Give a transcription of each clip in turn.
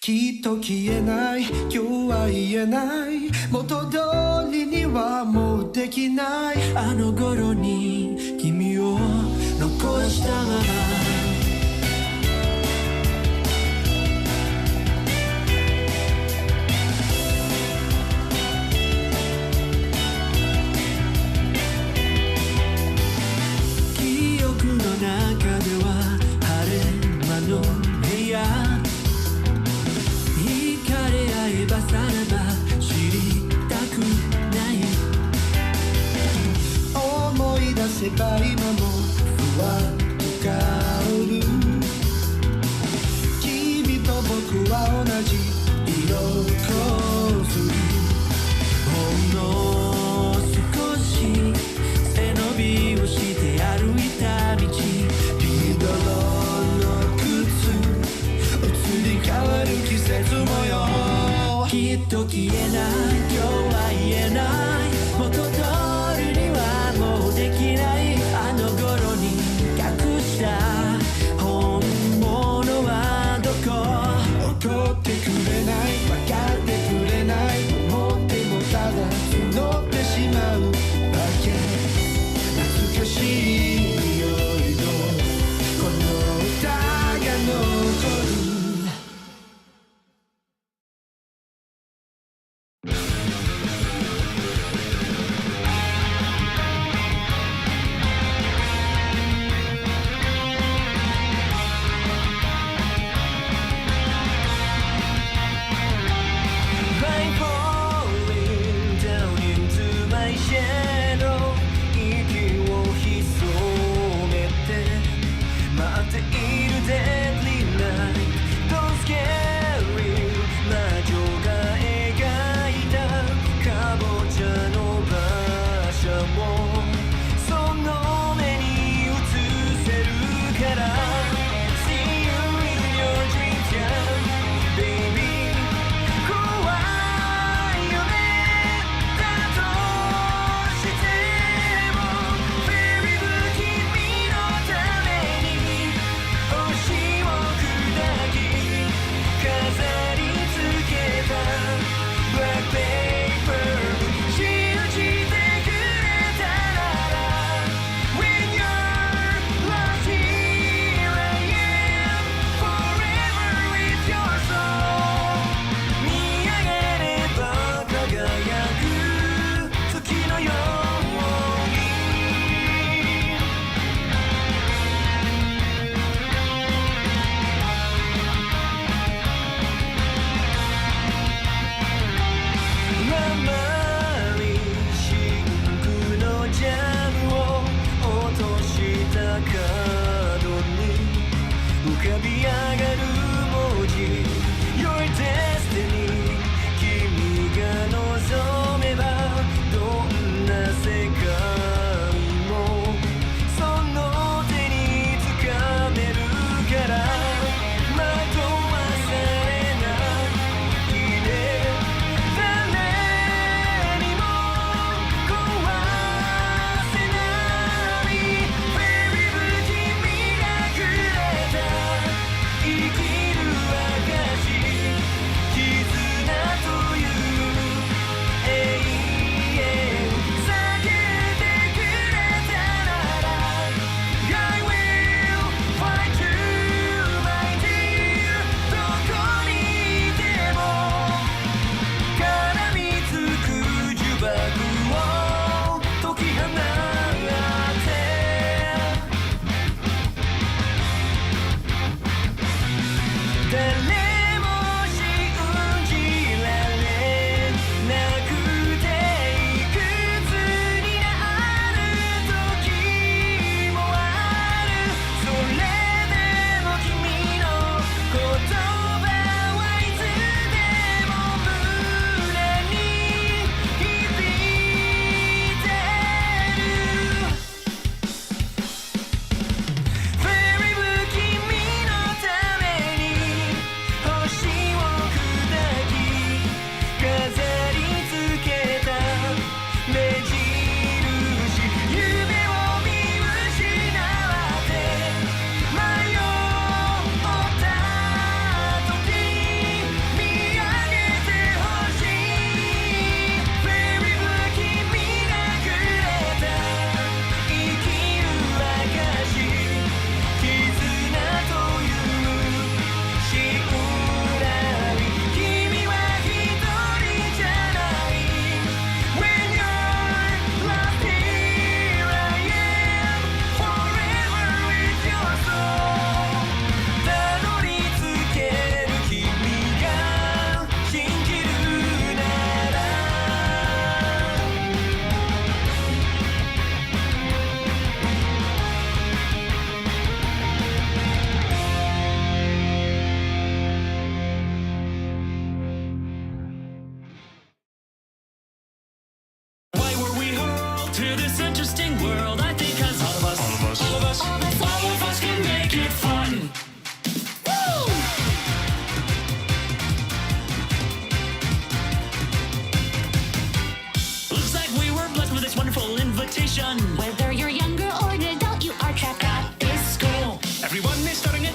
きっと消えない今日は言えない元通りにはもうできないあの頃に君を残したまま記憶の中では晴れ間の部屋惹かれ合えばさらば知りたくない思い出せば今もふわっと香る君と僕は同じ色をするほんの少し背伸びをして歩いた道リードロの靴移り変わる季節模様きっと消えない今日は言えない元通りにはもうできないあの頃に隠した本物はどこ怒ってくれない分かってくれない思ってもただ募ってしまうだけ懐かしい匂いのこの歌が残る生きる証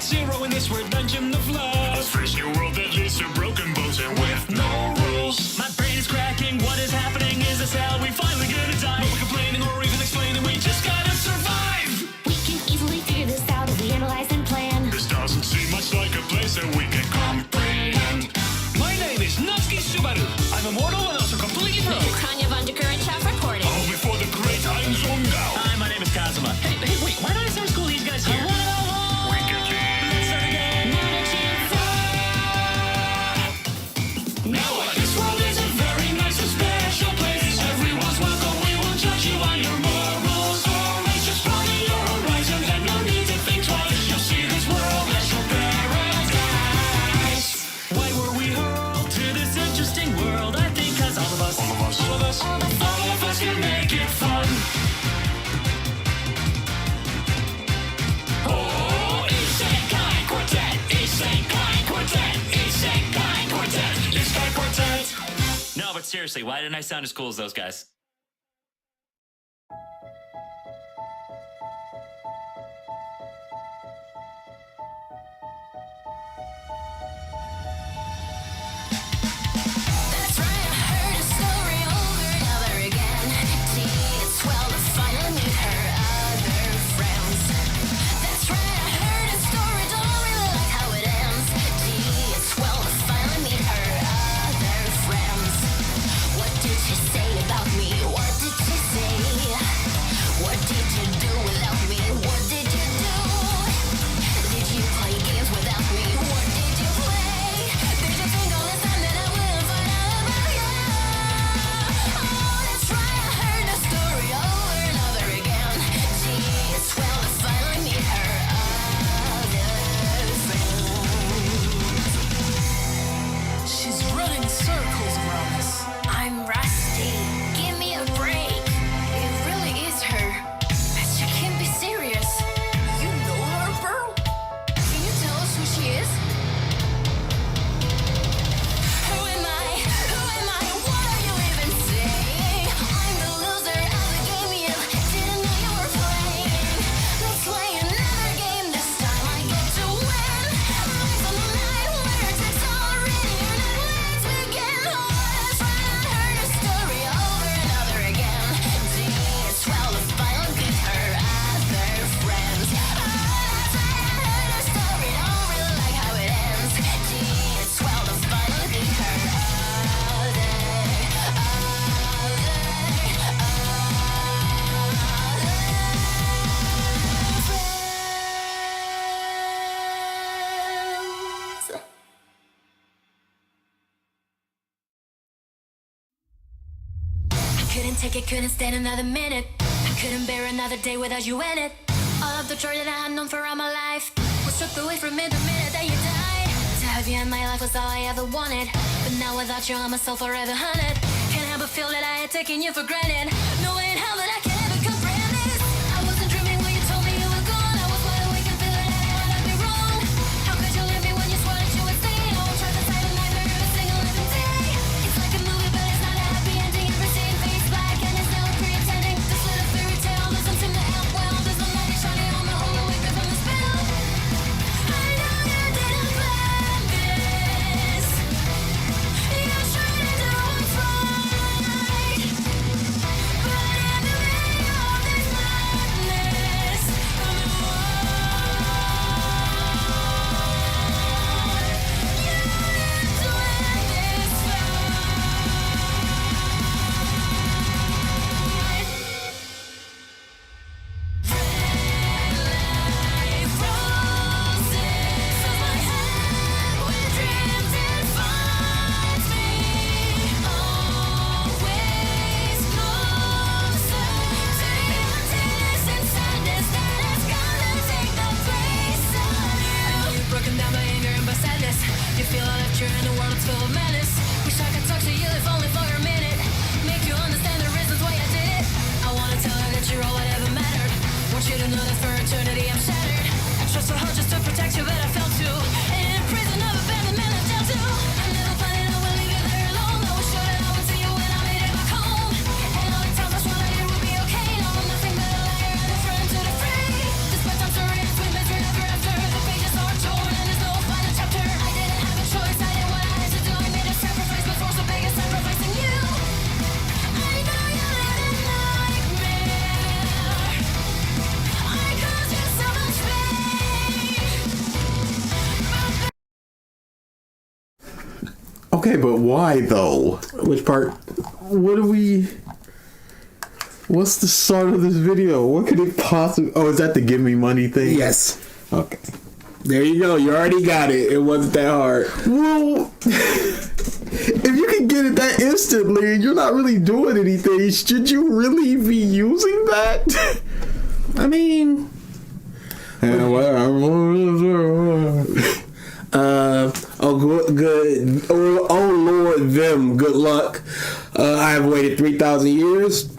zero in this weird dungeon of love. A fresh new world that leads to broken bones and with no rules. My brain is cracking, what is happening? Is this how we finally gonna die? No complaining or even explaining, we just gotta survive. We can easily figure this out if we analyze and plan. This doesn't seem much like a place that we can comprehend. My name is Natsuki Subaru. I'm immortal and also completely broke. Tanya Undercurrent Shaft reporting. All before the great time zone down. Hi, my name is Kazuma. Hey, wait, why don't I start school these guys here? We can Let's start again. Now what? This world is a very nice and special place. Everyone's welcome, we won't judge you on your morals. Or it's just broaden your horizons and no need to think twice. You'll see this world as your paradise. Why were we hurled to this interesting world? I think 'cause all of us can make it fun. Oh, Isekai Quartet, Isekai Quartet, Isekai Quartet, Isekai Quartet. No, but seriously, why didn't I sound as cool as those guys? That's right, I heard a story over and over again. It's well to finally meet her other friends. That's right, I heard a story, don't really like how it ends. It's well to finally meet her other friends. What did she say about me? What did she say? What did you do without me? What did you do? Did you play games without me? What did you play? Did you think all this time that I wouldn't find out about you? Oh, that's right, I heard the story over and over again. Gee, it's well to finally meet her other friends. She's running circles around us. I'm rusty. Give me a break. It really is her. She can't be serious. You know her, bro? Can you tell us who she is? Who am I? Who am I? What are you even saying? I'm the loser of the game you didn't know you were playing. Let's play another game. This time I get to win. Life on the line, winner takes all. Already earned it. Let's begin. Oh, that's right, I heard a story over and over again. Gee, it's well to finally meet her other friends. Oh, that's right, I heard a story, don't really like how it ends. Gee, it's well to finally meet her friends. I couldn't take it, couldn't stand another minute. I couldn't bear another day without you in it. All of the joy that I had known for all my life was stripped away from me the minute that you died. To have you in my life was all I ever wanted, but now without you I'm myself forever hunted. Can't help but feel that I had taken you for granted. No way in hell that I can ever comprehend this. I wasn't dreaming when you told me you were gone. I was wide awake and feeling that I had to be wrong. How could you leave me when you swore that you would stay? I won't try to fight a nightmare every single living day. It's like a movie, but it's not a happy ending. Every scene fades black and it's now pretending. This little fairy tale doesn't seem to end well. There's no light shining on my own awake from the spell. I know you didn't plan this. You're trying to do what's right, but in the middle of this madness, I'm the one you have to end this fight. Red light frozen, fills my head with dreams and finds me always closer to the emptiness and sadness that is gonna take the place of you. I know you're broken down by anger and by sadness. You feel all that you're in a world that's full of madness. Wish I could talk to you if only for a minute. Make you understand the reasons why I did it. I wanna tell her that you're all that ever mattered. Want you to know that for eternity I'm shattered. I trust her heart just to protect you, but I fell too. And in a prison of abandonment I dealt to. I'm never planning I will leave you there alone. I was sure that I would see you when I made it back home. And all the times I swore that it would be okay. Now I'm nothing but a liar and a friend to the fray. Despite times to react with misery ever after. The pages are Okay, but why though? Which part? What do we... What's the start of this video? What could it possibly... Oh, is that the give me money thing? Yes. Okay. There you go. You already got it. It wasn't that hard. Well, if you can get it that instantly and you're not really doing anything, should you really be using that? I mean... good. Oh, Lord, them. Good luck. I have waited 3,000 years.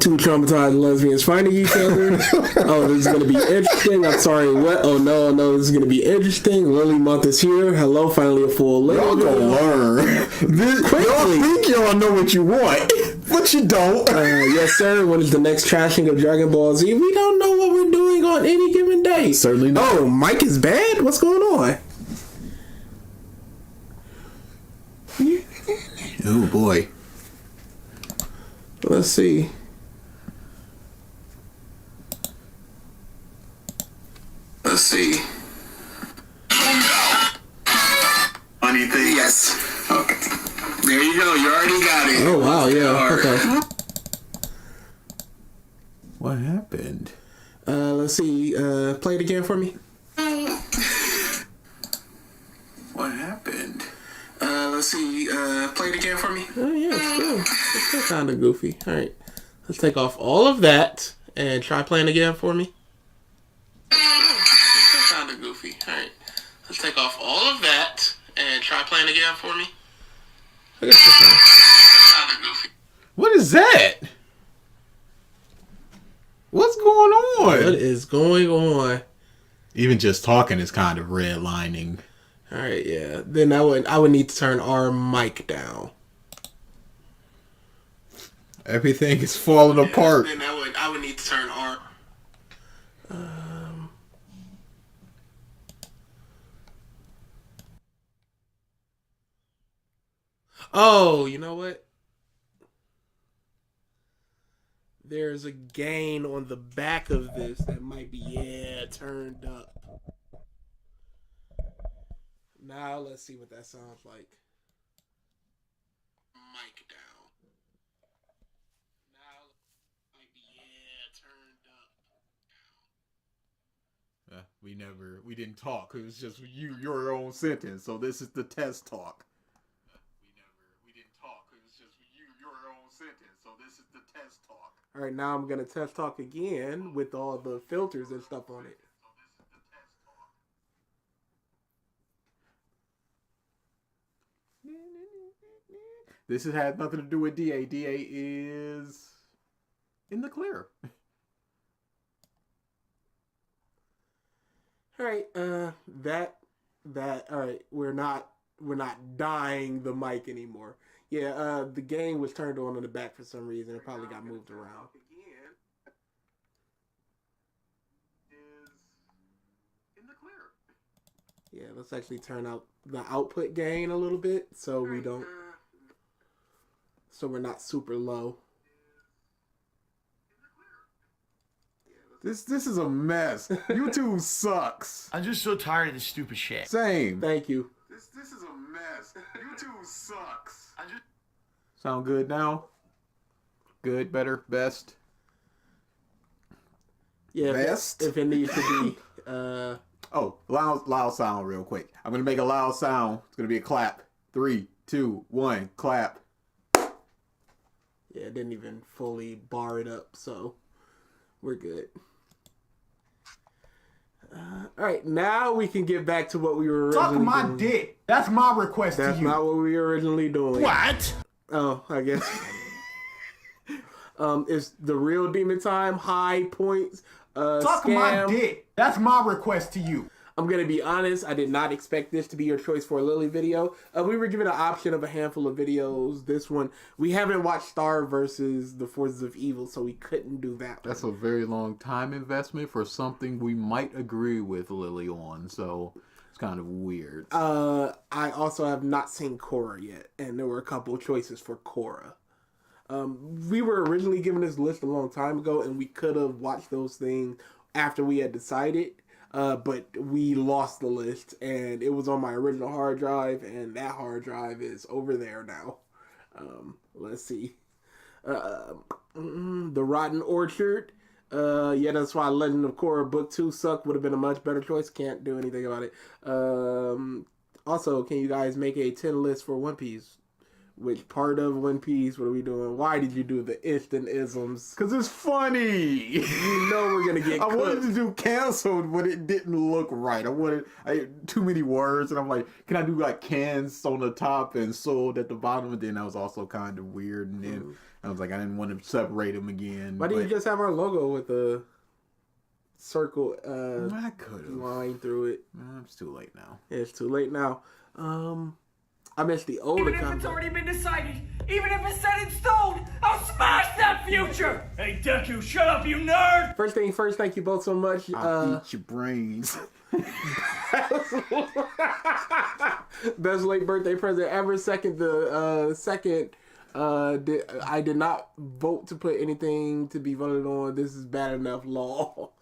Two traumatized lesbians finding each other. Oh, this is going to be interesting. I'm sorry, what? Oh, no, this is going to be interesting. Lily month is here. Hello, finally a full lily. Y'all gonna learn. Y'all think y'all know what you want, but you don't. Yes, sir. When is the next trashing of Dragon Ball Z? We don't know what we're doing on any given day. Certainly not. Oh, Mike is bad? What's going on? Oh, boy. Let's see. Funny thing? Yes. Okay. There you go. You already got it. Oh, wow. Yeah. Okay. What happened? Let's see. Play it again for me. What happened? Let's see. Play it again for me. Oh, yeah. It's still kind of goofy. All right. Let's take off all of that and try playing again for me. It's still kind of goofy. All right. Let's take off all of that and try playing again for me. I guess this one. Kind of goofy. What is that? What's going on? What is going on? Even just talking is kind of redlining. All right, yeah. Then I would need to turn our mic down. Everything is falling apart. Then I would need to turn our. Oh, you know what? There's a gain on the back of this that might be, turned up. Now let's see what that sounds like. Mic down. Now might be, turned up. We didn't talk. It was just your own sentence. So this is the test talk. We didn't talk. It was just your own sentence. So this is the test talk. All right, now I'm gonna test talk again with all the filters and stuff on it. This has had nothing to do with DA. DA is in the clear. All right, all right, we're not dying the mic anymore. Yeah, the game was turned on in the back for some reason. It probably got moved around. Yeah, let's actually turn out the output gain a little bit so we don't, so we're not super low. This is a mess. YouTube sucks. I'm just so tired of this stupid shit. Same. Thank you. This is a mess. YouTube sucks. Sound good now? Good, better, best? Yeah, Best? if it needs to be. Oh, loud sound real quick. I'm going to make a loud sound. It's going to be a clap. 3, 2, 1, clap. Yeah, it didn't even fully bar it up, so we're good. All right, now we can get back to what we were originally Suck my doing. dick. That's my request That's to you. not what we were originally doing. What? Oh, I guess. It's the real demon time, high points, Suck scam. my dick. That's my request to you. I'm going to be honest, I did not expect this to be your choice for a Lily video. We were given an option of a handful of videos. This one, we haven't watched Star versus the Forces of Evil, so we couldn't do that. That's a very long time investment for something we might agree with Lily on, so it's kind of weird. I also have not seen Korra yet, and there were a couple of choices for Korra. We were originally given this list a long time ago, and we could have watched those things after we had decided. but we lost the list, and it was on my original hard drive, and that hard drive is over there now. Let's see. The Rotten Orchard. Yeah, that's why Legend of Korra Book 2 sucked. Would have been a much better choice. Can't do anything about it. Also, can you guys make a 10 list for One Piece? Which part of One Piece? What are we doing? Why did you do the instant isms? Cause it's funny. You know we're gonna get I cooked. wanted to do canceled, but it didn't look right. I had too many words, and I'm like, can I do like cans on the top and sold at the bottom? And then that was also kind of weird. And then I was like, I didn't want to separate them again. Why didn't you just have our logo with the circle I could have line through it? It's too late now. It's too late now. I missed the older Even if it's content. already been decided, even if it's set in stone, I'll smash that future! Hey, Deku, shut up, you nerd! First thing first, thank you both so much. I'll eat your brains. Best late birthday present ever. I did not vote to put anything to be voted on. This is bad enough law.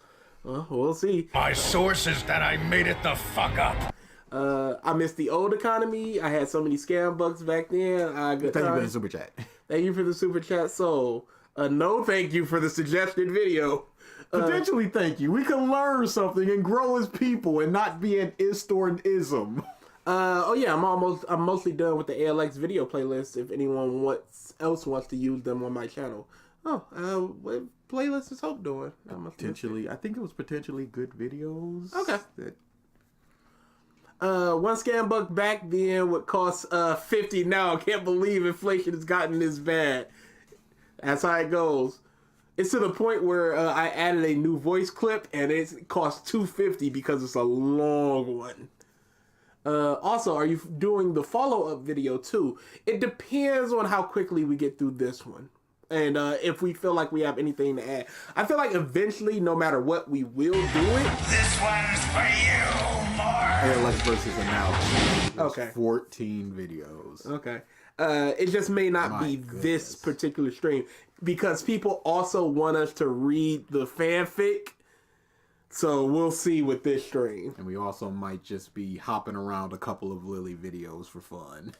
Well, we'll see. My source is that I made it the fuck up. I missed the old economy. I had so many scam bucks back then. Thank you for the super chat. Thank you for the super chat. So, no thank you for the suggested video. Potentially, thank you. We can learn something and grow as people and not be an ist-or-ism. Oh yeah, I'm mostly done with the ALX video playlist. If anyone else wants to use them on my channel. What playlist is Hope doing? Potentially, I think it was potentially good videos. Okay. One scam buck back then would cost 50 now. I can't believe inflation has gotten this bad. That's how it goes. It's to the point where I added a new voice clip and it costs $250 because it's a long one. Also, are you doing the follow-up video too? It depends on how quickly we get through this one. And if we feel like we have anything to add. I feel like eventually, no matter what, we will do it. This one's for you, ALX versus Analysis. Okay. 14 videos. Okay. It just may not be this particular stream. Because people also want us to read the fanfic. So we'll see with this stream. And we also might just be hopping around a couple of Lily videos for fun.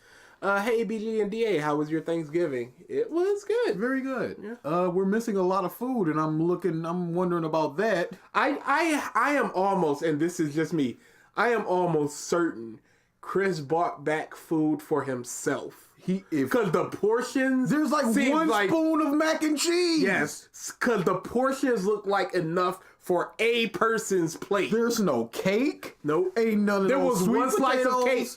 Hey, BG and DA, how was your Thanksgiving? It was good. Very good. Yeah. We're missing a lot of food, and I'm wondering about that. I am almost, and this is just me, I am almost certain Chris bought back food for himself. Because the portions... There's like one spoon of mac and cheese. Yes, because the portions look like enough for a person's plate. There's no cake. Nope. Ain't none of there those was sweet one slice potatoes. of cake.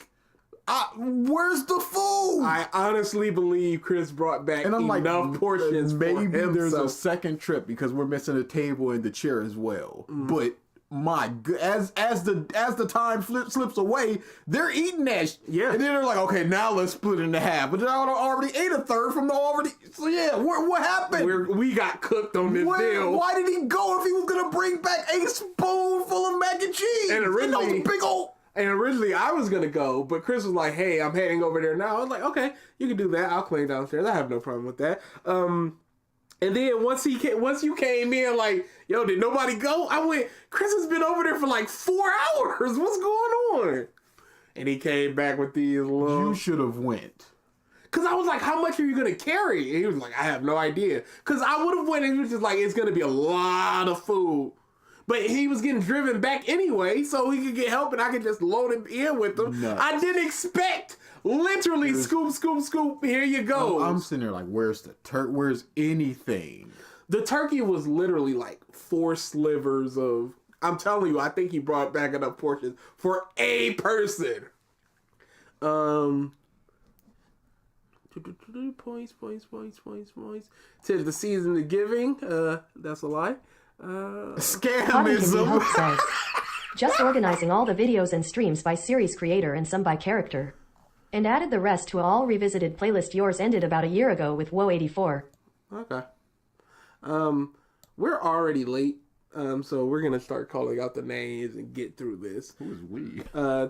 Where's the food? I honestly believe Chris brought back enough portions maybe for himself. there's a second trip because we're missing a table and the chair as well. But my as the time slips away, they're eating that. Yeah. And then they're like, okay, now let's split it into half. But they already ate a third from the already. So yeah, what happened? We got cooked on this deal. Why did he go if he was gonna bring back a spoonful of mac and cheese? And originally- those big old. And originally I was going to go, but Chris was like, hey, I'm heading over there now. I was like, okay, you can do that. I'll clean downstairs. I have no problem with that. And then once you came in, like, yo, did nobody go? I went, Chris has been over there for like 4 hours. What's going on? And he came back with these little... You should have went. Because I was like, how much are you going to carry? And he was like, I have no idea. Because I would have went and he was just like, it's going to be a lot of food. But he was getting driven back anyway, so he could get help and I could just load him in with him. Nuts. I didn't expect, literally, scoop, scoop, scoop, here you go. I'm sitting there like, where's the where's anything? The turkey was literally like 4 slivers of, I'm telling you, I think he brought back enough portions for a person. Points. Says the season of giving. That's a lie. Scamism. Hope says, just organizing all the videos and streams by series creator and some by character. And added the rest to a all revisited playlist. Yours ended about a year ago with Woe 84. Okay. We're already late. So we're gonna start calling out the names and get through this. Who is we?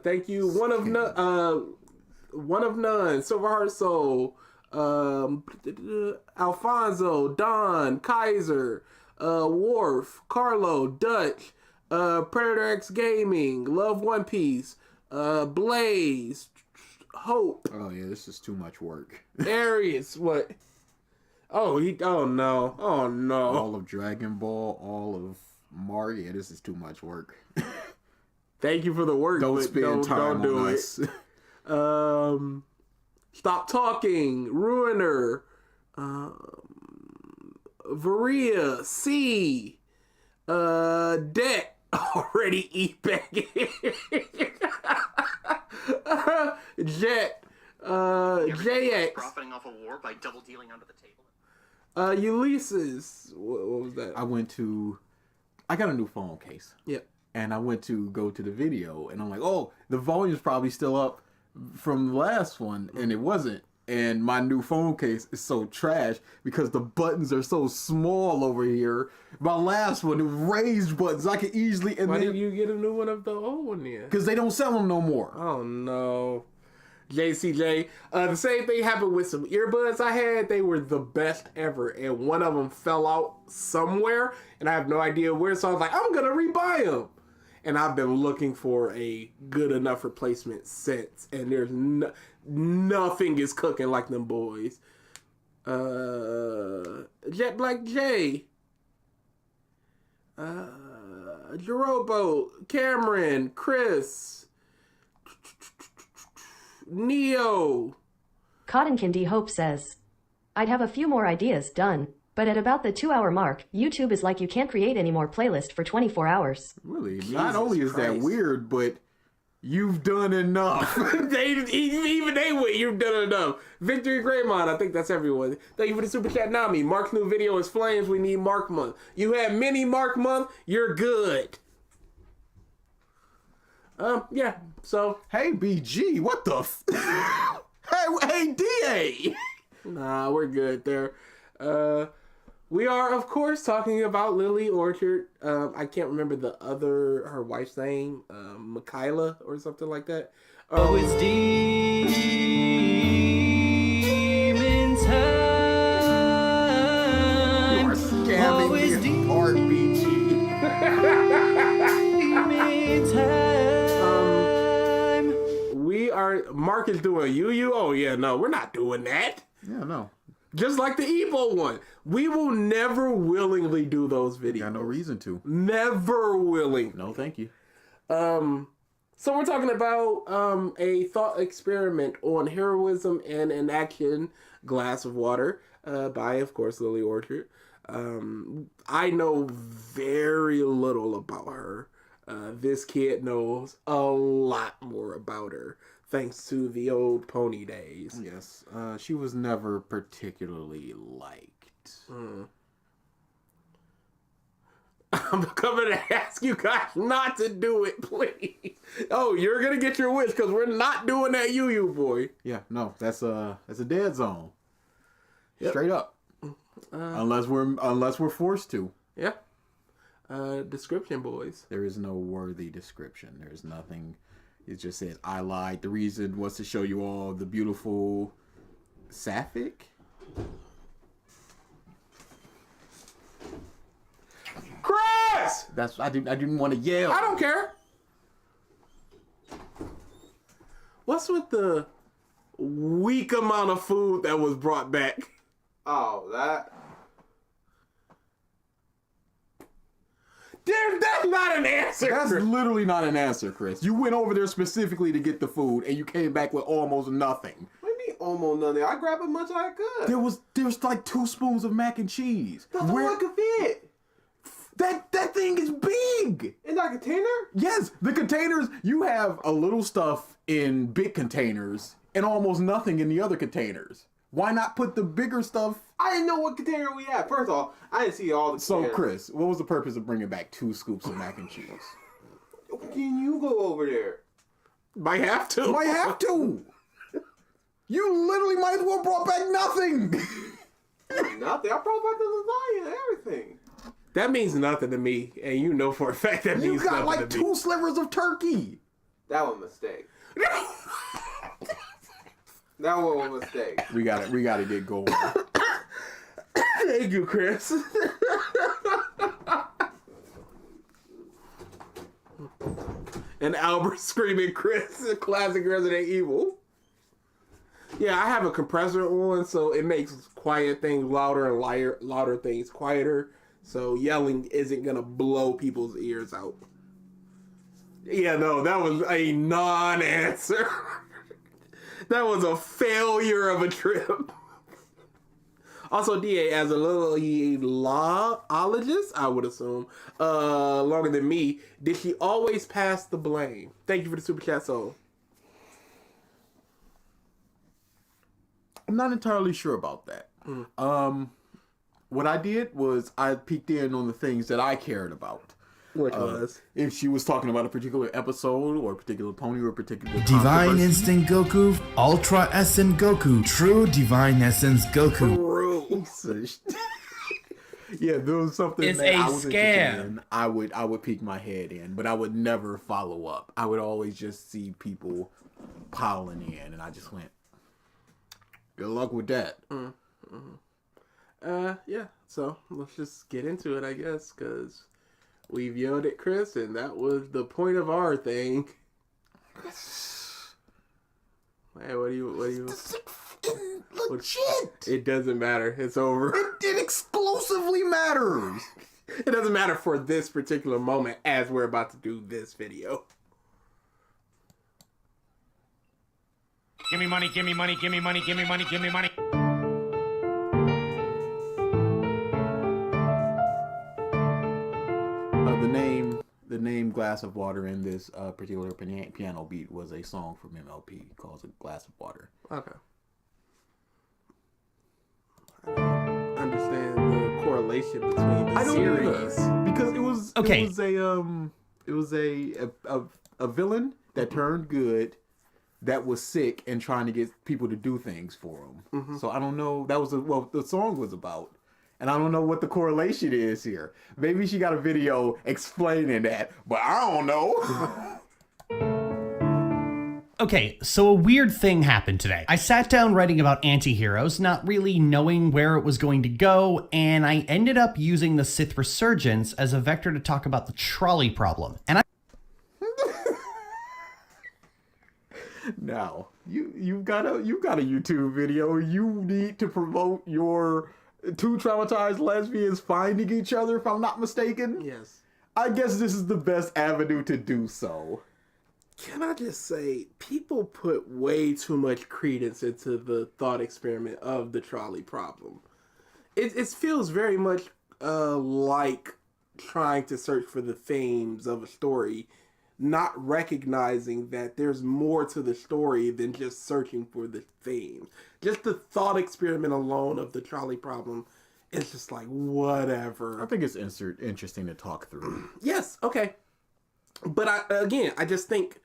Thank you. One of none. Silverheart Soul. Alfonso, Don, Kaiser, Worf, Carlo, Dutch, Predator X Gaming, Love One Piece, Blaze, Hope. Oh yeah, this is too much work. Aries, what? Oh no. All of Dragon Ball, all of Mario. Yeah, this is too much work. Thank you for the work. Don't but spend time don't do on it. us. Stop Talking, Ruiner, Varia, C, Debt, already eat back Jet, JX, profiting off a war by double dealing under the table. Ulysses, what was that? I got a new phone case. Yep. And I went to go to the video, and I'm like, oh, the volume's probably still up from the last one, and it wasn't. And my new phone case is so trash because the buttons are so small over here. My last one, it was raised buttons. I could easily... Why did you get a new one of the old one then? Because they don't sell them no more. Oh, no. JCJ. The same thing happened with some earbuds I had. They were the best ever. And one of them fell out somewhere, and I have no idea where. So I was like, I'm going to rebuy them. And I've been looking for a good enough replacement since. And there's nothing is cooking like them boys. Jet Black J. Jerobo. Cameron. Chris. Neo. Cotton Candy Hope says, I'd have a few more ideas done, but at about the 2-hour mark, YouTube is like you can't create any more playlist for 24 hours. Really? Jesus Not only is that Christ. weird, but you've done enough. Even they went, you've done enough. Victory Greymon, I think that's everyone. Thank you for the super chat, Nami. Mark's new video is Flames. We need Mark Month. You have mini Mark Month. You're good. Yeah. So Hey, BG, what the hey, DA! nah, we're good there. We are, of course, talking about Lily Orchard. I can't remember her wife's name, Mikaila or something like that. Oh, it's demon time. You are scamming me apart, BG. Demon time. Mark is doing Yu. Oh yeah, no, we're not doing that. Yeah, no. Just like the Evo one. We will never willingly do those videos. Got no reason to. Never willing. No, thank you. So we're talking about a thought experiment on Heroism and Inaction, Glass of Water, by, of course, Lily Orchard. I know very little about her. This kid knows a lot more about her, thanks to the old pony days. Yes, she was never particularly liked. I'm coming to ask you guys not to do it, please. Oh, you're gonna get your wish because we're not doing that, Yu boy. Yeah, no, that's a dead zone. Yep. Straight up. Unless we're forced to. Yeah. Description, boys. There is no worthy description. There's nothing. It just said, I lied. The reason was to show you all the beautiful sapphic. Chris! I didn't want to yell. I don't care. What's with the weak amount of food that was brought back? Oh, that. That's not an answer. That's literally not an answer, Chris. You went over there specifically to get the food, and you came back with almost nothing. What do you mean almost nothing? I grabbed as much as I could. There was like 2 spoons of mac and cheese. That's all I could fit. That thing is big. In that container? Yes, the containers. You have a little stuff in big containers and almost nothing in the other containers. Why not put the bigger stuff? I didn't know what container we had. First off, I didn't see all the So, containers. Chris, what was the purpose of bringing back 2 scoops of mac and cheese? Can you go over there? Might have to. Might have to. You literally might as well brought back nothing. Nothing. I brought back the lasagna and everything. That means nothing to me, and you know for a fact that You means got nothing like to me. 2 slivers of turkey. That was a mistake. That was a mistake. We got to get going. Thank you, Chris. And Albert screaming Chris, classic Resident Evil. Yeah, I have a compressor on, so it makes quiet things louder and louder things quieter. So yelling isn't gonna blow people's ears out. Yeah, no, that was a non-answer. That was a failure of a trip. Also, DA, as a little lawologist, I would assume, longer than me, did she always pass the blame? Thank you for the super chat, Soul. I'm not entirely sure about that. What I did was I peeked in on the things that I cared about. Which was? If she was talking about a particular episode or a particular pony or a particular Divine controversy. Instinct Goku, Ultra Essence Goku, True Divine Essence Goku. Yeah, there was something It's that a I was interested scam. in. I would peek my head in, but I would never follow up. I would always just see people piling in, and I just went, good luck with that. Yeah, so let's just get into it, I guess, because we've yelled at Chris, and that was the point of our thing. Hey, what do you... Legit! It doesn't matter. It's over. It exclusively matters. It doesn't matter for this particular moment as we're about to do this video. Give me money, give me money, give me money, give me money, give me money. The name Glass of Water in this particular piano beat was a song from MLP called A Glass of Water. Okay. I don't understand the correlation between the series. Because it was Okay. it was a villain that turned good that was sick and trying to get people to do things for him. So I don't know. That was what the song was about. And I don't know what the correlation is here. Maybe she got a video explaining that, but I don't know. Okay, so a weird thing happened today. I sat down writing about anti-heroes, not really knowing where it was going to go, and I ended up using the Sith Resurgence as a vector to talk about the trolley problem. And Now, you've got a YouTube video. You need to promote your two traumatized lesbians finding each other, if I'm not mistaken. Yes. I guess this is the best avenue to do so. Can I just say, people put way too much credence into the thought experiment of the trolley problem. It feels very much like trying to search for the themes of a story, not recognizing that there's more to the story than just searching for the theme. Just the thought experiment alone of the trolley problem is just like, whatever. I think it's interesting to talk through. Yes, okay. But I just think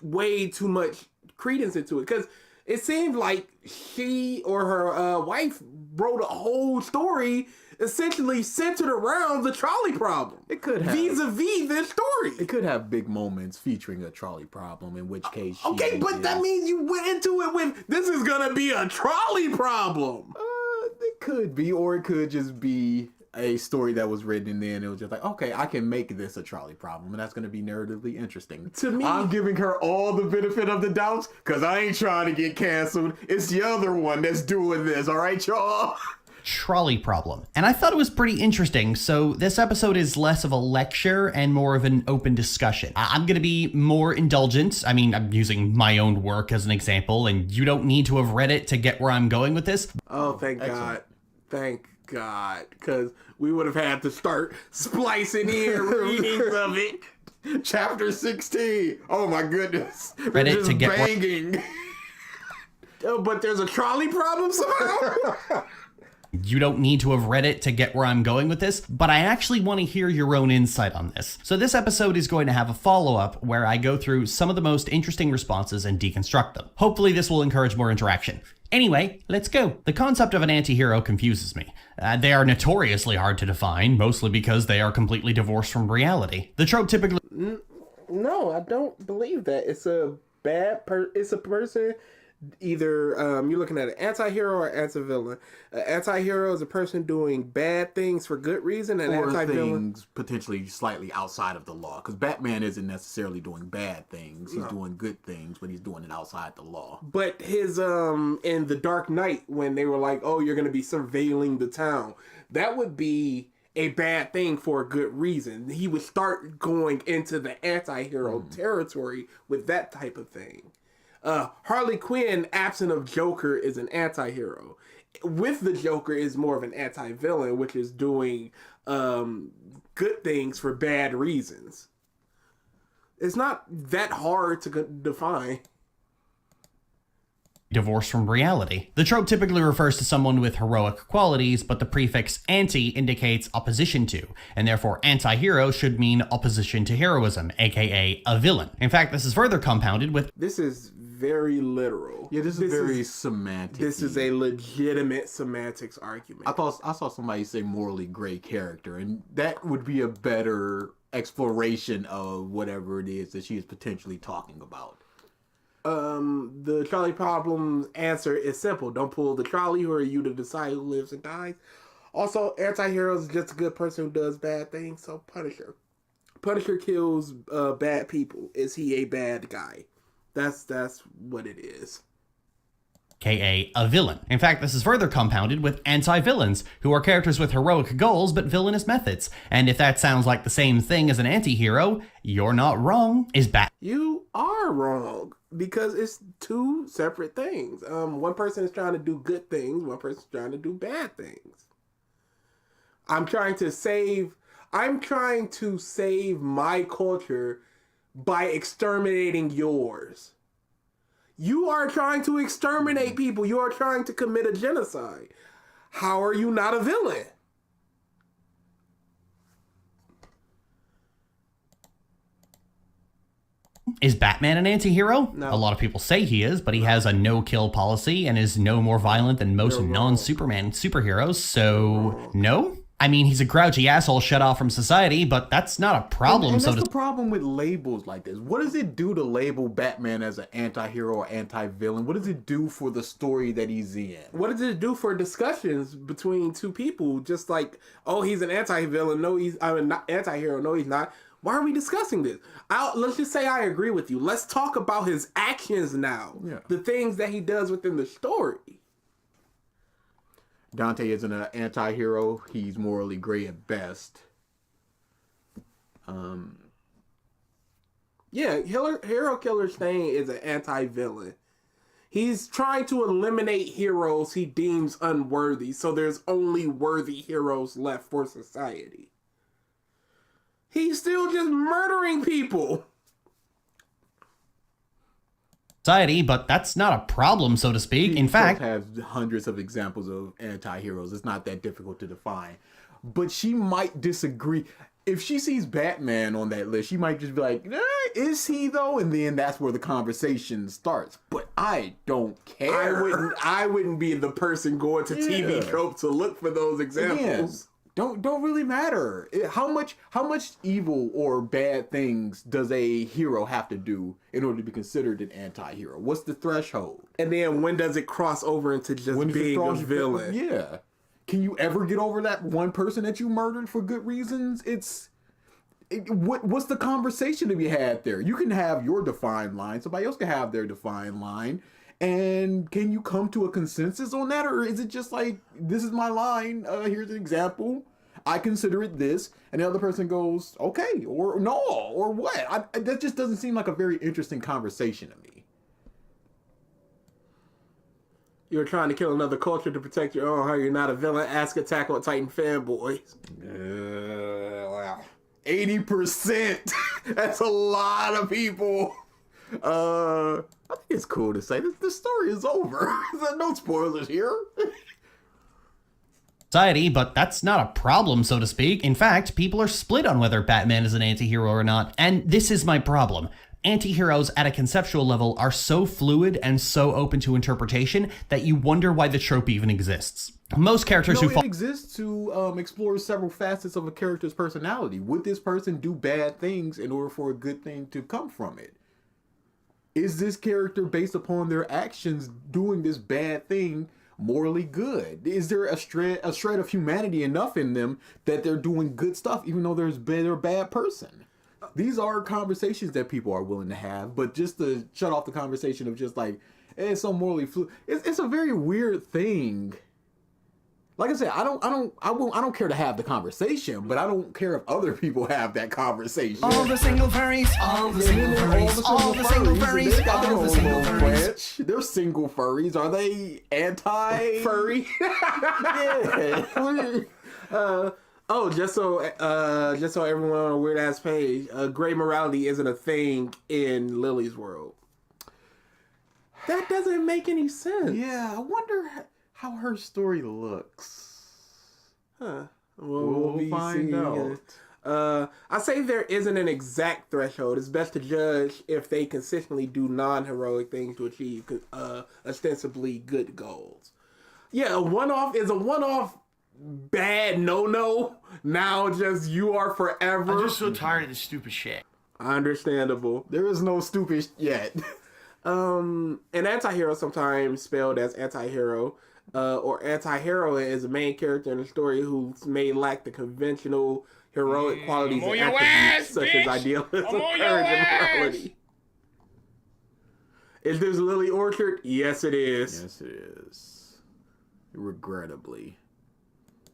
way too much credence into it, because it seemed like she or her wife wrote a whole story essentially centered around the trolley problem. It could have. Vis-a-vis this story. It could have big moments featuring a trolley problem, in which case she Okay, but that means you went into it with, this is gonna be a trolley problem. It could be, or it could just be a story that was written and then it was just like, okay, I can make this a trolley problem, and that's going to be narratively interesting. To me, I'm giving her all the benefit of the doubts because I ain't trying to get canceled. It's the other one that's doing this, all right, y'all? trolley problem. And I thought it was pretty interesting, so this episode is less of a lecture and more of an open discussion. I'm going to be more indulgent. I mean, I'm using my own work as an example, and you don't need to have read it to get where I'm going with this. Oh, thank God. Thank God. Because we would have had to start splicing in readings of it. Chapter 16. Oh my goodness. Read it to get banging. Oh, but there's a trolley problem somehow? You don't need to have read it to get where I'm going with this, but I actually want to hear your own insight on this. So this episode is going to have a follow-up where I go through some of the most interesting responses and deconstruct them. Hopefully this will encourage more interaction. Anyway, let's go. The concept of an anti-hero confuses me. They are notoriously hard to define, mostly because they are completely divorced from reality. The trope typically... No, I don't believe that. It's a bad it's a person either you're looking at an anti-hero or anti-villain. An anti-hero is a person doing bad things for good reason, and or anti-villain things potentially slightly outside of the law. Because Batman isn't necessarily doing bad things; he's doing good things, but he's doing it outside the law. But his in the Dark Knight, when they were like, "Oh, you're going to be surveilling the town," that would be a bad thing for a good reason. He would start going into the anti-hero territory with that type of thing. Harley Quinn, absent of Joker, is an anti-hero. With the Joker is more of an anti-villain, which is doing good things for bad reasons. It's not that hard to define. Divorced from reality. The trope typically refers to someone with heroic qualities, but the prefix anti indicates opposition to, and therefore anti-hero should mean opposition to heroism, aka a villain. In fact, this is further compounded with This is very literal. Yeah, this is very semantic. This is a legitimate semantics argument. I saw somebody say morally gray character, and that would be a better exploration of whatever it is that she is potentially talking about. The trolley problem's answer is simple. Don't pull the trolley. Who are you to decide who lives and dies? Also, anti-hero is just a good person who does bad things. So Punisher. Punisher kills bad people. Is he a bad guy? That's what it is. aka a villain. In fact, this is further compounded with anti-villains, who are characters with heroic goals but villainous methods. And if that sounds like the same thing as an anti-hero, you're not wrong. You are wrong, because it's two separate things. One person is trying to do good things, one person's trying to do bad things. I'm trying to save my culture by exterminating yours. You are trying to exterminate people. You are trying to commit a genocide. How are you not a villain? Is Batman an anti-hero? No. A lot of people say he is, but he has a no-kill policy and is no more violent than most non-Superman superheroes, so no? I mean, he's a grouchy asshole shut off from society, but that's not a problem. And that's the problem with labels like this. What does it do to label Batman as an anti-hero or anti-villain? What does it do for the story that he's in? What does it do for discussions between two people? Just like, oh, he's an anti-villain. No, I'm an anti-hero. No, he's not. Why are we discussing this? Let's just say I agree with you. Let's talk about his actions now. Yeah. The things that he does within the story. Dante isn't an anti-hero. He's morally gray at best. Yeah, Hero Killer Stain is an anti-villain. He's trying to eliminate heroes he deems unworthy, so there's only worthy heroes left for society. He's still just murdering people. Society, but that's not a problem, so to speak. In fact, have hundreds of examples of anti-heroes. It's not that difficult to define. But she might disagree. If she sees Batman on that list, she might just be like, is he though? And then that's where the conversation starts. But I don't care. I wouldn't be the person going to TV Trope to look for those examples. Don't really matter. How much evil or bad things does a hero have to do in order to be considered an anti-hero? What's the threshold? And then when does it cross over into just being a villain? Yeah. Can you ever get over that one person that you murdered for good reasons? What's the conversation to be had there? You can have your defined line. Somebody else can have their defined line. And can you come to a consensus on that? Or is it just like, this is my line, here's an example, I consider it this, and the other person goes, okay, or no, or what? That just doesn't seem like a very interesting conversation to me. You're trying to kill another culture to protect your own. How you're not a villain? Ask Attack on Titan fanboys. 80%. That's a lot of people. I think it's cool to say that the story is over. No spoilers here. Society, but that's not a problem, so to speak. In fact, people are split on whether Batman is an anti-hero or not, and this is my problem. Anti-heroes at a conceptual level are so fluid and so open to interpretation that you wonder why the trope even exists. Most characters who it exists to explore several facets of a character's personality. Would this person do bad things in order for a good thing to come from it? is this character, based upon their actions, doing this bad thing morally good? Is there a shred of humanity enough in them that they're doing good stuff, even though they're a bad person? These are conversations that people are willing to have, but just to shut off the conversation of just like, it's so morally it's a very weird thing. Like I said, I don't care to have the conversation, but I don't care if other people have that conversation. All the single furries, all the single furries, all the single furries, They got their all the own single little furries. branch. They're single furries. Are they anti-furry? Yeah. Just so everyone on a weird ass page, gray morality isn't a thing in Lily's world. That doesn't make any sense. Yeah, I wonder how her story looks. Huh. We'll find out. I say there isn't an exact threshold. It's best to judge if they consistently do non-heroic things to achieve ostensibly good goals. Yeah, a one-off is a one-off bad no-no. Now just you are forever. I'm just so tired of this stupid shit. Understandable. There is no stupid yet. An anti-hero, sometimes spelled as anti-hero, or anti-heroine, is a main character in a story who may lack the conventional heroic qualities and attributes such as idealism, courage, and morality. Is this Lily Orchard? Yes, it is. Yes, it is. Regrettably.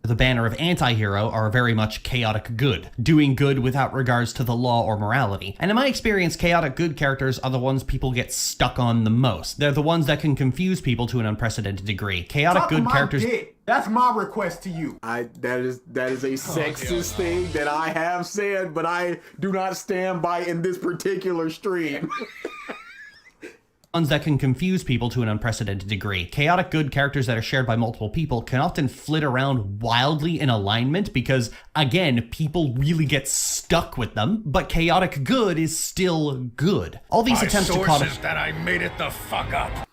The banner of anti-hero are very much chaotic good, doing good without regards to the law or morality. And in my experience, chaotic good characters are the ones people get stuck on the most. They're the ones that can confuse people to an unprecedented degree. Chaotic good characters... That's my request to you. That is a sexist thing that I have said, but I do not stand by in this particular stream. Ones that can confuse people to an unprecedented degree. Chaotic good characters that are shared by multiple people can often flit around wildly in alignment because, again, people really get stuck with them, but chaotic good is still good. All these attempts to codify... that I made it the fuck up.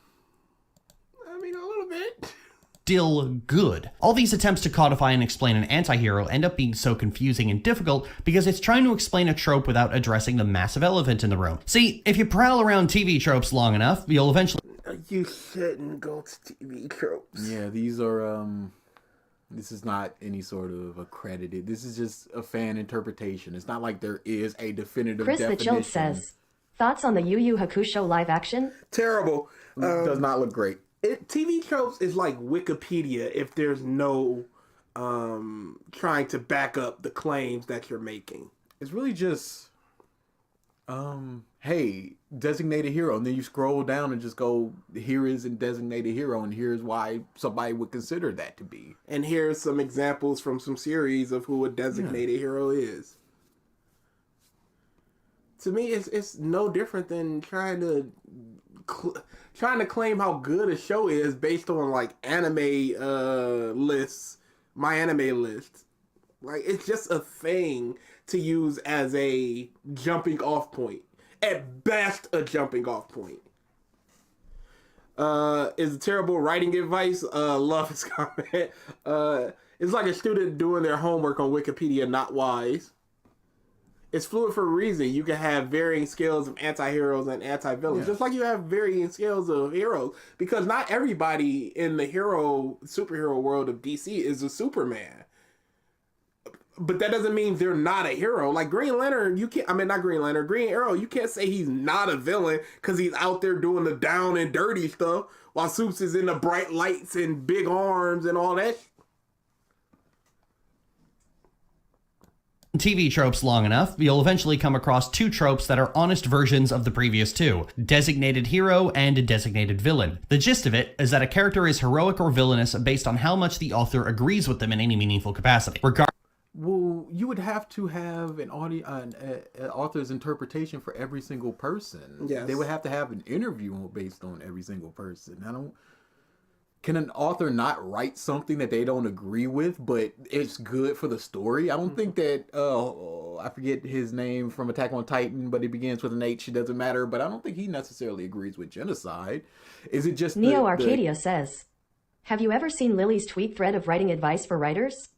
I mean, a little bit. Still good. All these attempts to codify and explain an anti-hero end up being so confusing and difficult because it's trying to explain a trope without addressing the massive elephant in the room. See, if you prowl around TV tropes long enough, you'll eventually... You shouldn't go to TV tropes. Yeah, these are, this is not any sort of accredited. This is just a fan interpretation. It's not like there is a definitive Chris definition. the Chilled says, thoughts on the Yu Yu Hakusho live action? Terrible. Does not look great. TV tropes is like Wikipedia if there's no trying to back up the claims that you're making. It's really just, hey, designated hero, and then you scroll down and just go, here is a designated hero, and here's why somebody would consider that to be. And here's some examples from some series of who a designated hero is. To me, it's no different than trying to claim how good a show is based on like anime lists, MyAnimeLists. Like, it's just a thing to use as a jumping off point. At best, a jumping off point. Is terrible writing advice. Love his comment. It's like a student doing their homework on Wikipedia, not wise. It's fluid for a reason. You can have varying scales of anti-heroes and anti-villains, just like you have varying scales of heroes. Because not everybody in the superhero world of DC is a Superman. But that doesn't mean they're not a hero. Like Green Lantern, Green Arrow, you can't say he's not a villain because he's out there doing the down and dirty stuff while Supes is in the bright lights and big arms and all that. TV tropes long enough, you'll eventually come across two tropes that are honest versions of the previous two, designated hero and a designated villain. The gist of it is that a character is heroic or villainous based on how much the author agrees with them in any meaningful capacity. Well, you would have to have an author's interpretation for every single person. Yes. They would have to have an interview based on every single person. Can an author not write something that they don't agree with, but it's good for the story? I don't think that, I forget his name from Attack on Titan, but it begins with an H, it doesn't matter, but I don't think he necessarily agrees with genocide. Is it just Neo Arcadia says, have you ever seen Lily's tweet thread of writing advice for writers?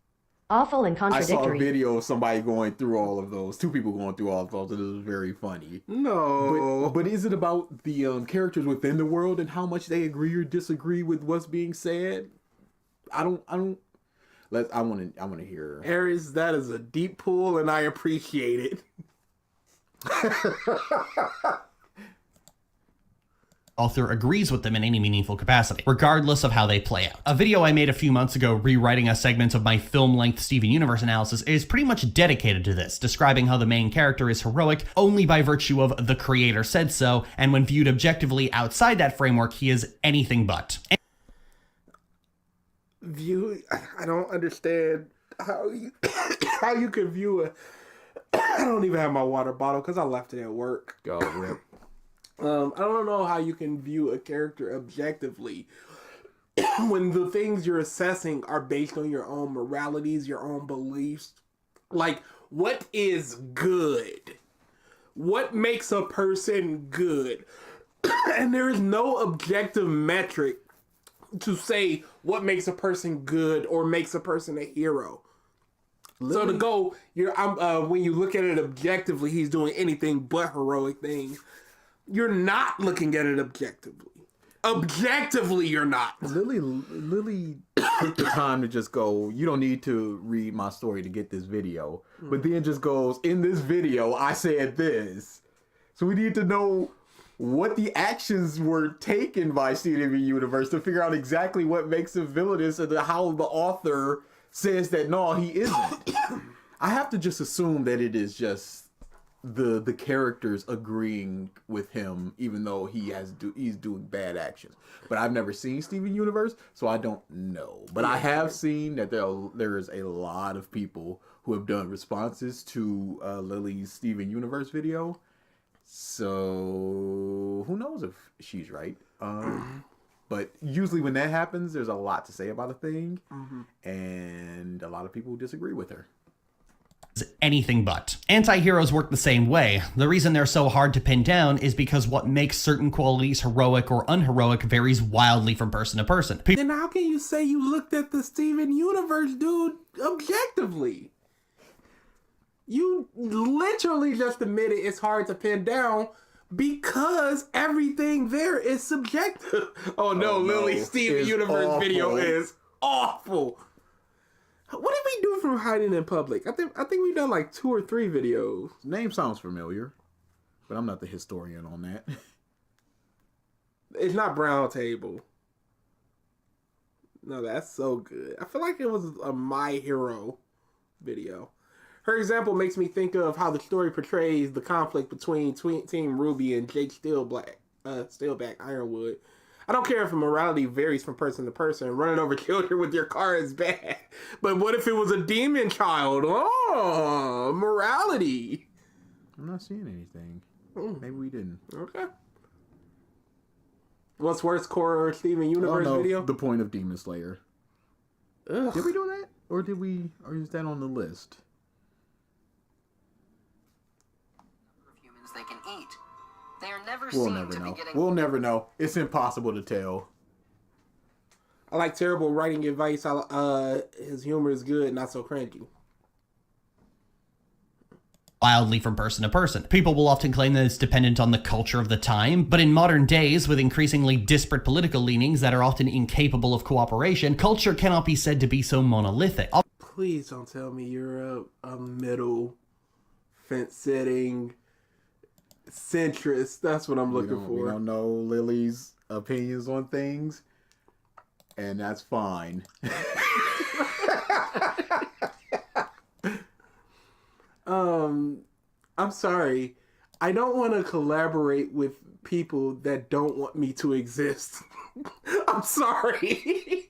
Awful and I saw a contradictory. video of somebody going through all of those. Two people going through all of those, and it was very funny. No. But is it about the characters within the world and how much they agree or disagree with what's being said? I want to hear. Aries, that is a deep pool, and I appreciate it. Author agrees with them in any meaningful capacity, regardless of how they play out. A video I made a few months ago rewriting a segment of my film-length Steven Universe analysis is pretty much dedicated to this, describing how the main character is heroic only by virtue of the creator said so, and when viewed objectively outside that framework, he is anything but. I don't understand how you can view a... I don't even have my water bottle because I left it at work. Go rip. I don't know how you can view a character objectively when the things you're assessing are based on your own moralities, your own beliefs. Like, what is good? What makes a person good? And there is no objective metric to say what makes a person good or makes a person a hero. So to go, when you look at it objectively, he's doing anything but heroic things. You're not looking at it objectively. Objectively, you're not. Lily took the time to just go, you don't need to read my story to get this video. But then just goes, in this video, I said this. So we need to know what the actions were taken by Steven Universe to figure out exactly what makes him villainous and how the author says that, no, he isn't. I have to just assume that it is just the characters agreeing with him, even though he's doing bad actions. But I've never seen Steven Universe, so I don't know. But I have seen that there is a lot of people who have done responses to Lily's Steven Universe video. So who knows if she's right? But usually when that happens, there's a lot to say about a thing, and a lot of people disagree with her. Anything but. Anti-heroes work the same way. The reason they're so hard to pin down is because what makes certain qualities heroic or unheroic varies wildly from person to person. Then how can you say you looked at the Steven Universe dude objectively? You literally just admitted it's hard to pin down because everything there is subjective. Oh no, Lily's Steven Universe video is awful. What did we do from hiding in public? I think we've done like 2 or 3 videos. Name sounds familiar, but I'm not the historian on that. It's not Brown Table. No, that's so good. I feel like it was a My Hero video. Her example makes me think of how the story portrays the conflict between Team Ruby and Jake Steelback Ironwood. I don't care if morality varies from person to person. Running over children with your car is bad. But what if it was a demon child? Oh, morality. I'm not seeing anything. Maybe we didn't. Okay. What's worse, Core or Steven Universe video? The point of Demon Slayer. Ugh. Did we do that? Or is that on the list? Humans they can eat. They are never We'll seen never to know. be getting... We'll never know. It's impossible to tell. I like terrible writing advice. His humor is good, not so cringy. Wildly from person to person. People will often claim that it's dependent on the culture of the time, but in modern days, with increasingly disparate political leanings that are often incapable of cooperation, culture cannot be said to be so monolithic. Please don't tell me you're a middle fence-sitting centrist. That's what I'm looking for. We don't know Lily's opinions on things, and that's fine. I'm sorry. I don't want to collaborate with people that don't want me to exist. I'm sorry.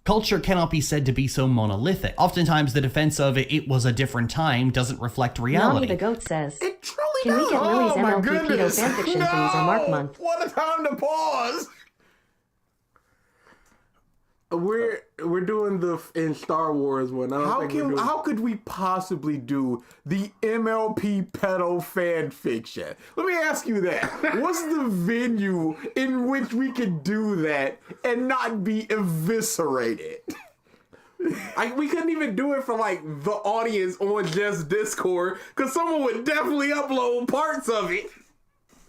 Culture cannot be said to be so monolithic. Oftentimes, the defense of it was a different time doesn't reflect reality. Mommy the Goat says, It truly can we does. get Lily's my MLP Pedo goodness. fanfiction please on Mark Month? What a time to pause! We're doing the in Star Wars one. I don't think we're doing... How could we possibly do the MLP pedo fan fiction? Let me ask you that. What's the venue in which we could do that and not be eviscerated? We couldn't even do it for like the audience on just Discord because someone would definitely upload parts of it.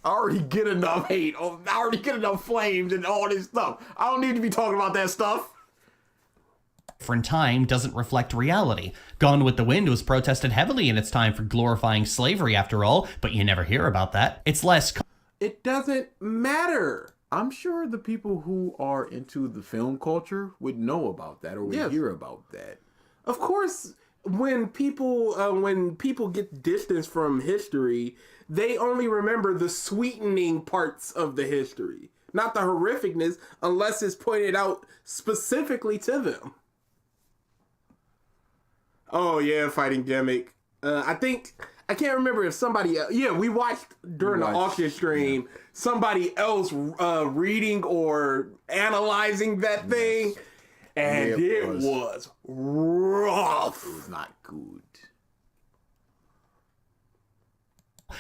I already get enough hate. I already get enough flames and all this stuff. I don't need to be talking about that stuff. Different time doesn't reflect reality. Gone with the Wind was protested heavily in its time for glorifying slavery after all, but you never hear about that. It's less... It doesn't matter. I'm sure the people who are into the film culture would know about that or would hear about that. Of course, when people get distance from history, they only remember the sweetening parts of the history, not the horrificness, unless it's pointed out specifically to them. Oh yeah, fighting gimmick. I can't remember if somebody else, we watched during the auction stream, somebody else reading or analyzing that thing, and it was rough. It was not good.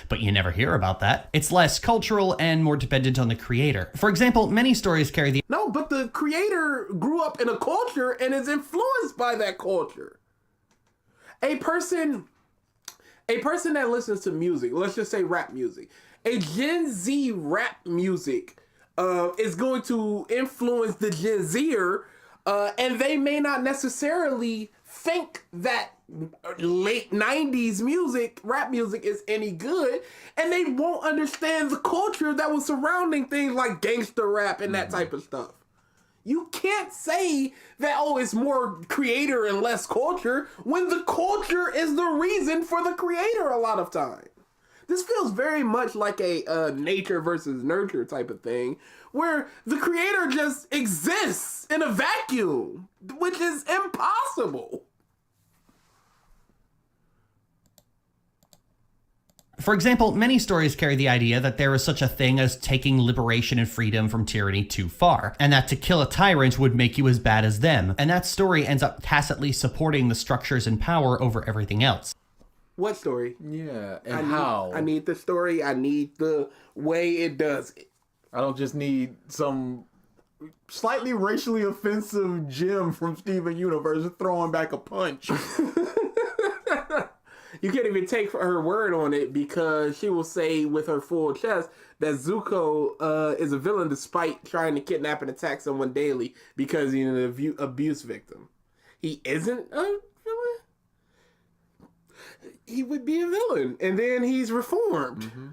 But you never hear about that. It's less cultural and more dependent on the creator. For example, many stories carry the... No, but the creator grew up in a culture and is influenced by that culture. A person that listens to music, let's just say rap music, a Gen Z rap music is going to influence the Gen Zer, and they may not necessarily think that late 90s music, rap music, is any good, and they won't understand the culture that was surrounding things like gangster rap and that type of stuff. You can't say that, it's more creator and less culture, when the culture is the reason for the creator a lot of time. This feels very much like a nature versus nurture type of thing, where the creator just exists in a vacuum, which is impossible. For example, many stories carry the idea that there is such a thing as taking liberation and freedom from tyranny too far, and that to kill a tyrant would make you as bad as them, and that story ends up tacitly supporting the structures and power over everything else. What story? Yeah, and how? I need the story, I need the way it does it. I don't just need some slightly racially offensive gem from Steven Universe throwing back a punch. You can't even take her word on it because she will say with her full chest that Zuko is a villain despite trying to kidnap and attack someone daily because he's an abuse victim. He isn't a villain? He would be a villain, and then he's reformed. Mm-hmm.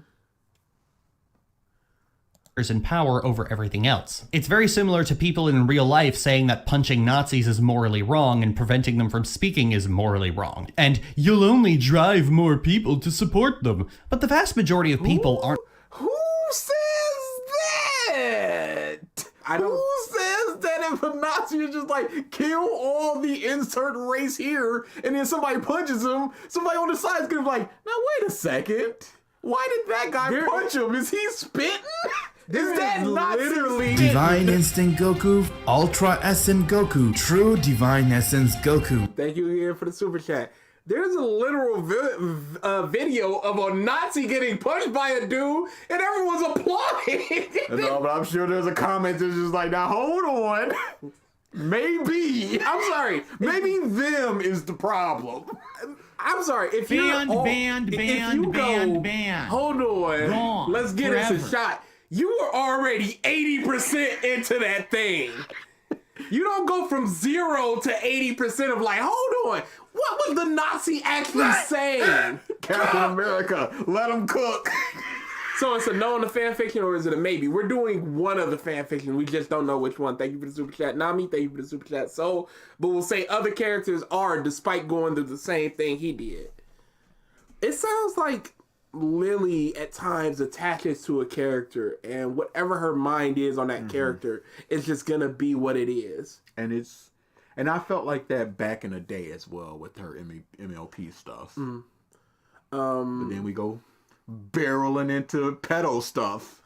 And power over everything else. It's very similar to people in real life saying that punching Nazis is morally wrong and preventing them from speaking is morally wrong. And you'll only drive more people to support them. But the vast majority of people aren't... Who says that? Who says that if a Nazi is just like, kill all the insert race here, and then somebody punches him, somebody on the side is gonna be like, now wait a second. Why did that guy punch him? Is he spitting? Is that literally Divine Instinct Goku, Ultra Essence Goku, True Divine Essence Goku? Thank you again for the super chat. There's a literal video of a Nazi getting punched by a dude, and everyone's applauding. No, but I'm sure there's a comment that's just like, now hold on. Maybe. I'm sorry. Maybe them is the problem. I'm sorry. If you band. Hold on. Gone. Let's get Forever. us a shot. You were already 80% into that thing. You don't go from 0 to 80% of like, hold on. What was the Nazi actually saying? Captain America, let him cook. So it's a no on the fan fiction, or is it a maybe? We're doing one of the fan fiction. We just don't know which one. Thank you for the super chat, Nami. Thank you for the super chat. So, but we'll say other characters are, despite going through the same thing he did. It sounds like Lily at times attaches to a character, and whatever her mind is on that character is just gonna be what it is. And I felt like that back in the day as well with her MLP stuff. But then we go barreling into pedo stuff.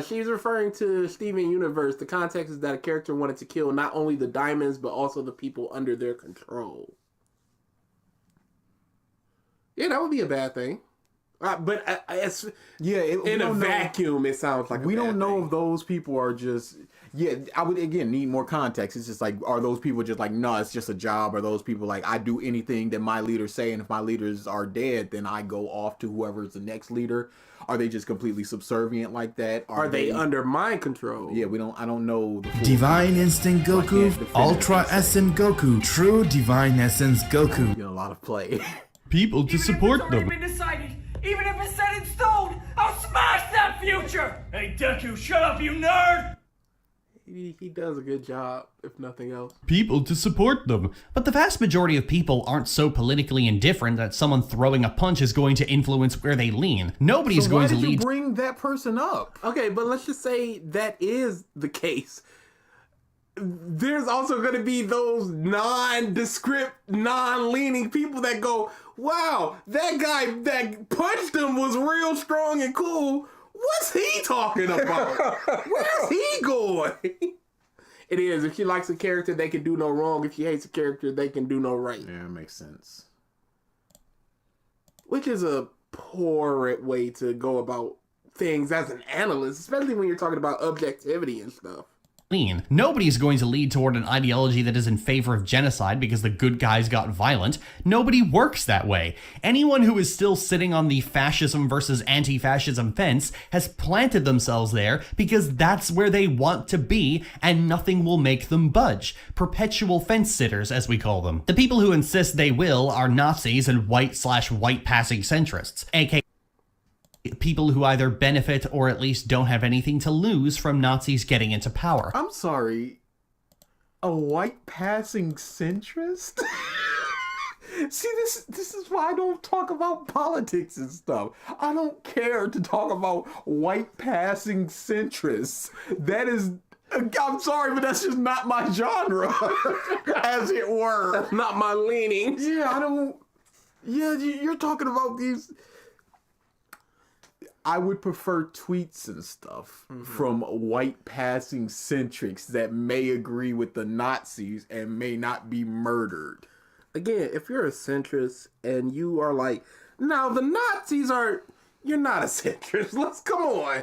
She's referring to Steven Universe. The context is that a character wanted to kill not only the diamonds, but also the people under their control. Yeah, that would be a bad thing. But in a vacuum, it sounds like we don't know if those people are just... Yeah, I would again need more context. It's just like, are those people just like, no, it's just a job? Are those people like, I do anything that my leaders say, and if my leaders are dead, then I go off to whoever's the next leader? Are they just completely subservient like that? Are they under mind control? Yeah, I don't know. The full Divine Instinct Goku, Ultra Essence Goku, True Divine Essence Goku. a lot of play. People to support Even them. if it's already been decided, even if it's set in stone, I'll smash that future! Hey, Deku, shut up, you nerd! He does a good job, if nothing else. People to support them. But the vast majority of people aren't so politically indifferent that someone throwing a punch is going to influence where they lean. Nobody's going to Why did you lead. bring that person up? Okay, but let's just say that is the case. There's also going to be those nondescript, non-leaning people that go, wow, that guy that punched him was real strong and cool. What's he talking about? Where's he going? It is. If she likes a character, they can do no wrong. If she hates a character, they can do no right. Yeah, it makes sense. Which is a poor way to go about things as an analyst, especially when you're talking about objectivity and stuff. Lean. Nobody's going to lead toward an ideology that is in favor of genocide because the good guys got violent. Nobody works that way. Anyone who is still sitting on the fascism versus anti-fascism fence has planted themselves there because that's where they want to be, and nothing will make them budge. Perpetual fence sitters, as we call them. The people who insist they will are Nazis and white/white passing centrists, aka people who either benefit or at least don't have anything to lose from Nazis getting into power. I'm sorry. A white passing centrist? See, this is why I don't talk about politics and stuff. I don't care to talk about white passing centrists. That is, I'm sorry, but that's just not my genre, as it were. That's not my leaning. Yeah, you're talking about these. I would prefer tweets and stuff from white passing centrics that may agree with the Nazis and may not be murdered. Again, if you're a centrist and you are like, now the Nazis are, you're not a centrist. Let's come on.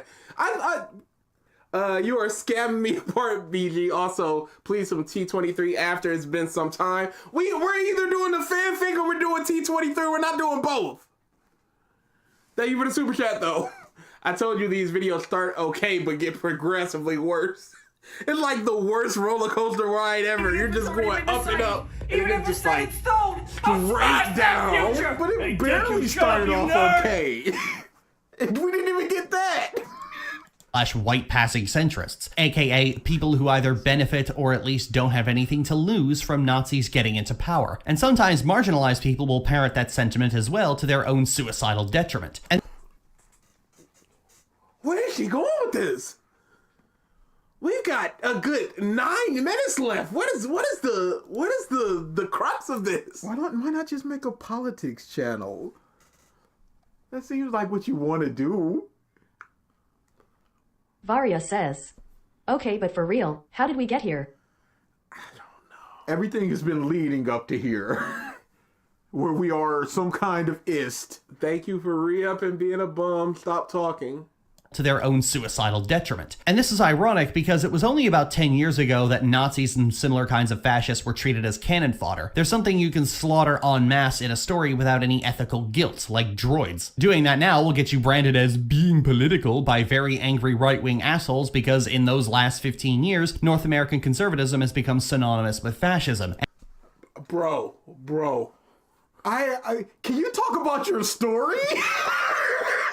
You are scamming me apart, BG. Also, please some T23 after it's been some time. We're either doing the fanfic or we're doing T23. We're not doing both. Thank you for the super chat, though. I told you these videos start okay, but get progressively worse. It's like the worst roller coaster ride ever. You're just going up and up, and then just like straight down. But it barely started off okay. We didn't even get that. White passing centrists, aka people who either benefit or at least don't have anything to lose from Nazis getting into power. And sometimes marginalized people will parrot that sentiment as well to their own suicidal detriment. And where is she going with this? We've got a good 9 minutes left. What is the crux of this? Why not just make a politics channel? That seems like what you want to do. Varia says, okay, but for real, how did we get here? I don't know. Everything has been leading up to here. Where we are some kind of ist. Thank you for re-up and being a bum. Stop talking. To their own suicidal detriment. And this is ironic because it was only about 10 years ago that Nazis and similar kinds of fascists were treated as cannon fodder. There's something you can slaughter en masse in a story without any ethical guilt, like droids. Doing that now will get you branded as being political by very angry right-wing assholes because in those last 15 years, North American conservatism has become synonymous with fascism. Bro. Can you talk about your story?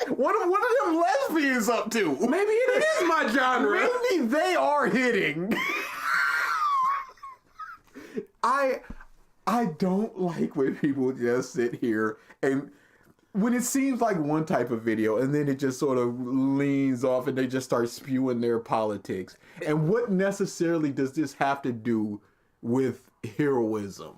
What are them lesbians up to? Maybe it is my genre. Maybe they are hitting. I don't like when people just sit here and when it seems like one type of video and then it just sort of leans off and they just start spewing their politics. And what necessarily does this have to do with heroism?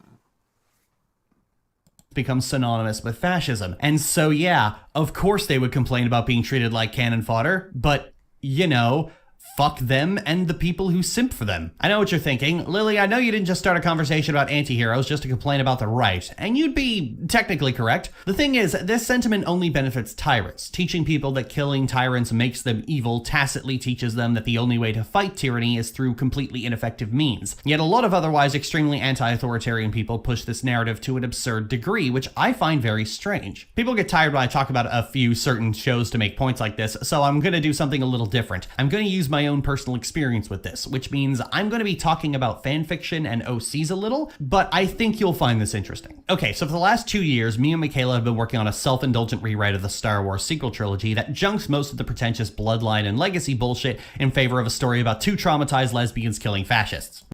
Become synonymous with fascism. And so yeah, of course they would complain about being treated like cannon fodder, but you know, Fuck them and the people who simp for them. I know what you're thinking. Lily, I know you didn't just start a conversation about anti-heroes just to complain about the right, and you'd be technically correct. The thing is, this sentiment only benefits tyrants. Teaching people that killing tyrants makes them evil tacitly teaches them that the only way to fight tyranny is through completely ineffective means. Yet a lot of otherwise extremely anti-authoritarian people push this narrative to an absurd degree, which I find very strange. People get tired when I talk about a few certain shows to make points like this, so I'm gonna do something a little different. I'm gonna use my own personal experience with this, which means I'm going to be talking about fanfiction and OCs a little, but I think you'll find this interesting. Okay, so for the last 2 years, me and Mikaila have been working on a self-indulgent rewrite of the Star Wars sequel trilogy that junks most of the pretentious bloodline and legacy bullshit in favor of a story about 2 traumatized lesbians killing fascists.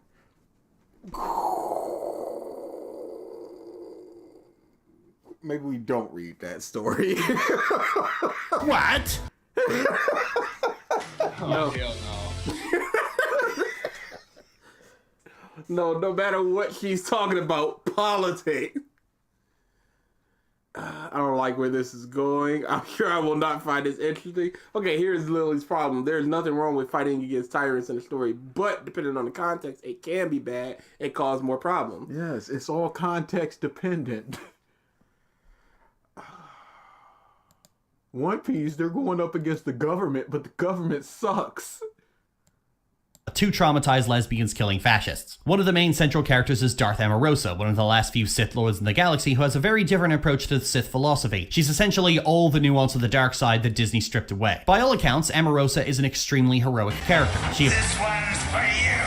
Maybe we don't read that story. What? Oh, hell no. No matter what she's talking about, politics. I don't like where this is going. I'm sure I will not find this interesting. Okay, here's Lily's problem. There's nothing wrong with fighting against tyrants in the story, but depending on the context, it can be bad and cause more problems. Yes, it's all context dependent. One Piece, they're going up against the government, but the government sucks. 2 traumatized lesbians killing fascists. One of the main central characters is Darth Amorosa, one of the last few Sith Lords in the galaxy who has a very different approach to the Sith philosophy. She's essentially all the nuance of the dark side that Disney stripped away. By all accounts, Amorosa is an extremely heroic character. This one's for you,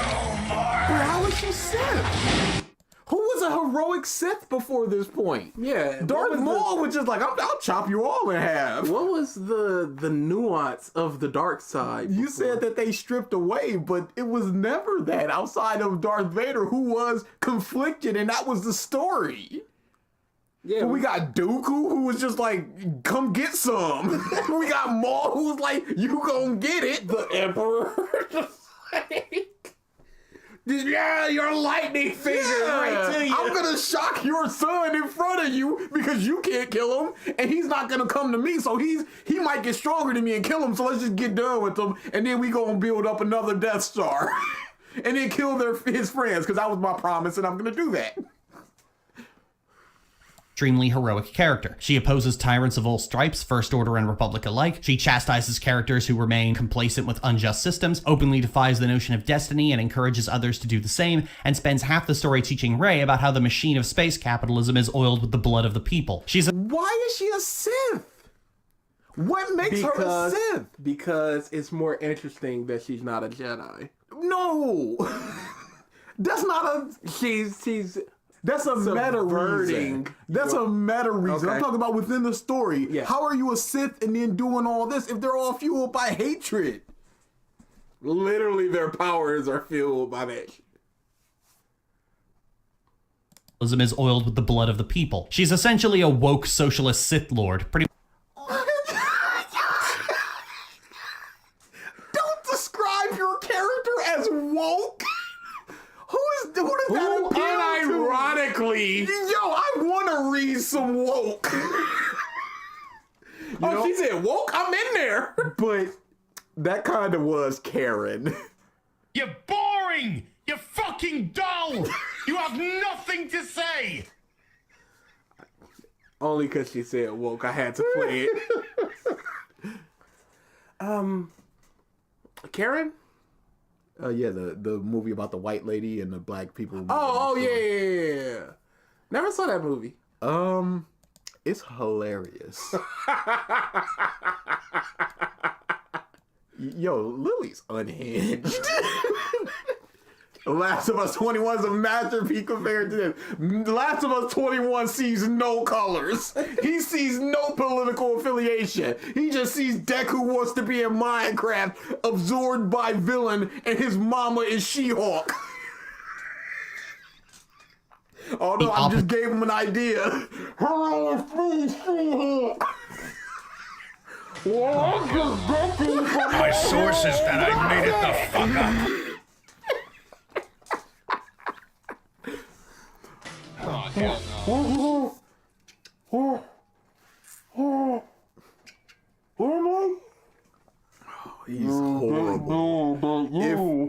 Mark. But how is she Sith? Who was a heroic Sith before this point? Yeah, Darth Maul was just like, I'll chop you all in half. what was the nuance of the dark side? You said that they stripped away, but it was never that outside of Darth Vader, who was conflicted, and that was the story. Yeah, But we got Dooku, who was just like, come get some. We got Maul, who was like, you gon' get it. the Emperor. Yeah, your lightning finger right to you. I'm gonna shock your son in front of you because you can't kill him, and he's not gonna come to me. So he might get stronger than me and kill him. So let's just get done with him, and then we gonna build up another Death Star, and then kill his friends because that was my promise, and I'm gonna do that. Extremely heroic character. She opposes tyrants of all stripes, First Order and Republic alike. She chastises characters who remain complacent with unjust systems, openly defies the notion of destiny and encourages others to do the same, and spends half the story teaching Rey about how the machine of space capitalism is oiled with the blood of the people. Why is she a Sith? What makes her a Sith? Because it's more interesting that she's not a Jedi. No, that's not a. She's That's a meta reason. That's a meta reason. Okay. I'm talking about within the story. Yeah. How are you a Sith and then doing all this if they're all fueled by hatred? literally their powers are fueled by that. Is oiled with the blood of the people. She's essentially a woke socialist Sith Lord. Don't describe your character as woke. Who does that appeal to? Unironically. Yo, I want to read some woke. She said woke. I'm in there. But that kind of was Karen. You're boring! You're fucking dull! You have nothing to say! Only because she said woke, I had to play it. Karen? Yeah, the movie about the white lady and the black people. Oh yeah. Never saw that movie. It's hilarious. Yo, Lily's unhinged. Last of Us 21 is a masterpiece compared to this. Last of Us 21 sees no colors. He sees no political affiliation. He just sees Deku who wants to be in Minecraft, absorbed by villain, and his mama is She-Hulk. Oh no, I just gave him an idea. Hello, please, She-Hulk. My source is that I made it the fuck up. Oh, hell no. He's horrible.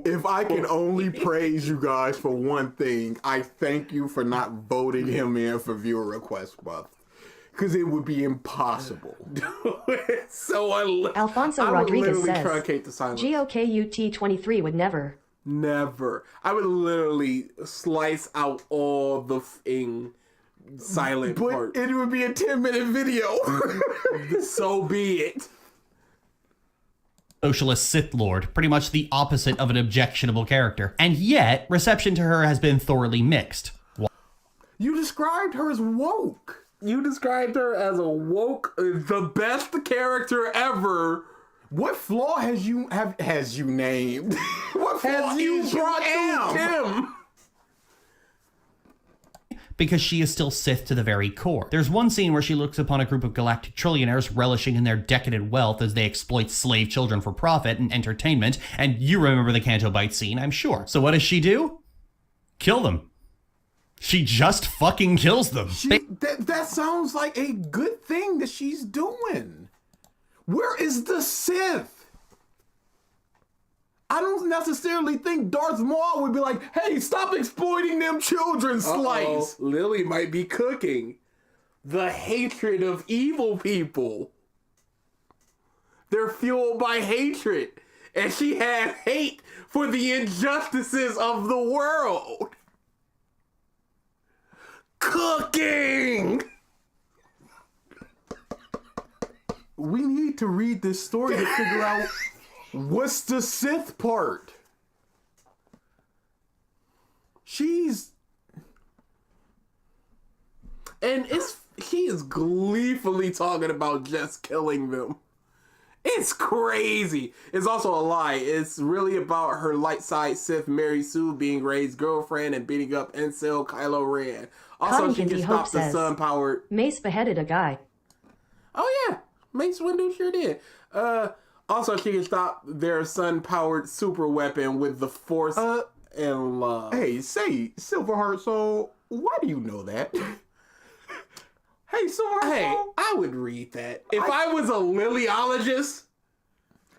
If I can only praise you guys for one thing, I thank you for not voting him in for viewer request buff. Because it would be impossible. Alfonso Rodriguez says, truncate the silence. GOKUT23 would never. Never. I would literally slice out all the silent part. It would be a 10-minute video. So be it. Socialist Sith Lord, pretty much the opposite of an objectionable character. And yet, reception to her has been thoroughly mixed. You described her as woke. You described her as a woke, the best character ever. What flaw has you named? What flaw has you brought to him? Because she is still Sith to the very core. There's one scene where she looks upon a group of galactic trillionaires relishing in their decadent wealth as they exploit slave children for profit and entertainment, and you remember the Canto Bite scene, I'm sure. So what does she do? Kill them. She just fucking kills them. That sounds like a good thing that she's doing. Where is the Sith? I don't necessarily think Darth Maul would be like, hey, stop exploiting them children, Slice. Lily might be cooking the hatred of evil people. They're fueled by hatred. And she had hate for the injustices of the world. Cooking! We need to read this story to figure out what's the Sith part. She is gleefully talking about just killing them. It's crazy. It's also a lie. It's really about her light side Sith Mary Sue being Rey's girlfriend and beating up incel Kylo Ren. Also, she can stop the sun-powered... Mace beheaded a guy. Oh yeah, Mace Windu sure did. Also, she can stop their sun-powered super weapon with the Force and love. Hey, say, Silverheart Soul, why do you know that? Hey, Silverheart Soul. I would read that. If I was a Lilyologist...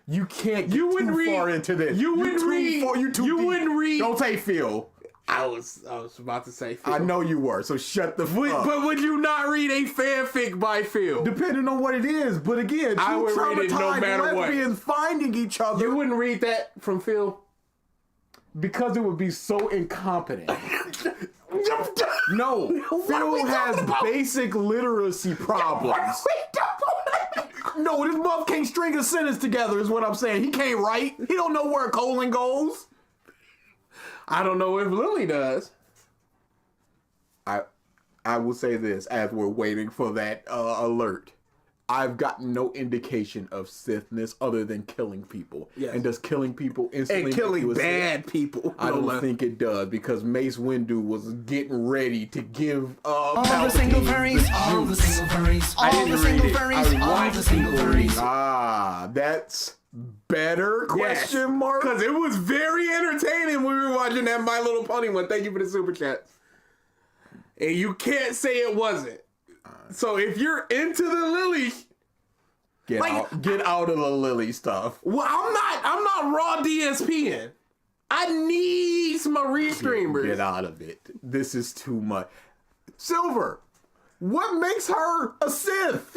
You can't get too far into this. You wouldn't read... Don't say Phil. I was about to say Phil. I know you were, so shut the fuck up. But would you not read a fanfic by Phil? Depending on what it is, but again, I would read it no matter what. Lesbians finding each other. You wouldn't read that from Phil? Because it would be so incompetent. No, Phil has basic literacy problems. No, this muff can't string a sentence together is what I'm saying. He can't write. He don't know where a colon goes. I don't know if Lily does. I will say this as we're waiting for that alert. I've gotten no indication of Sithness other than killing people. Yes. And does killing people instantly and killing bad people? I don't think it does, because Mace Windu was getting ready to give all the single furries, all the single furries, all the single furries, all the single furries. Ah, that's better? Question mark? Because it was very entertaining when we were watching that My Little Pony one. Thank you for the super chats. And you can't say it wasn't. So if you're into the Lily, get out of the Lily stuff. Well, I'm not raw DSPing. I need some restreamers. Get out of it. This is too much. Silver, what makes her a Sith?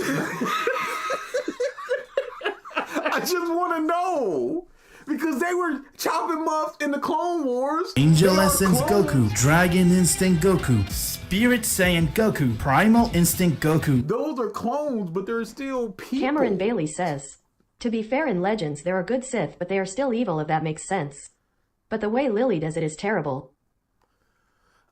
I just want to know. Because they were chopping muffs in the Clone Wars. Angel Essence Goku, Dragon Instinct Goku, Spirit Saiyan Goku, Primal Instinct Goku. Those are clones, but they're still people. Cameron Bailey says, to be fair, in Legends there are good Sith, but they are still evil, if that makes sense. But the way Lily does it is terrible.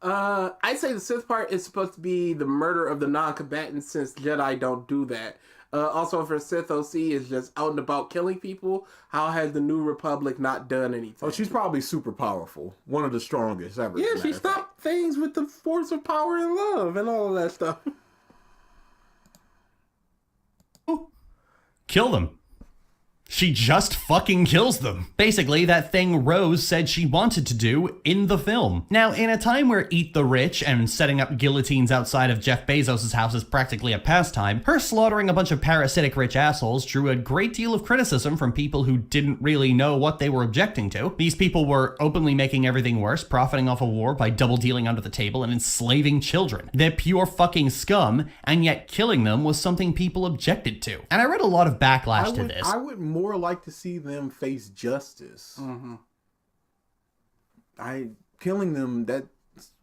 I'd say the Sith part is supposed to be the murder of the non-combatants, since Jedi don't do that. Also, for Sith OC is just out and about killing people. How has the New Republic not done anything? Oh, she's probably super powerful. One of the strongest ever. Yeah, she stopped things with the force of power and love and all of that stuff. Kill them. She just fucking kills them. Basically, that thing Rose said she wanted to do in the film. Now, in a time where eat the rich and setting up guillotines outside of Jeff Bezos' house is practically a pastime, her slaughtering a bunch of parasitic rich assholes drew a great deal of criticism from people who didn't really know what they were objecting to. These people were openly making everything worse, profiting off a war by double dealing under the table and enslaving children. They're pure fucking scum, and yet killing them was something people objected to. And I read a lot of backlash to this. I would more like to see them face justice. Killing them, it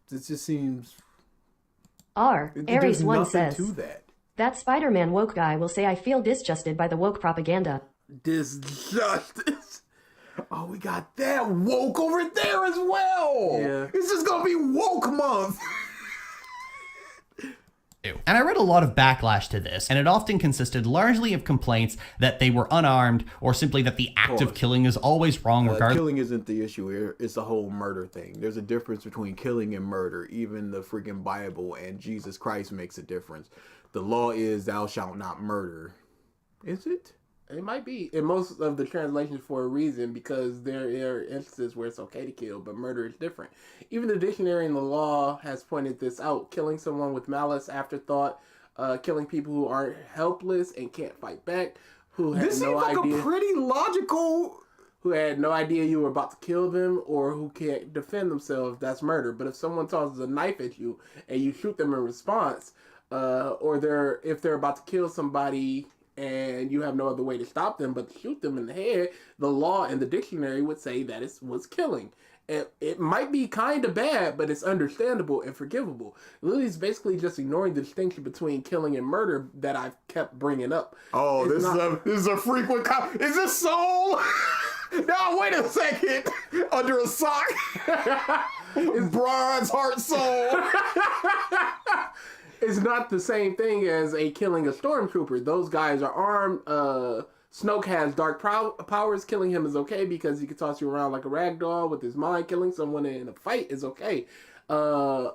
just seems... Aries 1 says, to that Spider-Man woke guy will say I feel disgusted by the woke propaganda. Disjustice. Oh, we got that woke over there as well. Yeah. It's just gonna be woke month. And I read a lot of backlash to this, and it often consisted largely of complaints that they were unarmed, or simply that the act of killing is always wrong regardless. Killing isn't the issue here. It's the whole murder thing. There's a difference between killing and murder. Even the freaking Bible and Jesus Christ makes a difference. The law is thou shalt not murder. Is it? It might be in most of the translations for a reason, because there are instances where it's okay to kill, but murder is different. Even the dictionary in the law has pointed this out. Killing someone with malice, afterthought, killing people who aren't helpless and can't fight back, who had This no seems like idea, a pretty logical... who had no idea you were about to kill them, or who can't defend themselves, that's murder. But if someone tosses a knife at you and you shoot them in response, or if they're about to kill somebody and you have no other way to stop them but to shoot them in the head, the law and the dictionary would say that it was killing. It might be kind of bad, but it's understandable and forgivable. Lily's basically just ignoring the distinction between killing and murder that I've kept bringing up. Oh, this is a frequent... Is this Soul? Now, wait a second. Under a sock? It's Bronze Heart Soul. It's not the same thing as killing a stormtrooper. Those guys are armed. Snoke has dark powers. Killing him is okay because he can toss you around like a rag doll with his mind. Killing someone in a fight is okay. Elena,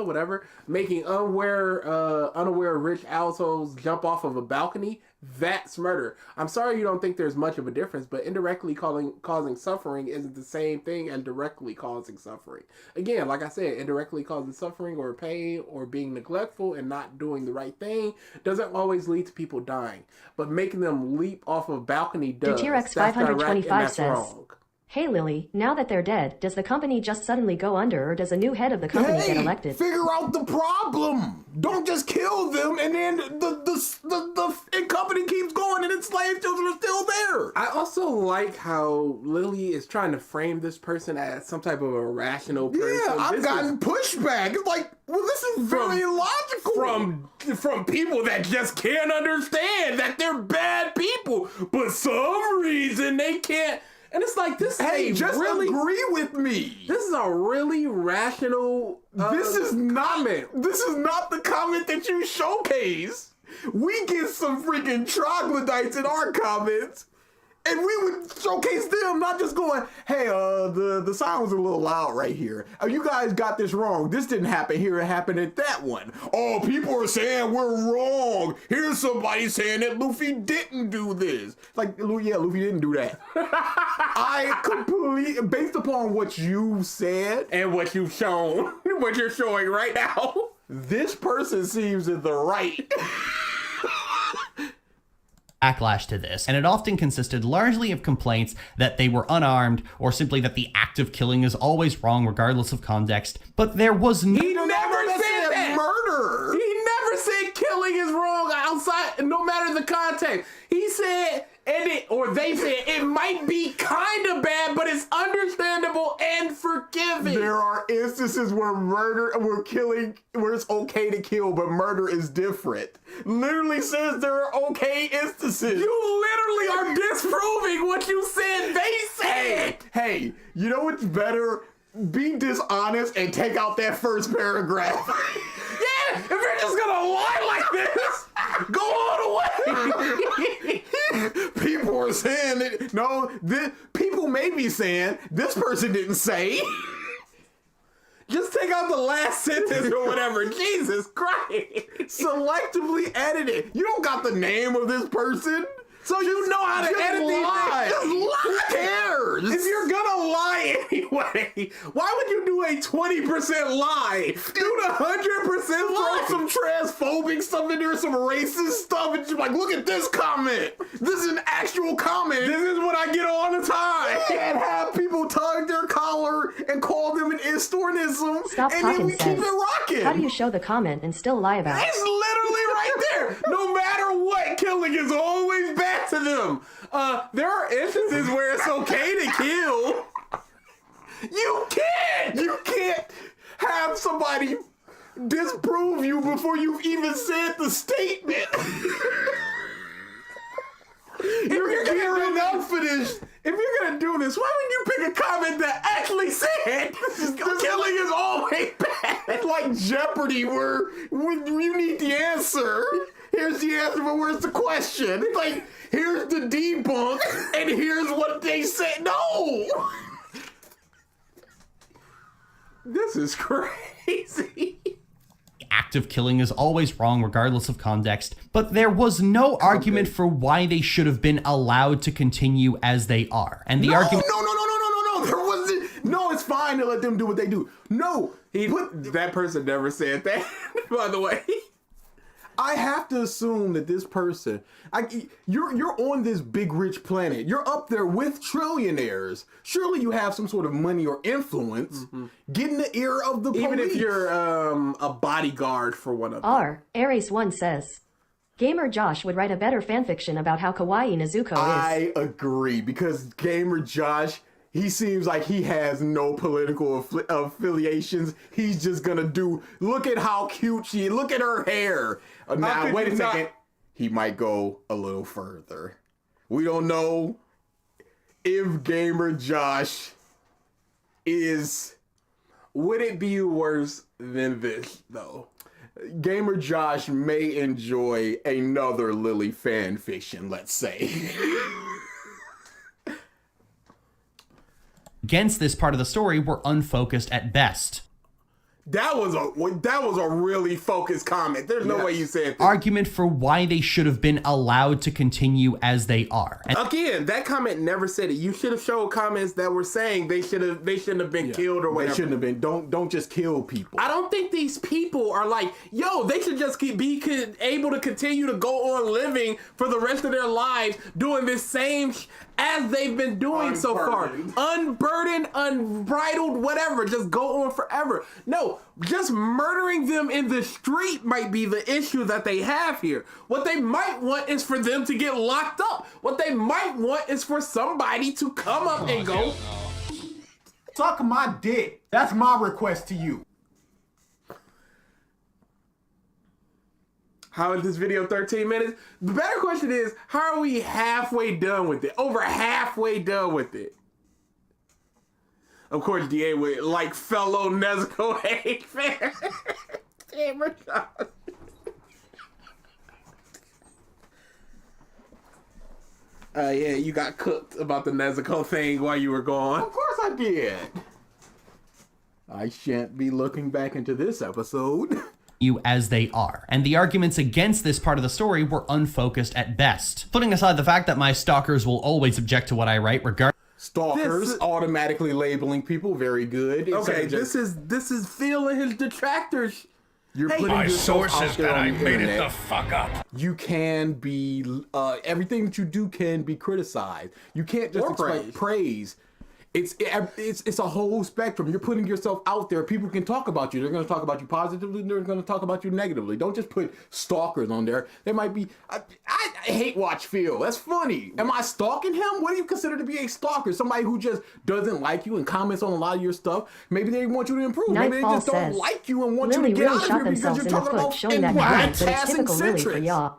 whatever, making unaware rich assholes jump off of a balcony, that's murder. I'm sorry you don't think there's much of a difference, but indirectly causing suffering isn't the same thing as directly causing suffering. Again, like I said, indirectly causing suffering or pain or being neglectful and not doing the right thing doesn't always lead to people dying, but making them leap off of a balcony does. T-Rex 525 says, wrong. Hey Lily, now that they're dead, does the company just suddenly go under, or does a new head of the company get elected? Figure out the problem. Don't just kill them and then the company keeps going and enslaved children are still there. I also like how Lily is trying to frame this person as some type of a rational person. Yeah, I've gotten pushback. It's like, well, this is very illogical. From people that just can't understand that they're bad people, but some reason they can't. And it's like, this just really agree with me. This is a really rational This is not the comment that you showcase. We get some freaking troglodytes in our comments, and we would showcase them, not just going, hey, the sound was a little loud right here. Oh, you guys got this wrong. This didn't happen here. It happened at that one. Oh, people are saying we're wrong. Here's somebody saying that Luffy didn't do this. Like, yeah, Luffy didn't do that. I completely, based upon what you said and what you've shown, what you're showing right now, this person seems in the right. Backlash to this, and it often consisted largely of complaints that they were unarmed, or simply that the act of killing is always wrong regardless of context. But there was He never said that. Murder. He never said killing is wrong outside, no matter the context. He said, they said it might be kind of bad, but it's understandable and forgiving. There are instances where where it's okay to kill, but murder is different. Literally says there are okay instances. You literally are disproving what you said they said. Hey, you know what's better? Be dishonest and take out that first paragraph. Yeah, if you're just gonna lie like this, go all the way. People are saying that, no, people may be saying, this person didn't say. Just take out the last sentence or whatever. Jesus Christ. Selectively edit it. You don't got the name of this person. So you know how to edit these things. Just lie. Who cares? If you're gonna lie anyway, why would you do a 20% lie? Do the 100% lie. Throw some transphobic stuff in there, some racist stuff, and you're like, look at this comment. This is an actual comment. This is what I get all the time. And have people tug their collar and call them an Eastonism. Stop and talking, then we keep says. it rocking. How do you show the comment and still lie about it? It's literally right there. No matter what, killing is always bad to them. There are instances where it's okay to kill. You can't have somebody disprove you before you've even said the statement. You're gearing up for this. If you're gonna do this, why wouldn't you pick a comment that actually said killing is always bad? It's like Jeopardy, where you need the answer. Here's the answer, but where's the question? It's like, here's the debunk, and here's what they said. No! This is crazy. Act of killing is always wrong regardless of context, but there was no argument for why they should have been allowed to continue as they are. And the argument... No, there wasn't. No, it's fine to let them do what they do. No, That person never said that, by the way. I have to assume that this person, you're on this big rich planet. You're up there with trillionaires. Surely you have some sort of money or influence. Get in the ear of the police. Even if you're a bodyguard for one of them. Ares1 says, Gamer Josh would write a better fanfiction about how kawaii Nezuko is. I agree, because Gamer Josh, he seems like he has no political affiliations. He's just gonna look at how cute she is. Look at her hair. Now, wait a second. He might go a little further. We don't know if Gamer Josh is... Would it be worse than this, though? Gamer Josh may enjoy another Lily fan fiction, let's say. Against this part of the story were unfocused at best. That was a really focused comment. There's no way you said that. Argument for why they should have been allowed to continue as they are. And again, that comment never said it. You should have showed comments that were saying they shouldn't have been killed or whatever. They shouldn't have been. Don't just kill people. I don't think these people are like, yo, they should just be able to continue to go on living for the rest of their lives doing this same as they've been doing so far. Unburdened, unbridled, whatever. Just go on forever. No, just murdering them in the street might be the issue that they have here. What they might want is for them to get locked up. What they might want is for somebody to come up and go, suck my dick. That's my request to you. How is this video 13 minutes? The better question is, how are we halfway done with it? Over halfway done with it. Of course, DA would like fellow Nezuko hate fan. Yeah, you got cooked about the Nezuko thing while you were gone. Of course I did. I shan't be looking back into this episode. You as they are. And the arguments against this part of the story were unfocused at best. Putting aside the fact that my stalkers will always object to what I write regardless. Stalkers automatically labeling people, very good. Okay, this is Phil and his detractors. You're putting my sources that I made internet. it the fuck up. You can be everything that you do can be criticized. You can't just expect praise. It's a whole spectrum. You're putting yourself out there. People can talk about you. They're going to talk about you positively. They're going to talk about you negatively. Don't just put stalkers on there. They might be. I hate watch Phil. That's funny. Am I stalking him? What do you consider to be a stalker? Somebody who just doesn't like you and comments on a lot of your stuff. Maybe they want you to improve. Maybe they just don't like you and want you to get out of here because you're talking about showing that passing centrics.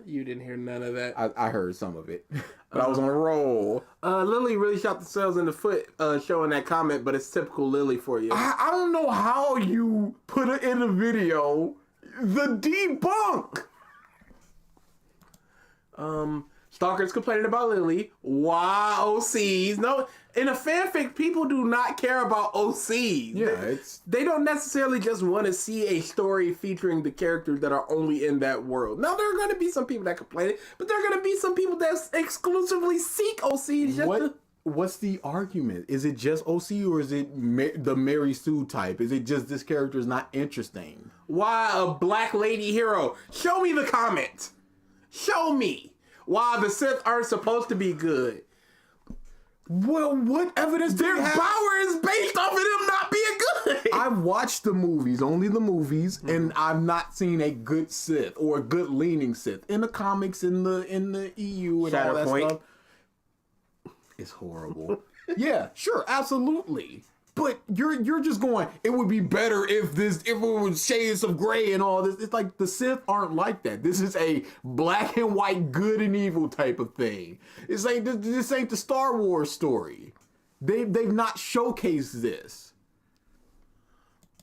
You didn't hear none of that. I heard some of it, but I was on a roll. Lily really shot themselves in the foot showing that comment, but it's typical Lily for you. I don't know how you put it in the video. The debunk. Stalker's complaining about Lily. Why OCs? No, in a fanfic, people do not care about OCs. Yeah, they don't necessarily just want to see a story featuring the characters that are only in that world. Now, there are going to be some people that complain, but there are going to be some people that exclusively seek OCs. What's the argument? Is it just OC or is it the Mary Sue type? Is it just this character is not interesting? Why a black lady hero? Show me the comment. Show me why the Sith aren't supposed to be good. Well, what evidence do their you have? Power is based off of them not being good? I've watched the movies, only the movies, and I've not seen a good Sith or a good leaning Sith in the comics, in the EU and all that stuff. It's horrible. Yeah, sure, absolutely. But you're just going, it would be better if it was shades of gray and all this. It's like the Sith aren't like that. This is a black and white, good and evil type of thing. It's like this ain't the Star Wars story. They've not showcased this.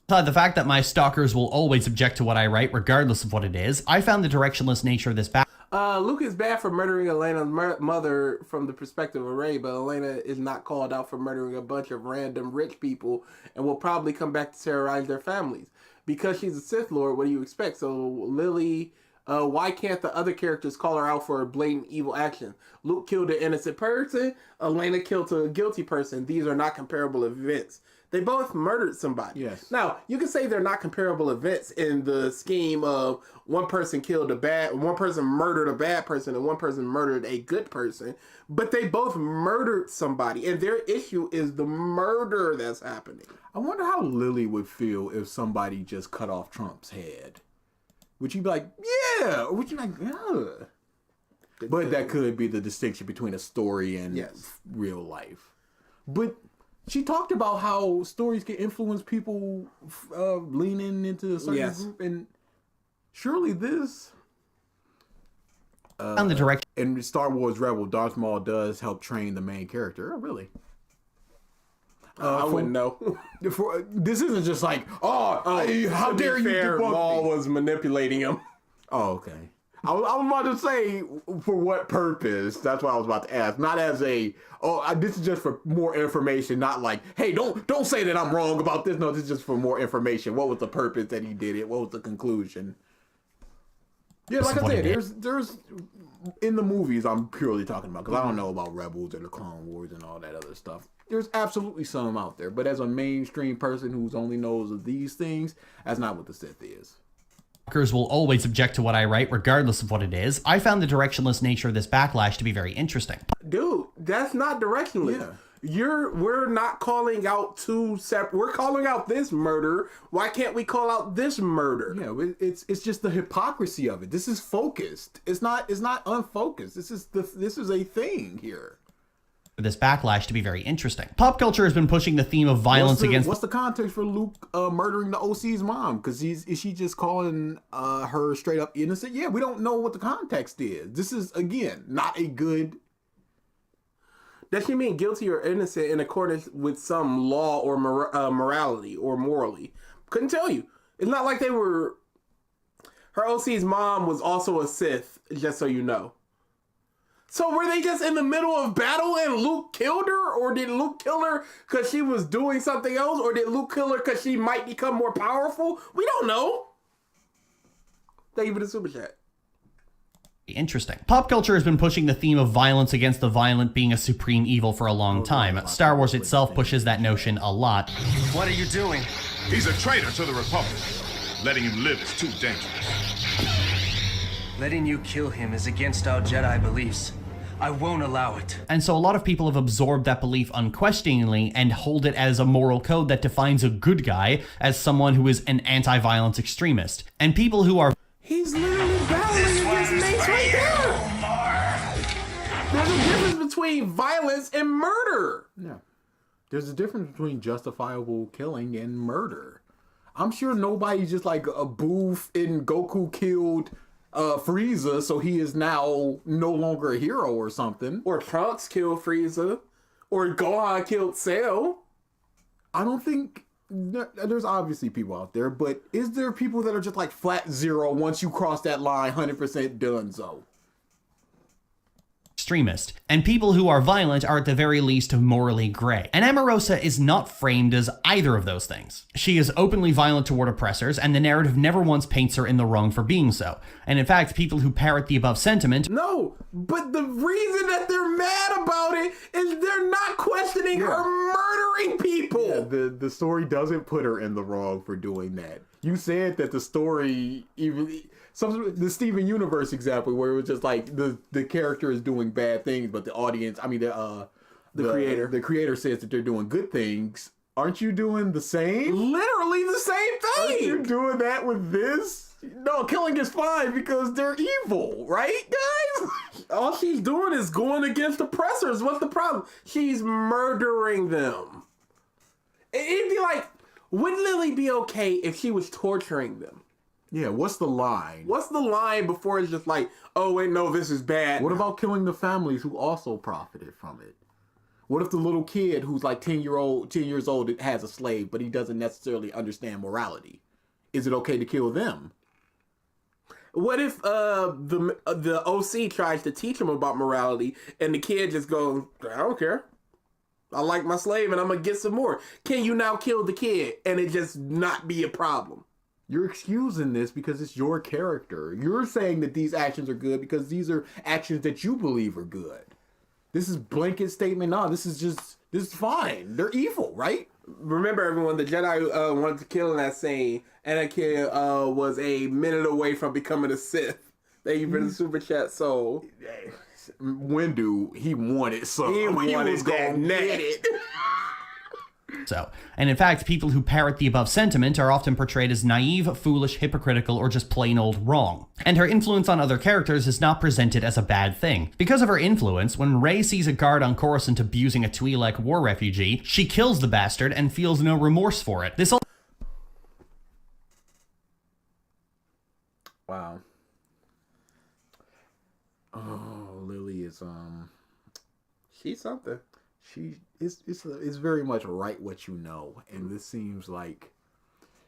The fact that my stalkers will always object to what I write, regardless of what it is, I found the directionless nature of this Luke is bad for murdering Elena's mother from the perspective of Rey, but Elena is not called out for murdering a bunch of random rich people and will probably come back to terrorize their families. Because she's a Sith Lord, what do you expect? So Lily, why can't the other characters call her out for a blatant evil action? Luke killed an innocent person, Elena killed a guilty person. These are not comparable events. They both murdered somebody. Yes. Now, you can say they're not comparable events in the scheme of one person murdered a bad person and one person murdered a good person, but they both murdered somebody, and their issue is the murder that's happening. I wonder how Lily would feel if somebody just cut off Trump's head. Would you be like, yeah? Or would you be like, yeah? But that could be the distinction between a story and real life. But she talked about how stories can influence people leaning into a certain group, and surely this on the direction in Star Wars Rebel, Darth Maul does help train the main character. Oh, really? I wouldn't know. This isn't just like, how dare you? Maul was manipulating him. Oh, okay. I was about to say, for what purpose? That's what I was about to ask. Not as this is just for more information, not like, hey, don't say that I'm wrong about this. No, this is just for more information. What was the purpose that he did it? What was the conclusion? Yeah, like I said, there's in the movies I'm purely talking about, because I don't know about Rebels or the Clone Wars and all that other stuff. There's absolutely some out there, but as a mainstream person who's only knows of these things, that's not what the Sith is. Will always object to what I write, regardless of what it is. I found the directionless nature of this backlash to be very interesting. Dude, that's not directionless. Yeah. We're not calling out two separate. We're calling out this murder. Why can't we call out this murder? Yeah, it's just the hypocrisy of it. This is focused. It's not unfocused. This is a thing here. This backlash to be very interesting. Pop culture has been pushing the theme of violence against... What's the context for Luke murdering the OC's mom? Because is she just calling her straight up innocent? Yeah, we don't know what the context is. This is, again, not a good... Does she mean guilty or innocent in accordance with some law or morality or morally? Couldn't tell you. It's not like they were... Her OC's mom was also a Sith, just so you know. So were they just in the middle of battle and Luke killed her? Or did Luke kill her because she was doing something else? Or did Luke kill her because she might become more powerful? We don't know. Thank you for the super chat. Interesting. Pop culture has been pushing the theme of violence against the violent being a supreme evil for a long time. Star Wars itself pushes that notion a lot. What are you doing? He's a traitor to the Republic. Letting him live is too dangerous. Letting you kill him is against our Jedi beliefs. I won't allow it. And so a lot of people have absorbed that belief unquestioningly and hold it as a moral code that defines a good guy as someone who is an anti-violence extremist. And people who are... He's literally battling against Mace right there. There's a difference between violence and murder. Yeah. There's a difference between justifiable killing and murder. I'm sure nobody's just like a boof in Goku killed... Frieza, so he is now no longer a hero or something. Or Trunks killed Frieza. Or Gohan killed Cell. I don't think... There's obviously people out there, but is there people that are just like flat zero once you cross that line, 100% done so? extremist, and people who are violent are at the very least morally gray. And Amorosa is not framed as either of those things. She is openly violent toward oppressors, and the narrative never once paints her in the wrong for being so. And in fact, people who parrot the above sentiment... No, but the reason that they're mad about it is they're not questioning her murdering people. Yeah, the story doesn't put her in the wrong for doing that. You said that the story, even the Steven Universe example, where it was just like the character is doing bad things, but the audience, the creator says that they're doing good things. Aren't you doing the same? Literally the same thing. Aren't you doing that with this? No, killing is fine because they're evil, right, guys? All she's doing is going against oppressors. What's the problem? She's murdering them. It'd be like, would Lily be okay if she was torturing them? Yeah, what's the line? What's the line before it's just like, oh wait, no, this is bad. What about killing the families who also profited from it? What if the little kid who's like 10 years old has a slave, but he doesn't necessarily understand morality? Is it okay to kill them? What if the OC tries to teach him about morality and the kid just goes, I don't care. I like my slave and I'm going to get some more. Can you now kill the kid and it just not be a problem? You're excusing this because it's your character. You're saying that these actions are good because these are actions that you believe are good. This is blanket statement. No, this is fine. They're evil, right? Remember, everyone, the Jedi wanted to kill in that scene, and that kid was a minute away from becoming a Sith. Thank you for the super chat, Soul. Windu, he wanted something. He was that net. So, and in fact, people who parrot the above sentiment are often portrayed as naive, foolish, hypocritical, or just plain old wrong. And her influence on other characters is not presented as a bad thing. Because of her influence, when Rey sees a guard on Coruscant abusing a Twi'lek war refugee, she kills the bastard and feels no remorse for it. This Wow. Oh, Lily is she's something. It's very much right what you know, and this seems like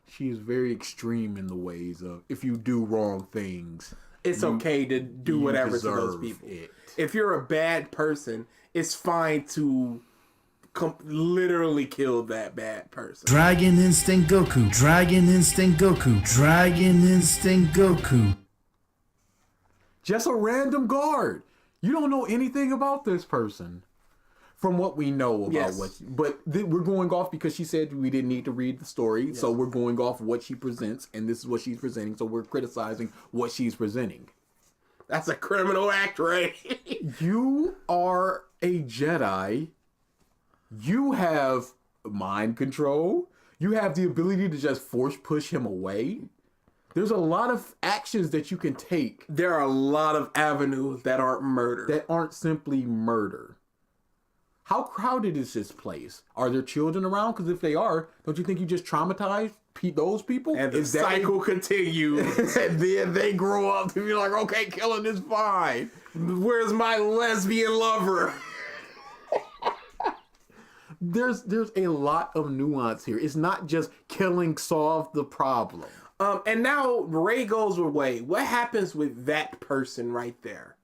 she is very extreme in the ways of if you do wrong things, it's okay to do whatever to those people. If you're a bad person, it's fine to literally kill that bad person. Dragon Instinct Goku, Dragon Instinct Goku, Dragon Instinct Goku. Just a random guard. You don't know anything about this person. From what we know about we're going off because she said we didn't need to read the story, so we're going off what she presents, and this is what she's presenting, so we're criticizing what she's presenting. That's a criminal act, right? You are a Jedi. You have mind control. You have the ability to just force push him away. There's a lot of actions that you can take. There are a lot of avenues that aren't murder. That aren't simply murder. How crowded is this place? Are there children around? Because if they are, don't you think you just traumatized those people? And the cycle continues. And then they grow up to be like, okay, killing is fine. Where's my lesbian lover? There's a lot of nuance here. It's not just killing solved the problem. And now Rey goes away. What happens with that person right there?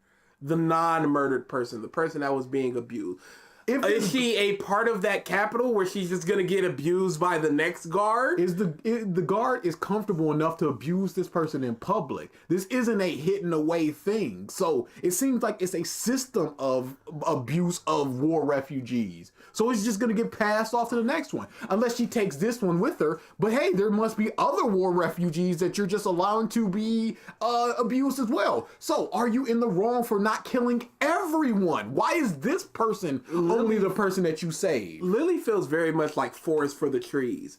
The non-murdered person, the person that was being abused. Is she a part of that capital where she's just gonna get abused by the next guard? The guard is comfortable enough to abuse this person in public. This isn't a hidden away thing. So it seems like it's a system of abuse of war refugees. So it's just gonna get passed off to the next one. Unless she takes this one with her. But hey, there must be other war refugees that you're just allowing to be abused as well. So are you in the wrong for not killing everyone? Why is this person only the person that you saved? Lily feels very much like forest for the trees.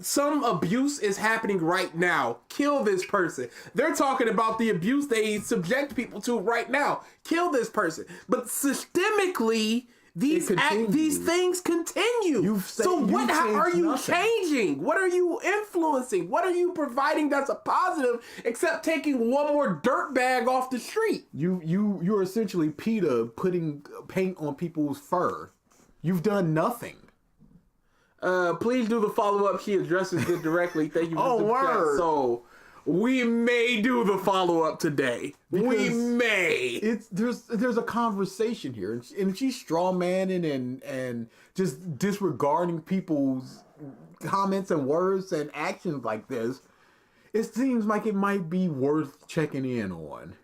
Some abuse is happening right now. Kill this person. They're talking about the abuse they subject people to right now. Kill this person. But systemically, these things continue. How are you changing? What are you influencing? What are you providing that's a positive except taking one more dirt bag off the street? You're essentially PETA putting paint on people's fur. You've done nothing. Please do the follow-up. She addresses it directly. Thank you for the chat. So, We may do the follow-up today. We may. There's a conversation here, and she's strawmanning and just disregarding people's comments and words and actions like this. It seems like it might be worth checking in on.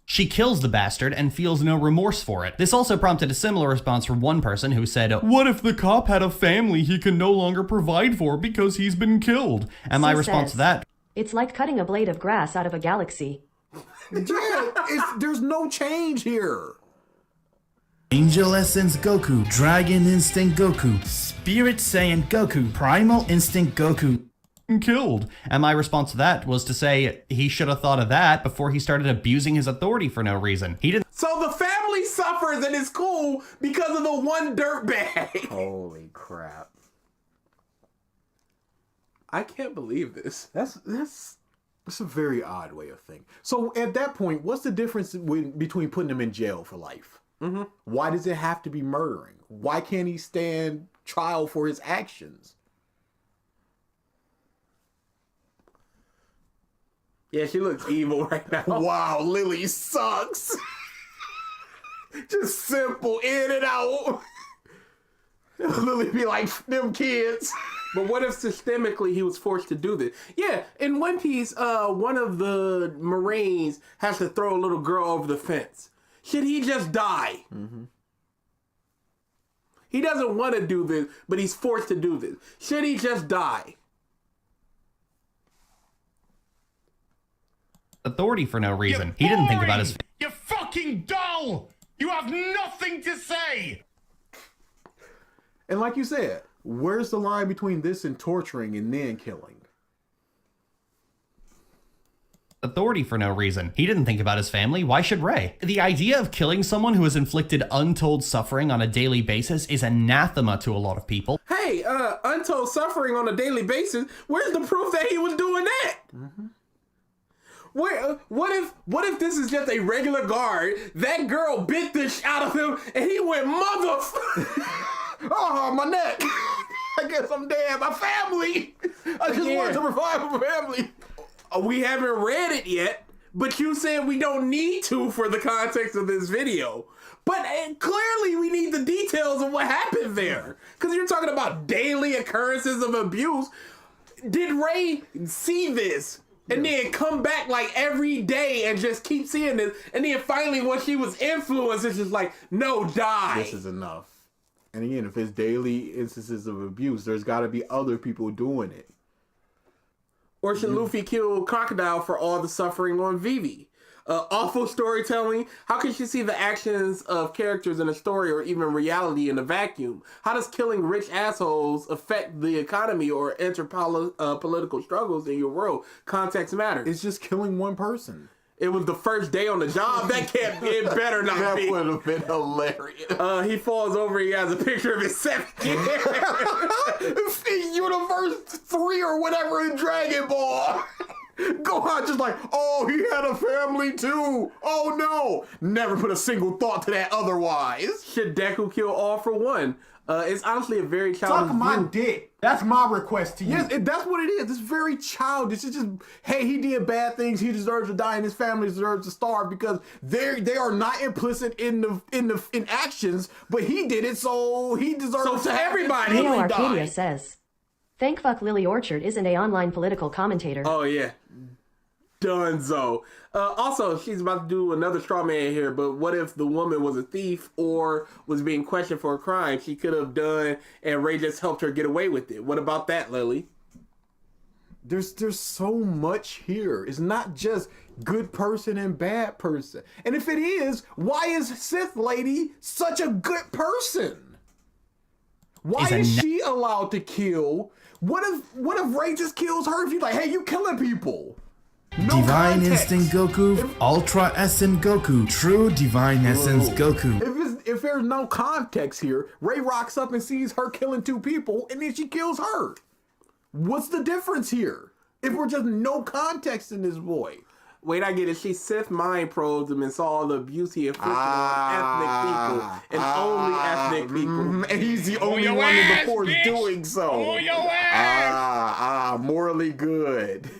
She kills the bastard and feels no remorse for it. This also prompted a similar response from one person who said, "What if the cop had a family he can no longer provide for because he's been killed?" And my response to that, it's like cutting a blade of grass out of a galaxy. Yeah, there's no change here. Angel Essence Goku, Dragon Instinct Goku, Spirit Saiyan Goku, Primal Instinct Goku. Killed. And my response to that was to say he should have thought of that before he started abusing his authority for no reason. He didn't. So the family suffers and it's cool because of the one dirtbag. Holy crap. I can't believe this. That's a very odd way of thinking. So at that point, what's the difference between putting him in jail for life? Mm-hmm. Why does it have to be murdering? Why can't he stand trial for his actions? Yeah, she looks evil right now. Wow, Lily sucks. Just simple, in and out. Lily be like, them kids. But what if systemically he was forced to do this? Yeah, in One Piece, one of the Marines has to throw a little girl over the fence. Should he just die? Mm-hmm. He doesn't want to do this, but he's forced to do this. Should he just die? Authority for no reason. He didn't think about his. You're fucking dull! You have nothing to say! And like you said, where's the line between this and torturing and then killing? Authority for no reason. He didn't think about his family. Why should Ray? The idea of killing someone who has inflicted untold suffering on a daily basis is anathema to a lot of people. Hey, untold suffering on a daily basis. Where's the proof that he was doing that? Mm-hmm. What if this is just a regular guard? That girl bit this out of him and he went oh, my neck. I guess I'm dead. My family. I just wanted to revive my family. We haven't read it yet, but you said we don't need to for the context of this video. But clearly we need the details of what happened there. Because you're talking about daily occurrences of abuse. Did Ray see this? And then come back like every day and just keep seeing this. And then finally, when she was influenced, it's just like, no, die. This is enough. And again, if it's daily instances of abuse, there's got to be other people doing it. Or should Luffy kill Crocodile for all the suffering on Vivi? Awful storytelling. How can she see the actions of characters in a story or even reality in a vacuum? How does killing rich assholes affect the economy or enter political struggles in your world? Context matters. It's just killing one person. It was the first day on the job. That can't be. It better not that be. That would have been hilarious. He falls over. He has a picture of his 7th year. Universe 3 or whatever in Dragon Ball. Gohan just like, oh, he had a family too. Oh no. Never put a single thought to that otherwise. Should Deku kill all for one? It's honestly a very childish. Suck my dick. That's my request to you. Yes, that's what it is. It's very childish. It's just, hey, he did bad things. He deserves to die, and his family deserves to starve because they are not implicit in actions. But he did it, so he deserves to everybody. Neo Arcadia says, "Thank fuck Lily Orchard isn't a online political commentator." Oh yeah. Dunzo. Also, she's about to do another straw man here, but what if the woman was a thief or was being questioned for a crime she could have done and Ray just helped her get away with it? What about that, Lily? There's so much here. It's not just good person and bad person. And if it is, why is Sith Lady such a good person? Why is she allowed to kill? What if Ray just kills her if you're like, hey, you killing people? No Divine context. Instinct Goku, Ultra Essence Goku, True Divine Essence Goku. If there's no context here, Ray rocks up and sees her killing 2 people, and then she kills her. What's the difference here? If we're just no context in this boy. Wait, I get it. She Sith mind probed him and saw all the abuse he inflicted on ethnic people and only ethnic sick people. And he's the only one in the force doing so. Morally good.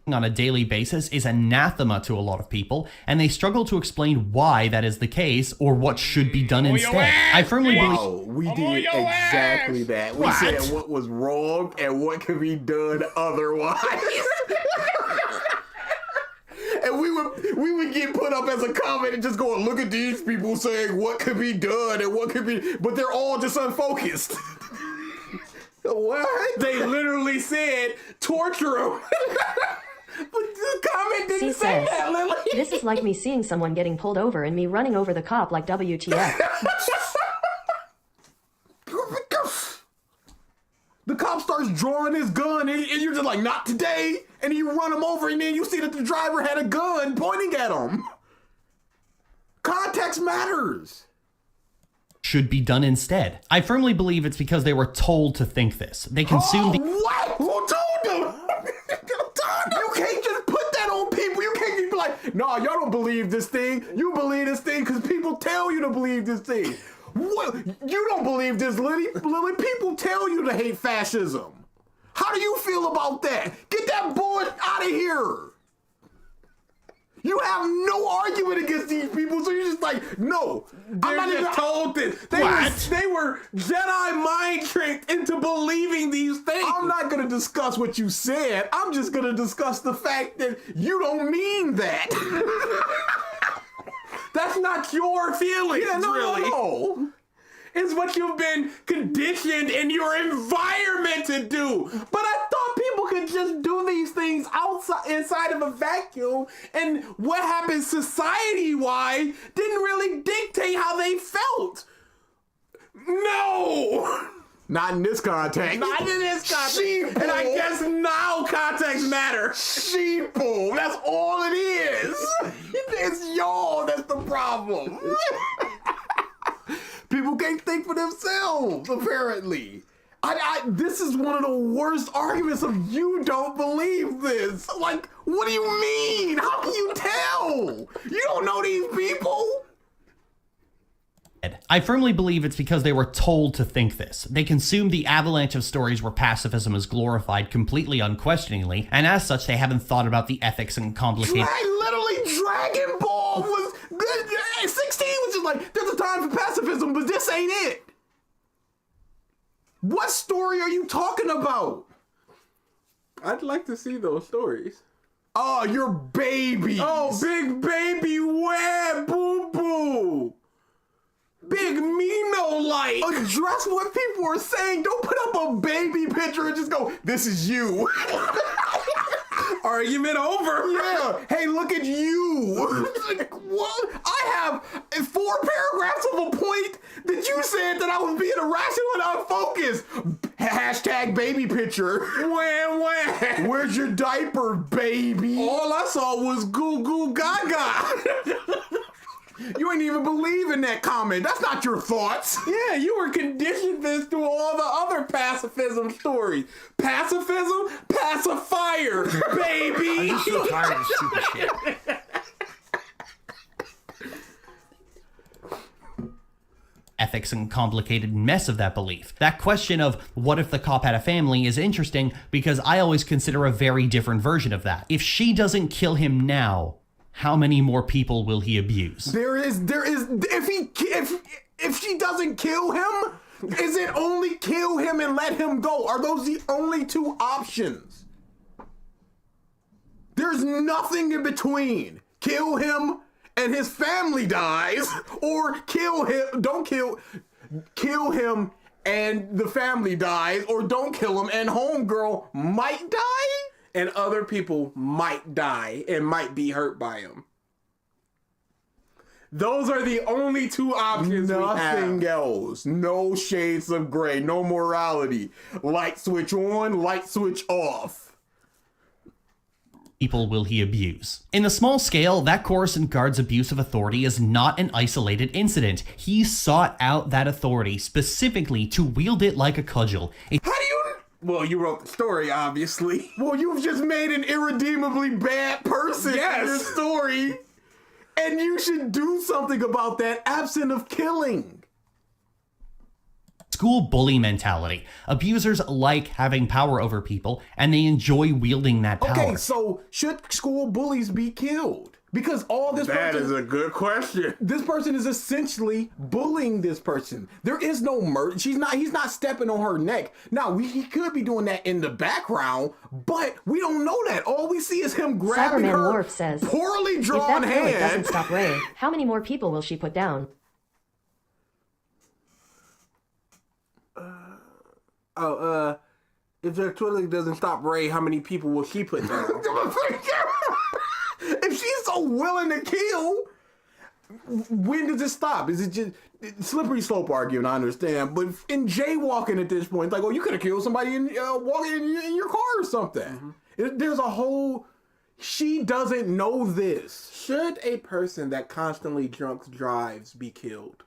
On a daily basis is anathema to a lot of people, and they struggle to explain why that is the case or what should be done instead. I firmly believe we did exactly that. We said what was wrong and what could be done otherwise. And we would get put up as a comment and just go, look at these people saying what could be done and what could be, but they're all just unfocused. What? They literally said torture him. But the comment didn't say that, Lily. This is like me seeing someone getting pulled over and me running over the cop like WTF. The cop starts drawing his gun and you're just like, not today. And you run him over and then you see that the driver had a gun pointing at him. Context matters. Should be done instead. I firmly believe it's because they were told to think this. They consumed What? Who told them? You can't just put that on people. You can't just be like, no, y'all don't believe this thing. You believe this thing because people tell you to believe this thing. What? You don't believe this, Lily. People tell you to hate fascism. How do you feel about that? Get that boy out of here. You have no argument against these people, so you're just like, no. I'm not even told this. They were Jedi mind tricked into believing these things. I'm not going to discuss what you said. I'm just going to discuss the fact that you don't mean that. That's not your feelings, really. No. It's what you've been conditioned in your environment to do. But I thought people could just do these things inside of a vacuum, and what happened society-wide didn't really dictate how they felt. No! Not in this context. Not in this context. Sheeple. And I guess now context matters. Sheeple. That's all it is. It's y'all that's the problem. People can't think for themselves, apparently. This is one of the worst arguments of you don't believe this. Like, what do you mean? How can you tell? You don't know these people. I firmly believe it's because they were told to think this. They consumed the avalanche of stories where pacifism is glorified completely unquestioningly, and as such, they haven't thought about the ethics and complicated... Literally, Dragon Ball was... 16 was just like, there's a time for pacifism, but this ain't it. What story are you talking about? I'd like to see those stories. Oh, your babies. Oh, big baby web, boo-boo. Big Mino light. Address what people are saying. Don't put up a baby picture and just go, this is you. Argument over. Yeah. Hey, look at you. Like, what? I have 4 paragraphs of a point that you said that I was being irrational and unfocused. Hashtag baby picture. Wham. Where's your diaper, baby? All I saw was goo goo gaga. You ain't even believe in that comment. That's not your thoughts. Yeah, you were conditioned this through all the other pacifism stories. Pacifism? Pacifier, baby. I'm so tired of this stupid shit. Ethics and complicated mess of that belief. That question of what if the cop had a family is interesting because I always consider a very different version of that. If she doesn't kill him now, how many more people will he abuse? There is if she doesn't kill him, is it only kill him and let him go? Are those the only 2 options? There's nothing in between. Kill him and his family dies, or kill him and the family dies, or don't kill him and homegirl might die? And other people might die and might be hurt by him. Those are the only 2 options. Nothing else. No shades of gray. No morality. Light switch on, light switch off. People will he abuse? In the small scale, that Coruscant guard's abuse of authority is not an isolated incident. He sought out that authority specifically to wield it like a cudgel. How do you... Well, you wrote the story, obviously. Well, you've just made an irredeemably bad person in your story. And you should do something about that absent of killing. School bully mentality. Abusers like having power over people, and they enjoy wielding that power. Okay, so should school bullies be killed? Because all this That is a good question. This person is essentially bullying this person. There is no murder. He's not stepping on her neck. Now, he could be doing that in the background, but we don't know that. All we see is him grabbing Cyberman her Worf says, poorly drawn if that Acrylic doesn't hand. stop Ray, how many more people will she put down? If the acrylic doesn't stop Ray, how many people will she put down? If she's so willing to kill, when does it stop? Is it just slippery slope argument? I understand, but in jaywalking at this point, it's like, oh, you could have killed somebody walking in your car or something. There's a whole. She doesn't know this. Should a person that constantly drunk drives be killed?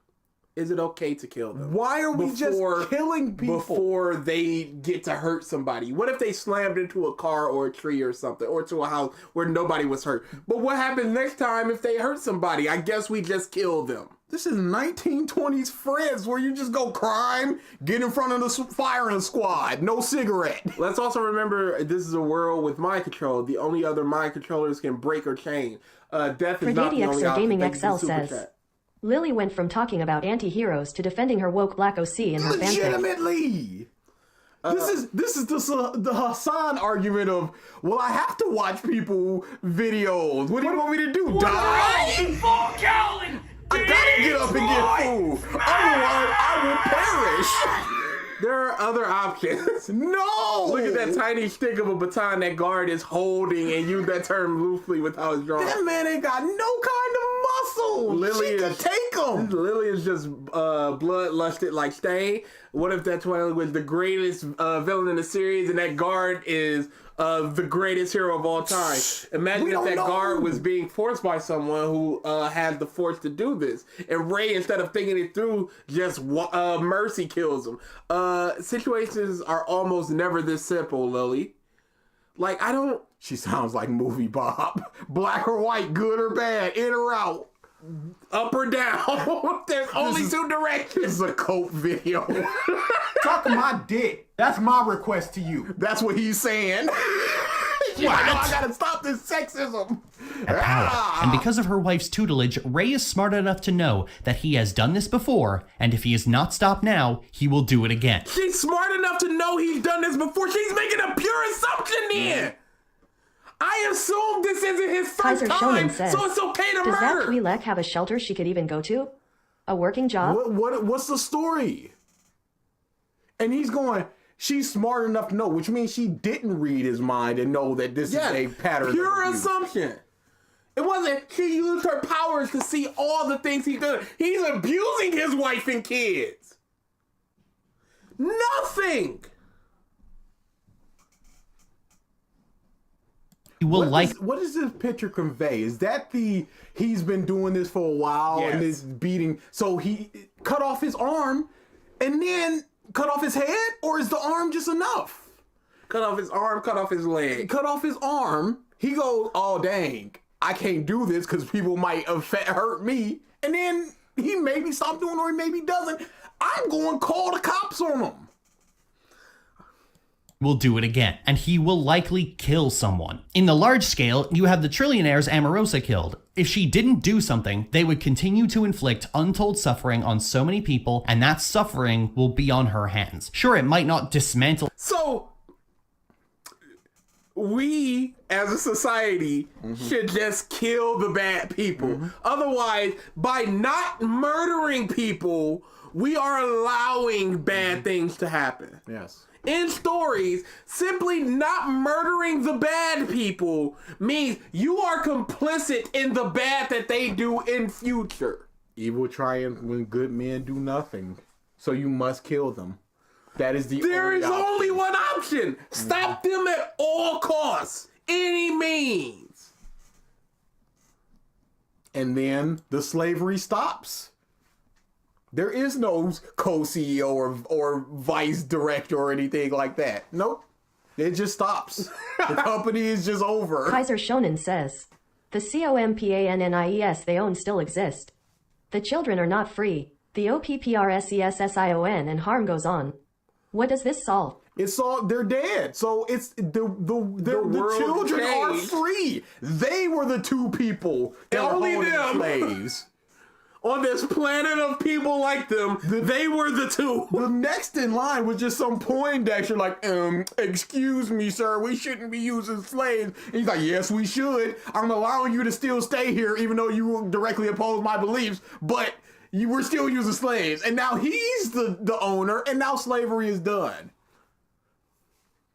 Is it okay to kill them? Why are we just killing people before they get to hurt somebody? What if they slammed into a car or a tree or something, or to a house where nobody was hurt? But what happens next time if they hurt somebody? I guess we just kill them. This is 1920s France where you just go crime, get in front of the firing squad, no cigarette. Let's also remember this is a world with mind control. The only other mind controllers can break or change. Death is not the only option. Gaming XL says, Lily went from talking about anti-heroes to defending her woke black OC in her fanfic. Legitimately! This is the Hassan argument of, well, I have to watch people videos. What do you want me to do? Die? Callan! I gotta get up and get food. Otherwise, I will perish. There are other options. No! Look at that tiny stick of a baton that guard is holding and use that term loosely with how it's drawn. That man ain't got no kind of muscle. She could take him. Lily is just bloodlusted like Stain. What if that Twilight was the greatest villain in the series and that guard is the greatest hero of all time? Imagine if that guard was being forced by someone who had the force to do this. And Ray, instead of thinking it through, just mercy kills him. Situations are almost never this simple, Lily. Like, I don't... She sounds like Movie Bob. Black or white, good or bad, in or out. Up or down. There's only two directions. This is a Cope video. Suck my dick. That's my request to you. That's what he's saying. I gotta stop this sexism. And because of her wife's tutelage, Ray is smart enough to know that he has done this before, and if he is not stopped now, he will do it again. She's smart enough to know he's done this before. She's making a pure assumption then. I assume this isn't his first time, says, so it's okay to does murder. Does that Twi'lek have a shelter she could even go to? A working job? What's the story? And he's going, she's smart enough to know, which means she didn't read his mind and know that this is a pattern. Pure assumption. It wasn't, she used her powers to see all the things he did. He's abusing his wife and kids. Nothing. What does this picture convey? Is that he's been doing this for a while and is beating, so he cut off his arm and then cut off his head, or is the arm just enough? Cut off his arm, cut off his leg. Cut off his arm. He goes, oh dang, I can't do this because people might hurt me. And then he maybe stops doing it or he maybe doesn't. I'm going to call the cops on him. Will do it again, and he will likely kill someone. In the large scale, you have the trillionaires Amorosa killed. If she didn't do something, they would continue to inflict untold suffering on so many people, and that suffering will be on her hands. Sure, it might not dismantle. So, we as a society should just kill the bad people. Otherwise, by not murdering people, we are allowing bad things to happen. Yes. In stories, simply not murdering the bad people means you are complicit in the bad that they do in future. Evil triumphs when good men do nothing. So you must kill them. That is There is only one option. Stop them at all costs. Any means. And then the slavery stops. There is no co-CEO or vice director or anything like that. Nope. It just stops. The company is just over. Kaiser Shonen says, the COMPANNIES they own still exist. The children are not free. The OPPRSESSION and harm goes on. What does this solve? It's all they're dead. So it's the children are changed. free. They were the two people that were Only holding the them. slaves. On this planet of people like them, they were the two. The next in line was just some Poindexter like, excuse me, sir, we shouldn't be using slaves. And he's like, yes, we should. I'm allowing you to still stay here, even though you directly oppose my beliefs, but you were still using slaves. And now he's the owner, and now slavery is done.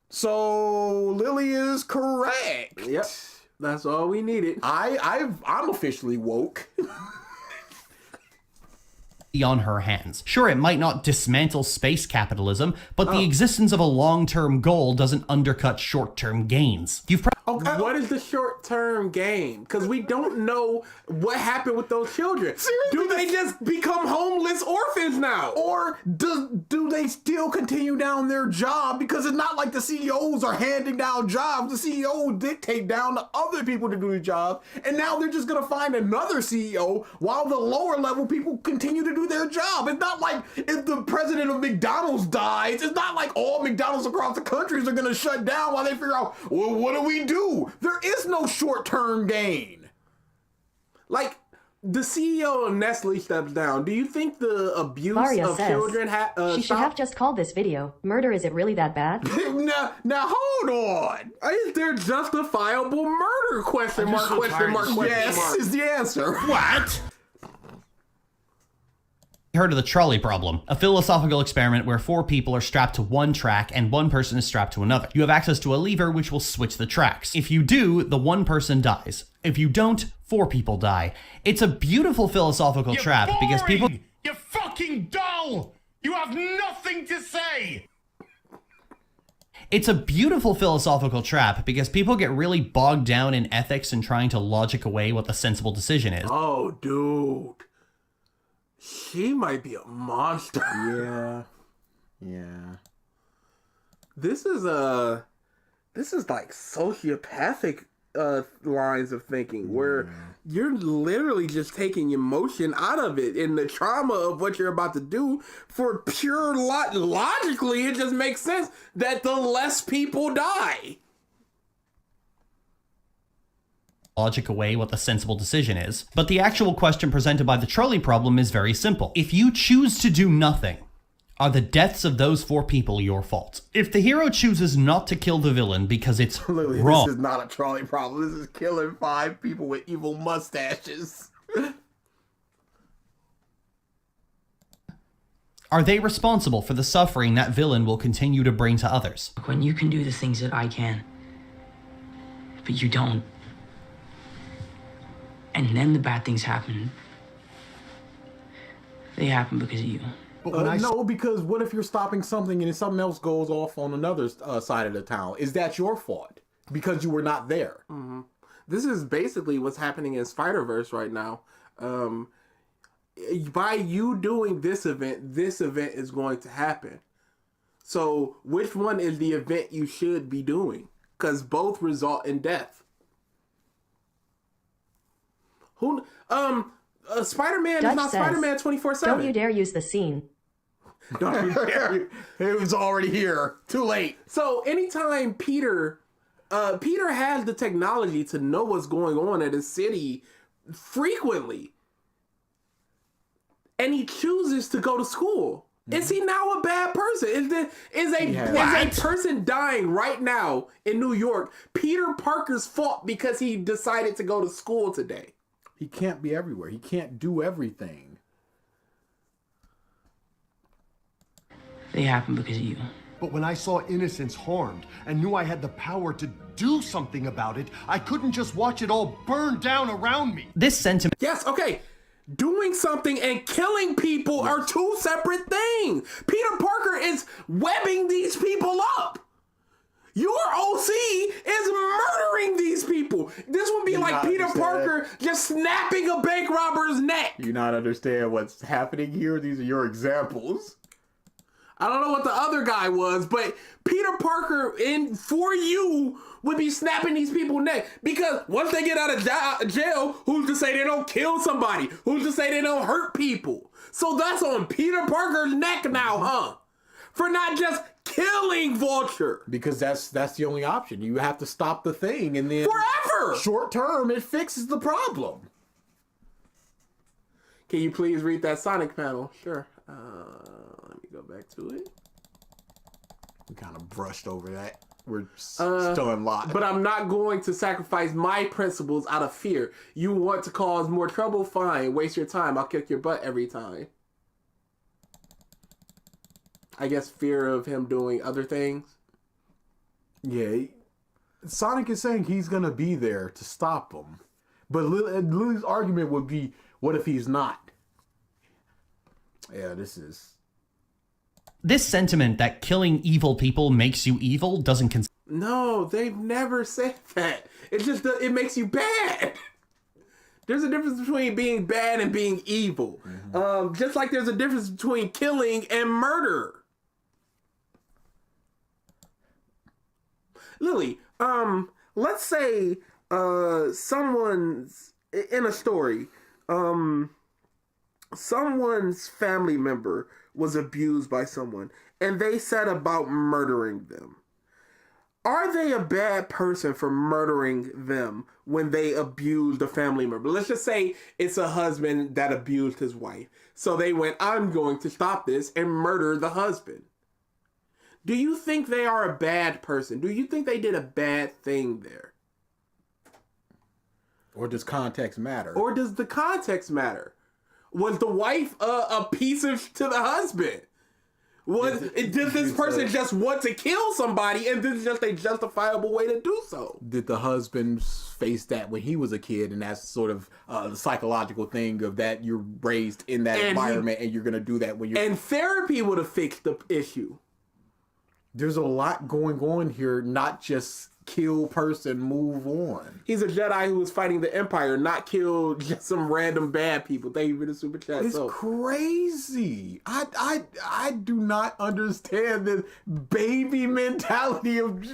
So Lily is correct. Yep, that's all we needed. I'm officially woke. On her hands. Sure, it might not dismantle space capitalism, but the existence of a long-term goal doesn't undercut short-term gains. What is the short-term gain? Because we don't know what happened with those children. Seriously, do they just become homeless orphans now? Or do they still continue down their job? Because it's not like the CEOs are handing down jobs. The CEOs dictate down to other people to do the job. And now they're just going to find another CEO while the lower level people continue to do their job. It's not like if the president of McDonald's dies, it's not like all McDonald's across the countries are going to shut down while they figure out, well, what do we do? There is no short-term gain. Like, the CEO of Nestle steps down. Do you think the abuse Maria of says, children she should have just called this video, Murder Is It Really That Bad? now hold on. Is there justifiable murder? Question mark, question mark, question mark. Yes is the answer. What? Heard of the trolley problem, a philosophical experiment where 4 people are strapped to one track and 1 person is strapped to another. You have access to a lever which will switch the tracks. If you do, the 1 person dies. If you don't, 4 people die. It's a beautiful philosophical trap because people... You're fucking dull! You have nothing to say! It's a beautiful philosophical trap because people get really bogged down in ethics and trying to logic away what the sensible decision is. Oh, dude. She might be a monster. Yeah. This is like sociopathic lines of thinking where you're literally just taking emotion out of it and the trauma of what you're about to do for pure logically. It just makes sense that the less people die. Logic away what the sensible decision is. But the actual question presented by the trolley problem is very simple. If you choose to do nothing, are the deaths of those 4 people your fault? If the hero chooses not to kill the villain because it's wrong... This is not a trolley problem. This is killing 5 people with evil mustaches. Are they responsible for the suffering that villain will continue to bring to others? When you can do the things that I can, but you don't, and then the bad things happen, they happen because of you. No, because what if you're stopping something and something else goes off on another side of the town? Is that your fault? Because you were not there. Mm-hmm. This is basically what's happening in Spider-Verse right now. By you doing this event is going to happen. So which one is the event you should be doing? Because both result in death. Spider-Man is not Spider-Man 24/7. Don't you dare use the scene. Don't you dare. It was already here. Too late. So anytime Peter has the technology to know what's going on at his city frequently, and he chooses to go to school. Is he now a bad person? Is a person dying right now in New York Peter Parker's fault because he decided to go to school today? He can't be everywhere. He can't do everything. They happen because of you. But when I saw innocents harmed and knew I had the power to do something about it, I couldn't just watch it all burn down around me. This sentiment... Yes, okay. Doing something and killing people are 2 separate things. Peter Parker is webbing these people up. Your OC is murdering these people. This would be like Peter Parker just snapping a bank robber's neck. You not understand what's happening here? These are your examples. I don't know what the other guy was, but Peter Parker for you would be snapping these people's neck, because once they get out of jail, who's to say they don't kill somebody? Who's to say they don't hurt people? So that's on Peter Parker's neck now, huh? For not just killing Vulture. Because that's the only option. You have to stop the thing, and then forever. Short term, it fixes the problem. Can you please read that Sonic panel? Sure. Let me go back to it. We kind of brushed over that. We're still in line. But I'm not going to sacrifice my principles out of fear. You want to cause more trouble? Fine. Waste your time. I'll kick your butt every time. I guess fear of him doing other things. Yeah. Sonic is saying he's going to be there to stop him. But Lily's argument would be, what if he's not? Yeah, This sentiment that killing evil people makes you evil doesn't No, they've never said that. It's just that it makes you bad. There's a difference between being bad and being evil. Mm-hmm. Just like there's a difference between killing and murder. Lily, let's say someone's in a story, someone's family member was abused by someone and they set about murdering them. Are they a bad person for murdering them when they abused a family member? Let's just say it's a husband that abused his wife. So they went, I'm going to stop this, and murder the husband. Do you think they are a bad person? Do you think they did a bad thing there? Or does context matter? Or does the context matter? Was the wife a piece of to the husband? Did this person just want to kill somebody, and this is just a justifiable way to do so? Did the husband face that when he was a kid, and that's sort of the psychological thing of that you're raised in that environment, and you're going to do that when you're... And therapy would have fixed the issue. There's a lot going on here, not just kill person, move on. He's a Jedi who was fighting the Empire, not kill just some random bad people. Thank you for the super chat. It's crazy. I do not understand this baby mentality of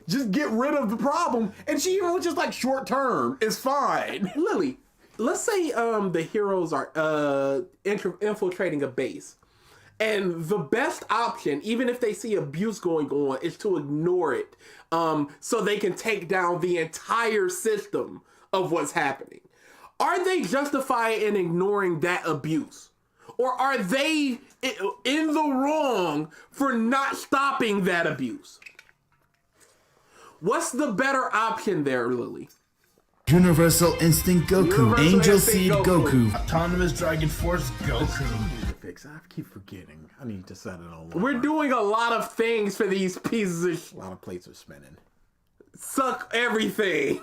just get rid of the problem. And she even was just like short term. It's fine. Lily, let's say the heroes are infiltrating a base. And the best option, even if they see abuse going on, is to ignore it so they can take down the entire system of what's happening. Are they justified in ignoring that abuse? Or are they in the wrong for not stopping that abuse? What's the better option there, Lily? Universal Instinct Goku, Angel Seed Goku, Autonomous Dragon Force Goku. I keep forgetting. I need to set it on. We're doing a lot of things for these pieces of a lot of plates are spinning. Suck everything.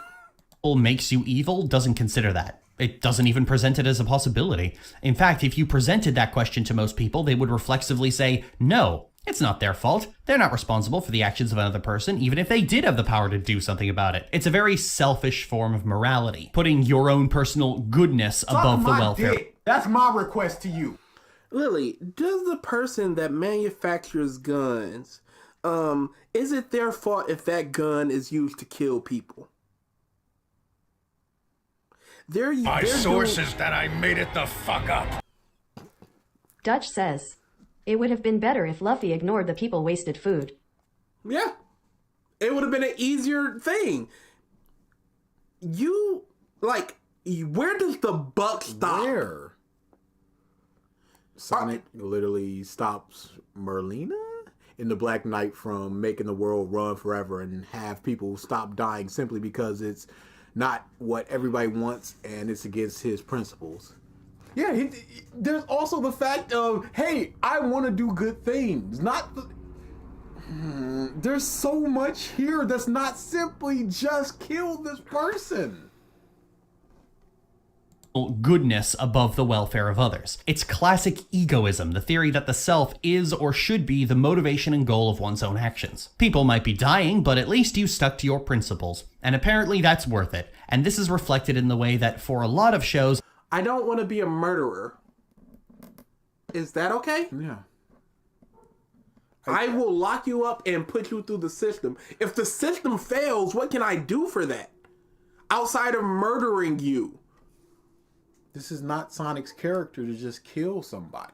Makes you evil doesn't consider that. It doesn't even present it as a possibility. In fact, if you presented that question to most people, they would reflexively say, no, it's not their fault. They're not responsible for the actions of another person, even if they did have the power to do something about it. It's a very selfish form of morality, putting your own personal goodness above the welfare. That's my request to you. Lily, does the person that manufactures guns, is it their fault if that gun is used to kill people? My source is that I made it the fuck up. Dutch says, it would have been better if Luffy ignored the people wasted food. Yeah. It would have been an easier thing. Where does the buck stop? Where? Sonic literally stops Merlina in the Black Knight from making the world run forever and have people stop dying simply because it's not what everybody wants and it's against his principles. Yeah, there's also the fact of, hey, I want to do good things. There's so much here that's not simply just kill this person. Goodness above the welfare of others. It's classic egoism, the theory that the self is or should be the motivation and goal of one's own actions. People might be dying, but at least you stuck to your principles. And apparently that's worth it. And this is reflected in the way that for a lot of shows, I don't want to be a murderer. Is that okay? Yeah. I will lock you up and put you through the system. If the system fails, what can I do for that? Outside of murdering you. This is not Sonic's character to just kill somebody.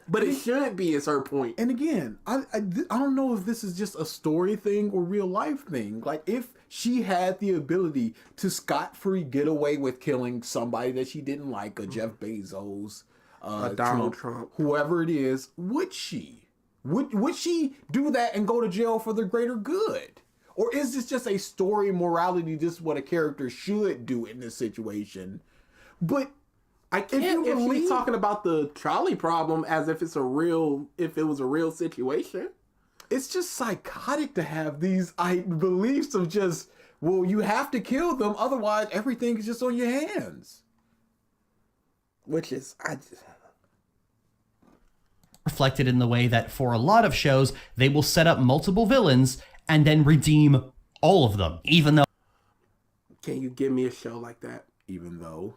But it shouldn't be, is her point. And again, I don't know if this is just a story thing or real life thing. Like, if she had the ability to scot-free get away with killing somebody that she didn't like, a Jeff Bezos, Donald Trump, whoever it is, would she? Would she do that and go to jail for the greater good? Or is this just a story morality, just what a character should do in this situation? But I can't if she's talking about the trolley problem as if it was a real situation. It's just psychotic to have these beliefs of just, well, you have to kill them, otherwise everything is just on your hands. Which is, reflected in the way that for a lot of shows, they will set up multiple villains and then redeem all of them, even though... Can you give me a show like that? Even though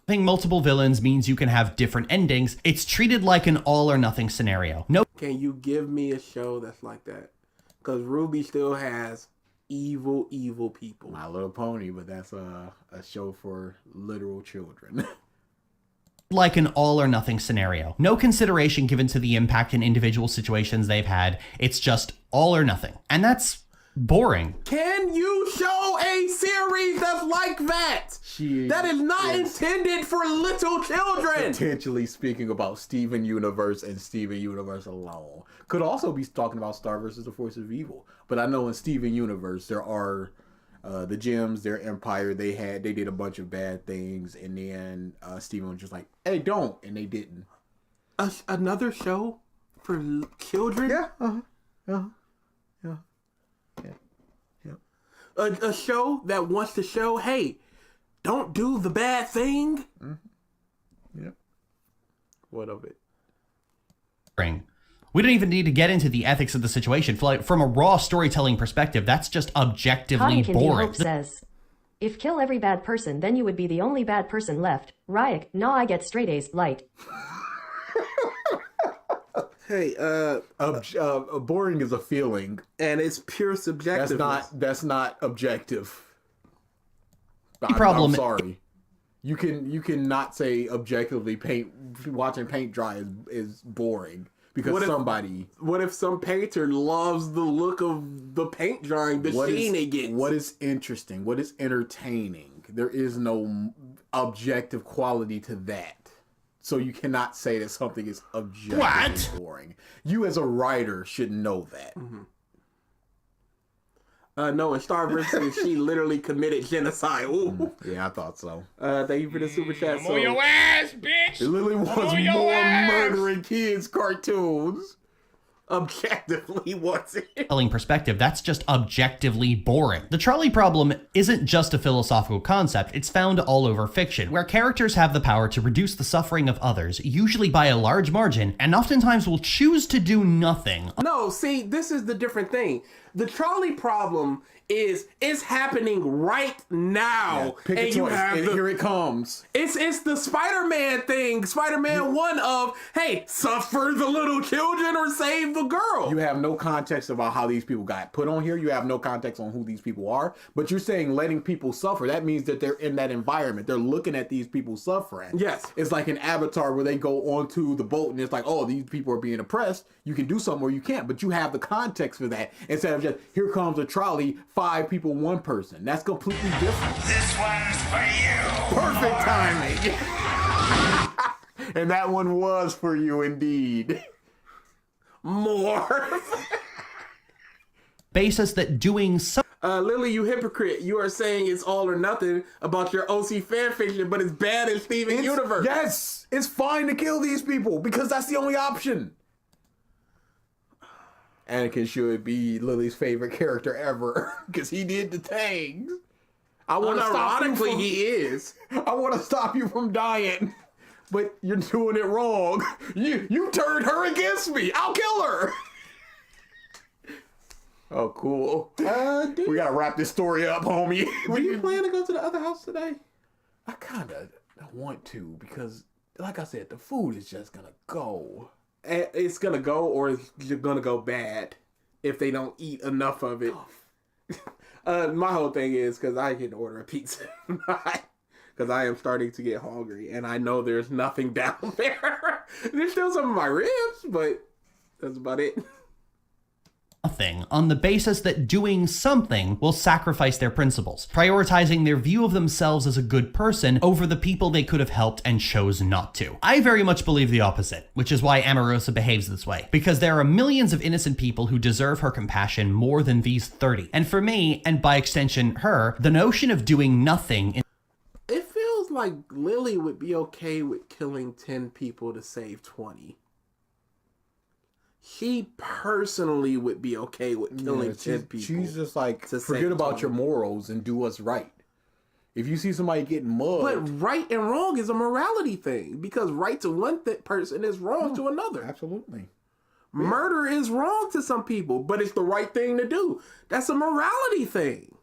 having multiple villains means you can have different endings, it's treated like an all or nothing scenario. No. Can you give me a show that's like that? Because Ruby still has evil people. My Little Pony, but that's a show for literal children. Like an all or nothing scenario. No consideration given to the impact in individual situations they've had. It's just all or nothing. And that's boring. Can you show a series that's like that? That is not intended for little children. Potentially speaking about Steven Universe and Steven Universe alone. Could also be talking about Star versus the Forces of Evil. But I know in Steven Universe there are the gems, their empire. They did a bunch of bad things, and then Steven was just like, "Hey, don't," and they didn't. Another show for children? Yeah. A show that wants to show, hey, don't do the bad thing. Yep. What of it? We don't even need to get into the ethics of the situation. From a raw storytelling perspective, that's just objectively boring. Hope says, if kill every bad person, then you would be the only bad person left. Ryek, no, I get straight A's, light. Hey, boring is a feeling, and it's pure subjective. That's not objective. I'm sorry. You can not say objectively watching paint dry is boring because what if some painter loves the look of the paint drying, the sheen it gets? What is interesting? What is entertaining? There is no objective quality to that. So you cannot say that something is objectively boring. You as a writer should know that. No, in Star vs. she literally committed genocide. Ooh. Yeah, I thought so. Thank you for the super chat. I'm on your ass, bitch! It literally was more murdering kids cartoons. Objectively, what's it? Perspective, that's just objectively boring. The trolley problem isn't just a philosophical concept, it's found all over fiction, where characters have the power to reduce the suffering of others, usually by a large margin, and oftentimes will choose to do nothing. No, see, this is the different thing. The trolley problem is happening right now. Pick a choice, and here it comes. It's the Spider-Man thing. Spider-Man 1 of, hey, suffer the little children or save the girl. You have no context about how these people got put on here. You have no context on who these people are. But you're saying letting people suffer. That means that they're in that environment. They're looking at these people suffering. Yes. It's like an Avatar where they go onto the boat and it's like, oh, these people are being oppressed. You can do something or you can't. But you have the context for that. Instead of just, here comes a trolley, 5 people, 1 person. That's completely different. This one's for you. Perfect timing. And that one was for you indeed. More. Basis that doing so. Lily, you hypocrite. You are saying it's all or nothing about your OC fanfiction, but it's bad in Steven Universe. Yes, it's fine to kill these people because that's the only option. Anakin should be Lily's favorite character ever because he did the things. I want to stop you from, he is. I want to stop you from dying, but you're doing it wrong. You turned her against me. I'll kill her. Oh, cool. We gotta wrap this story up, homie. Do you plan to go to the other house today? I kind of want to because, like I said, the food is just gonna go. it's gonna go or it's gonna go bad if they don't eat enough of it. My whole thing is because I can order a pizza because I am starting to get hungry and I know there's nothing down there. There's still some of my ribs, but that's about it. Nothing on the basis that doing something will sacrifice their principles, prioritizing their view of themselves as a good person over the people they could have helped and chose not to. I very much believe the opposite, which is why Amorosa behaves this way, because there are millions of innocent people who deserve her compassion more than these 30. And for me, and by extension her, the notion of doing nothing It feels like Lily would be okay with killing 10 people to save 20. She personally would be okay with killing 10 people. She's just like, forget about your morals and do what's right. If you see somebody getting mugged... But right and wrong is a morality thing. Because right to one person is wrong to another. Absolutely. Murder is wrong to some people, but it's the right thing to do. That's a morality thing.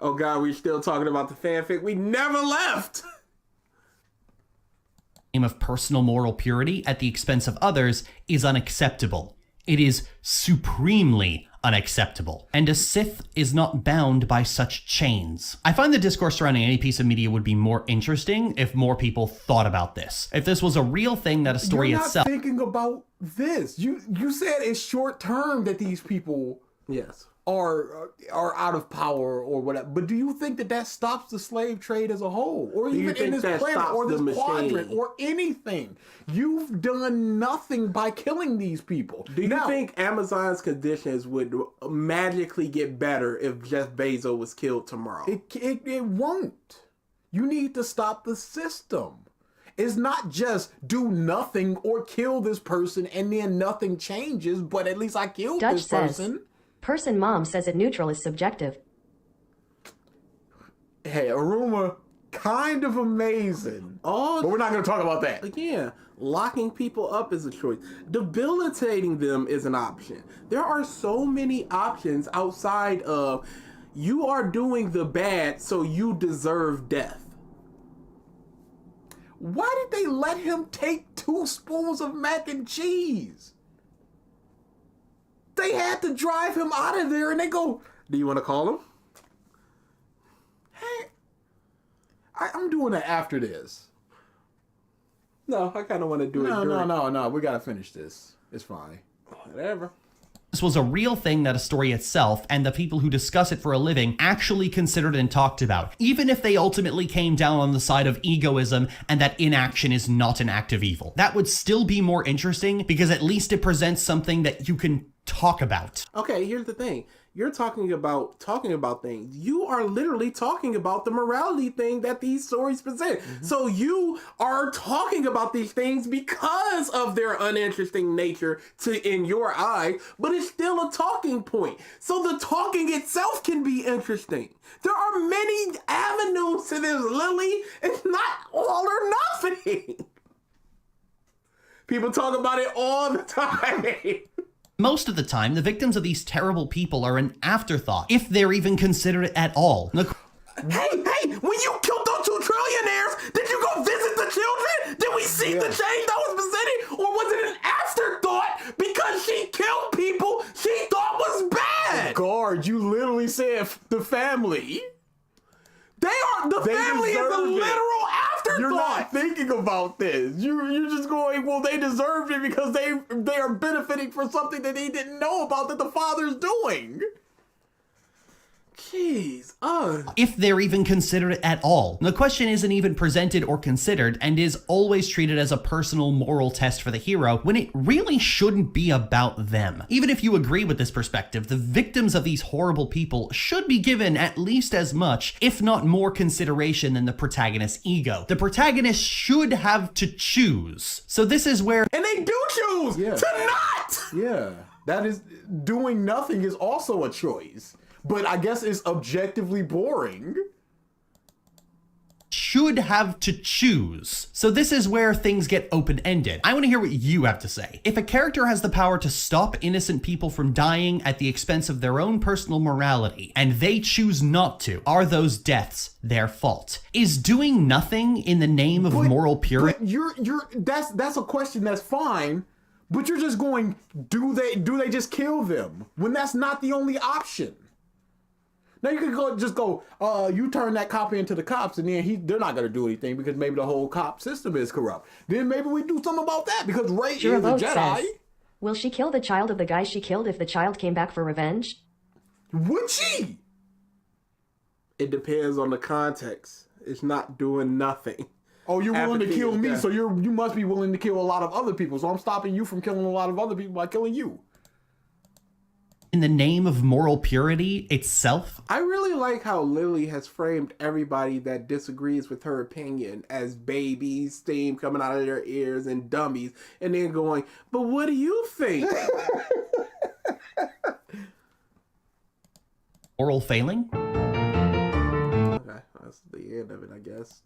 Oh God, we're still talking about the fanfic. We never left! of personal moral purity at the expense of others is unacceptable. It is supremely unacceptable. And a Sith is not bound by such chains. I find the discourse surrounding any piece of media would be more interesting if more people thought about this. If this was a real thing that a story You're not itself... thinking about this. You said it's short term that these people are out of power or whatever. But do you think that stops the slave trade as a whole, or even in this planet or this quadrant or anything? You've done nothing by killing these people. Do you think Amazon's conditions would magically get better if Jeff Bezos was killed tomorrow? It won't. You need to stop the system. It's not just do nothing or kill this person and then nothing changes, but at least I killed this person. Person mom says it neutral is subjective. Hey, Aruma, kind of amazing. But we're not going to talk about that. Again, locking people up is a choice. Debilitating them is an option. There are so many options outside of you are doing the bad, so you deserve death. Why did they let him take 2 spoons of mac and cheese? They had to drive him out of there and they go, do you want to call him? Hey, I'm doing it after this. No, I kind of want to do it. No. We got to finish this. It's fine. Whatever. This was a real thing that a story itself and the people who discuss it for a living actually considered and talked about, even if they ultimately came down on the side of egoism and that inaction is not an act of evil. That would still be more interesting because at least it presents something that you can talk about. Okay, here's the thing. You're talking about things. You are literally talking about the morality thing that these stories present. So you are talking about these things because of their uninteresting nature in your eye, but it's still a talking point. So the talking itself can be interesting. There are many avenues to this, Lily. It's not all or nothing. People talk about it all the time. Most of the time, the victims of these terrible people are an afterthought, if they're even considered at all. Hey, when you killed those 2 trillionaires, did you go visit the children? Did we see the change that was presented? Or was it an afterthought because she killed people she thought was bad? Guard, you literally said the family. The family is a literal afterthought. You're not thinking about this. You're just going, well, they deserved it because they are benefiting from something that they didn't know about that the father's doing. Jeez. If they're even considered at all. The question isn't even presented or considered and is always treated as a personal moral test for the hero when it really shouldn't be about them. Even if you agree with this perspective, the victims of these horrible people should be given at least as much, if not more consideration than the protagonist's ego. The protagonist should have to choose. So this is where... And they do choose to not! Yeah. That is... Doing nothing is also a choice. But I guess it's objectively boring. should have to choose. So this is where things get open-ended. I want to hear what you have to say. If a character has the power to stop innocent people from dying at the expense of their own personal morality, and they choose not to, are those deaths their fault? Is doing nothing in the name of moral purity? But that's a question that's fine, but you're just going, do they just kill them when that's not the only option? Now you could go, you turn that cop into the cops, and then they're not gonna do anything because maybe the whole cop system is corrupt. Then maybe we do something about that because Rey is a Jedi. Says, will she kill the child of the guy she killed if the child came back for revenge? Would she? It depends on the context. It's not doing nothing. Oh, you're willing to kill me, so you must be willing to kill a lot of other people. So I'm stopping you from killing a lot of other people by killing you. In the name of moral purity itself? I really like how Lily has framed everybody that disagrees with her opinion as babies, steam coming out of their ears, and dummies, and then going, but what do you think? Moral failing? Okay, that's the end of it, I guess.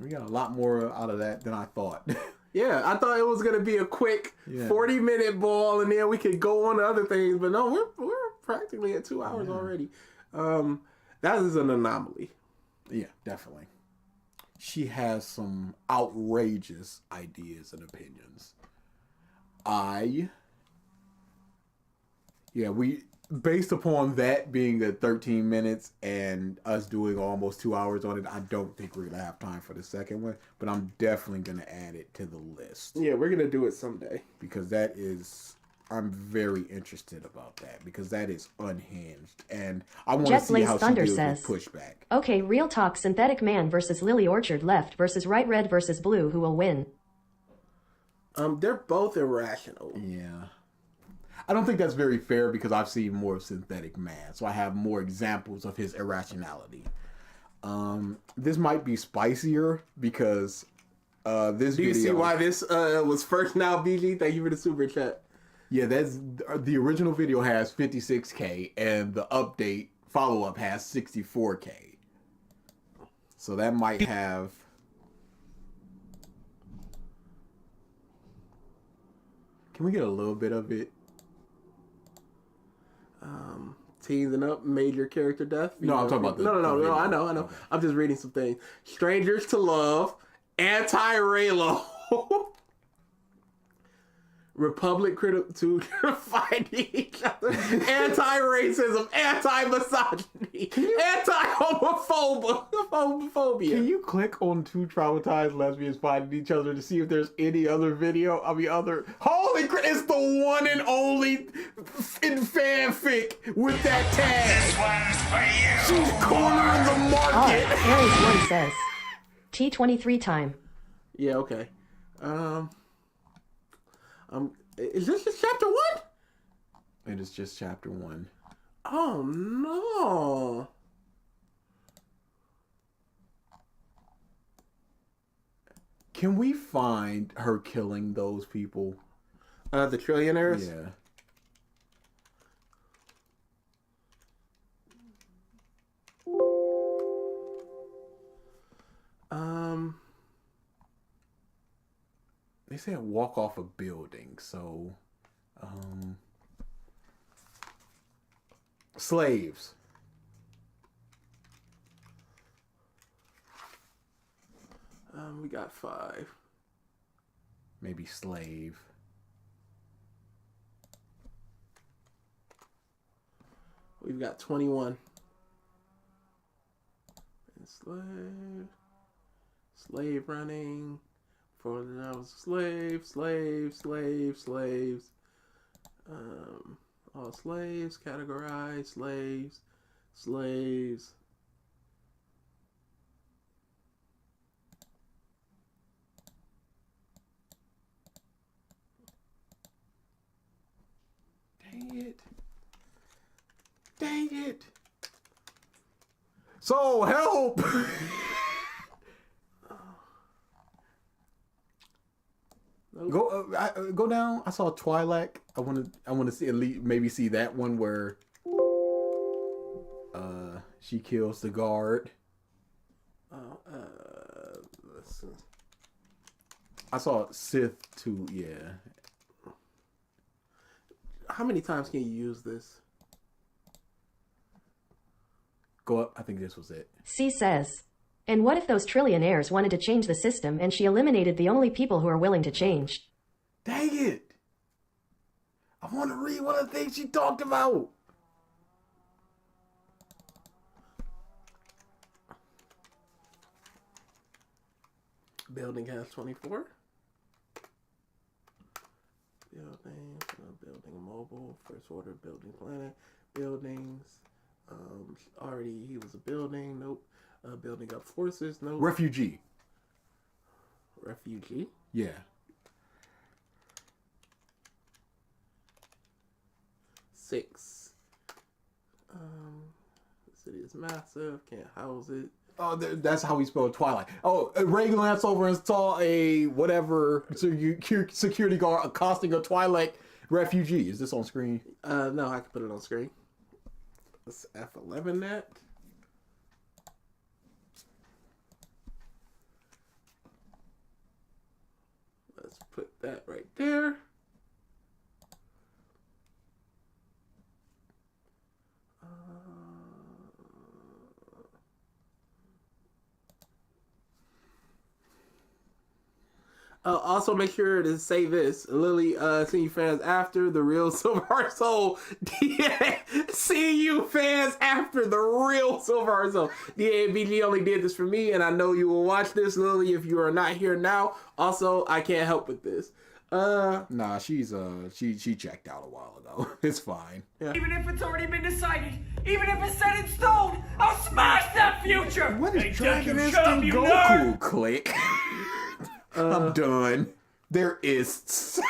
We got a lot more out of that than I thought. Yeah, I thought it was going to be a quick 40-minute ball, and then we could go on to other things. But no, we're practically at 2 hours already. That is an anomaly. Yeah, definitely. She has some outrageous ideas and opinions. Based upon that being at 13 minutes and us doing almost 2 hours on it, I don't think we're going to have time for the second one, but I'm definitely going to add it to the list. Yeah, we're going to do it someday. Because I'm very interested about that, because that is unhinged, and I want to see how she deals with pushback. Okay, real talk, Synthetic Man versus Lily Orchard left versus Right Red versus Blue, who will win? They're both irrational. Yeah. I don't think that's very fair because I've seen more of Synthetic Man, so I have more examples of his irrationality. This might be spicier because this video... Do you see why this was first now, BG? Thank you for the super chat. Yeah, the original video has 56K and the update follow-up has 64K. So that might have... Can we get a little bit of it? Teasing up major character death. No, I'm talking about the... No, I know. Okay. I'm just reading some things. Strangers to Love, Anti-Raylo, Republic to fighting each other, anti-racism, anti-misogyny, anti-homophobia. Can you click on two traumatized lesbians fighting each other to see if there's any other video? Holy crap, it's the one and only in fanfic with that tag. She's cornering the market. Aries 1 says, T23 time. Yeah, okay. Is this just chapter 1? It is just chapter 1. Oh no. Can we find her killing those people? The trillionaires? Yeah. They said walk off a building, so slaves. We got 5. Maybe slave. We've got 21. And slave running. For now, slaves. All slaves, categorize, slaves. Dang it. So help. Go down. I saw Twi'lek. I want to see at least maybe see that one where she kills the guard. Let's see. I saw Sith too. Yeah. How many times can you use this? Go up. I think this was it. C says, and what if those trillionaires wanted to change the system and she eliminated the only people who are willing to change? Dang it! I want to read one of the things she talked about. Building has 24. Building mobile, first order, building planet, buildings. Already he was a building. Nope. Building up forces. Nope. Refugee. Refugee. Yeah. Six. The city is massive. Can't house it. Oh, that's how we spell Twilight. Oh, Ray glanced over and saw a whatever security guard accosting a Twilight refugee. Is this on screen? No, I can put it on screen. Let's F11 that. Let's put that right there. Also, make sure to say this. Lily, seeing you fans after the real Silver Heart Soul. Seeing you fans after the real Silver Heart Soul. DABG only did this for me, and I know you will watch this, Lily, if you are not here now. Also, I can't help with this. Nah, she checked out a while ago. It's fine. Yeah. Even if it's already been decided, even if it's set in stone, I'll smash that future! What is hey, Dragon Deku, shut up, Instinct you Goku? nerd! Click. I'm done. There is.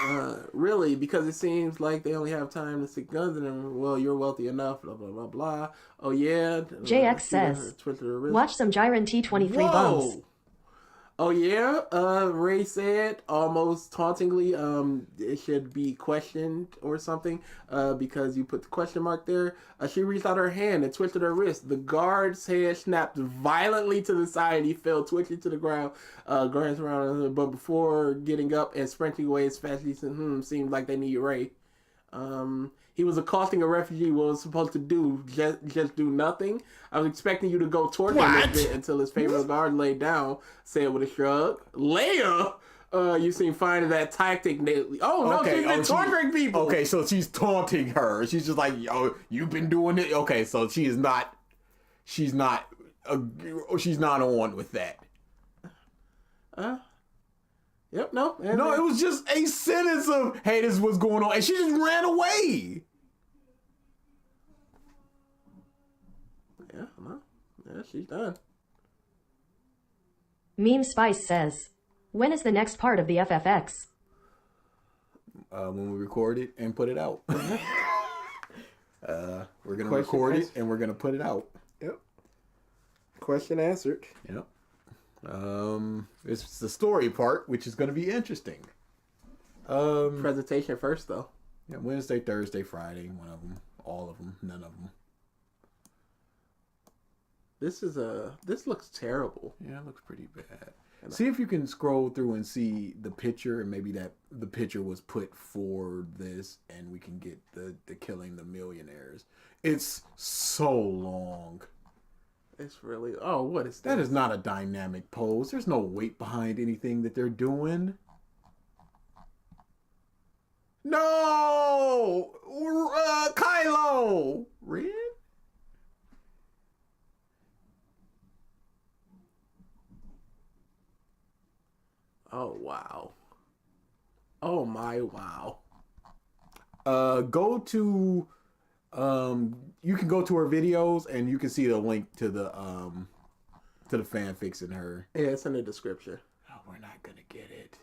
Really, because it seems like they only have time to stick guns in them. Well, you're wealthy enough, blah, blah, blah, blah. Oh, yeah. JX says, watch some Jiren T23 bums. Oh, yeah. Ray said, almost tauntingly, it should be questioned or something, because you put the question mark there. She reached out her hand and twisted her wrist. The guard's head snapped violently to the side and he fell twitching to the ground. Glanced around, but before getting up and sprinting away as fast as he said, seems like they need Ray. He was accosting a refugee. What was supposed to do? Just do nothing? I was expecting you to go toward him a bit until his favorite guard laid down, said with a shrug. Leia? You seem fine in that tactic. Oh, no, she's been torturing people. Okay, so she's taunting her. She's just like, oh, you've been doing it. Okay, so she's not on with that. Yep, no. No, it was just a sentence of, hey, this is what's going on. And she just ran away. Yeah, no. Yeah, she's done. Meme Spice says, when is the next part of the FFX? When we record it and put it out. We're going to record it and we're going to put it out. Yep. Question answered. Yep. It's the story part, which is going to be interesting. Presentation first, though. Yeah, Wednesday, Thursday, Friday, one of them, all of them, none of them. This looks terrible. Yeah, it looks pretty bad. See if you can scroll through and see the picture, and maybe that the picture was put for this, and we can get the killing the millionaires. It's so long. It's really... Oh, what is that? That is not a dynamic pose. There's no weight behind anything that they're doing. No! Kylo! Ren? Oh, wow. Oh, my wow. Go to... you can go to her videos and you can see the link to the fanfics in her. Yeah, it's in the description. Oh, we're not gonna get it.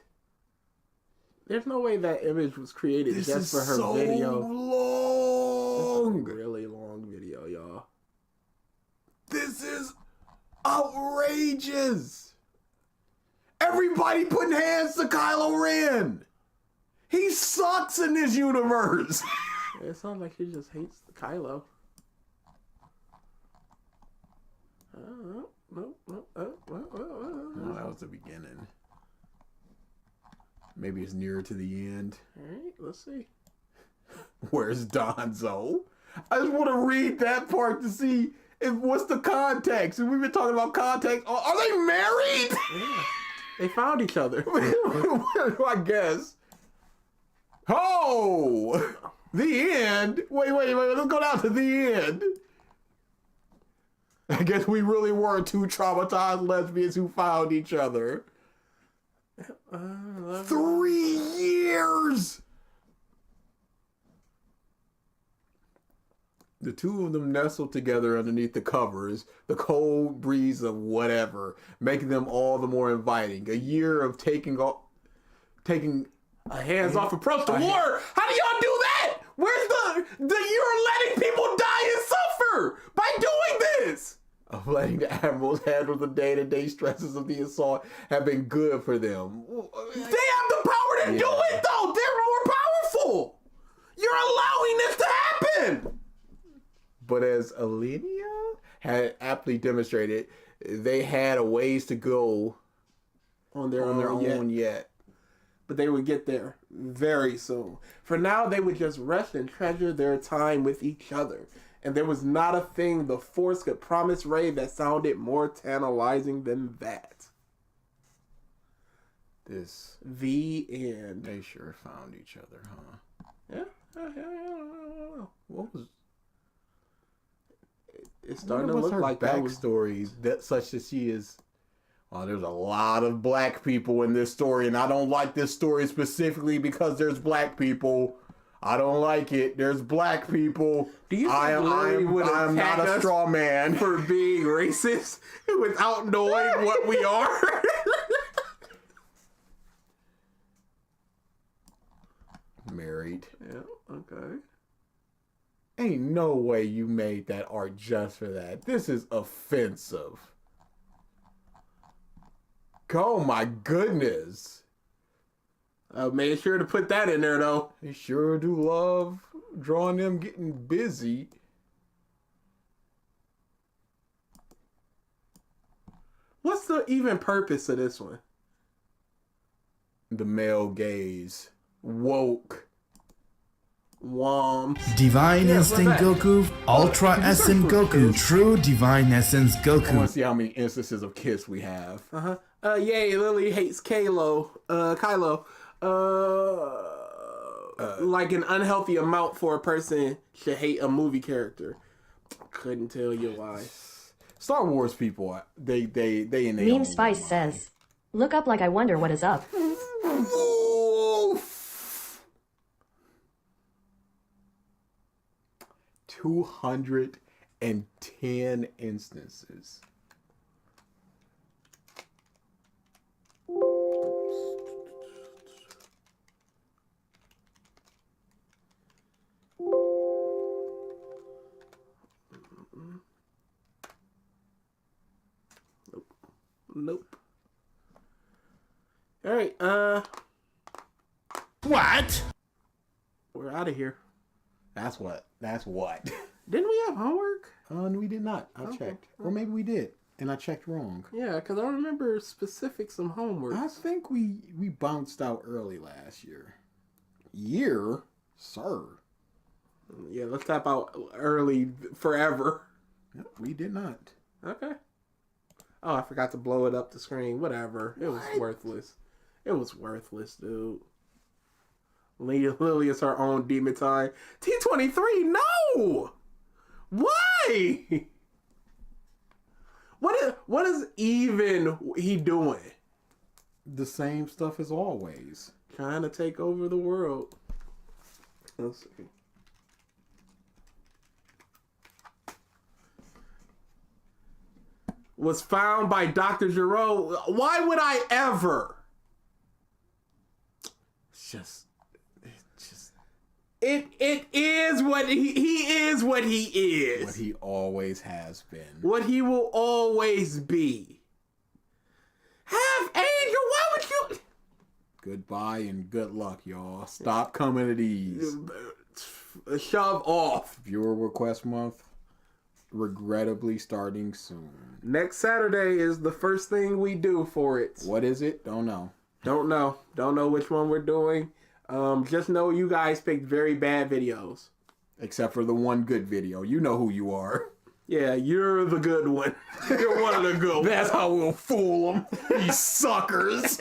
There's no way that image was created just for her so video. Long. This is a really long video, y'all. This is outrageous. Everybody putting hands to Kylo Ren. He sucks in this universe. It sounds like he just hates Kylo. Nope. Oh, that was the beginning. Maybe it's nearer to the end. All right, let's see. Where's Donzo? I just want to read that part to see what's the context. And we've been talking about context. Are they married? Yeah. They found each other. I guess. Oh! The end? Wait. Let's go down to the end. I guess we really were two traumatized lesbians who found each other. 3 years! The two of them nestled together underneath the covers, the cold breeze of whatever, making them all the more inviting. A year of taking a hands-off approach to war. How do y'all do that? Where's the you're letting people die and suffer by doing this? Of letting the admirals handle the day-to-day stresses of the assault have been good for them. They have the power to do it, though. They're more powerful. You're allowing this to happen. But as Alenia had aptly demonstrated, they had a ways to go on their own yet. But they would get there very soon. For now, they would just rest and treasure their time with each other. And there was not a thing the Force could promise Rey that sounded more tantalizing than that. The end. They sure found each other, huh? Yeah. What was... It's starting to look like that was... backstory, that such that she is... Well, there's a lot of black people in this story, and I don't like this story specifically because there's black people. I don't like it. There's black people. Do you think I am not a straw man for being racist without knowing what we are? Married. Yeah, okay. Ain't no way you made that art just for that. This is offensive. Oh my goodness. I made sure to put that in there, though. They sure do love drawing them getting busy. What's the even purpose of this one? The male gaze. Woke. Wom. Divine Instinct Goku, Ultra Essence Goku, True Divine Essence Goku. I want to see how many instances of kiss we have. Yay, Lily hates Kylo. Like an unhealthy amount for a person should hate a movie character. Couldn't tell you why. Star Wars people, they in their Meme Spice says, "Look up like I wonder what is up." 210 instances. Nope. All right, What? we're out of here. That's what. Didn't we have homework? We did not. I checked. Or maybe we did, and I checked wrong. Yeah, because I remember specifics some homework. I think we bounced out early last year. Year? Sir. Yeah, let's tap out early forever. Yep, we did not. Okay. Oh, I forgot to blow it up the screen. Whatever. It was worthless. It was worthless, dude. Lily is her own demon time. T23, no! Why? What is even he doing? The same stuff as always. Trying to take over the world. Let's see. Was found by Dr. Giraud. Why would I ever? It's just It is what he is what he is. What he always has been. What he will always be. Have Angel, why would you? Goodbye and good luck, y'all. Stop coming to these. Shove off. Viewer request month. Regrettably starting soon. Next Saturday is the first thing we do for it. What is it? Don't know. Don't know which one we're doing. Just know you guys picked very bad videos. Except for the one good video. You know who you are. Yeah, you're the good one. You're one of the good ones. That's how we'll fool them. These suckers.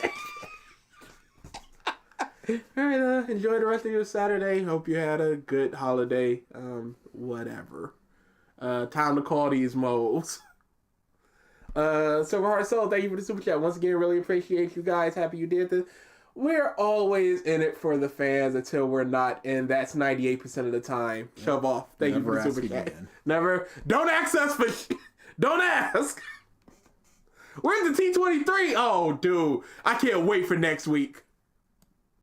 Alright, enjoy the rest of your Saturday. Hope you had a good holiday. Whatever. Time to call these moles. Silver Heart Soul, thank you for the super chat. Once again, really appreciate you guys. Happy you did this. We're always in it for the fans until we're not, and that's 98% of the time. Shove off. Thank you for the super chat. Never. Don't ask us for Don't ask. Where's the T23? Oh, dude. I can't wait for next week.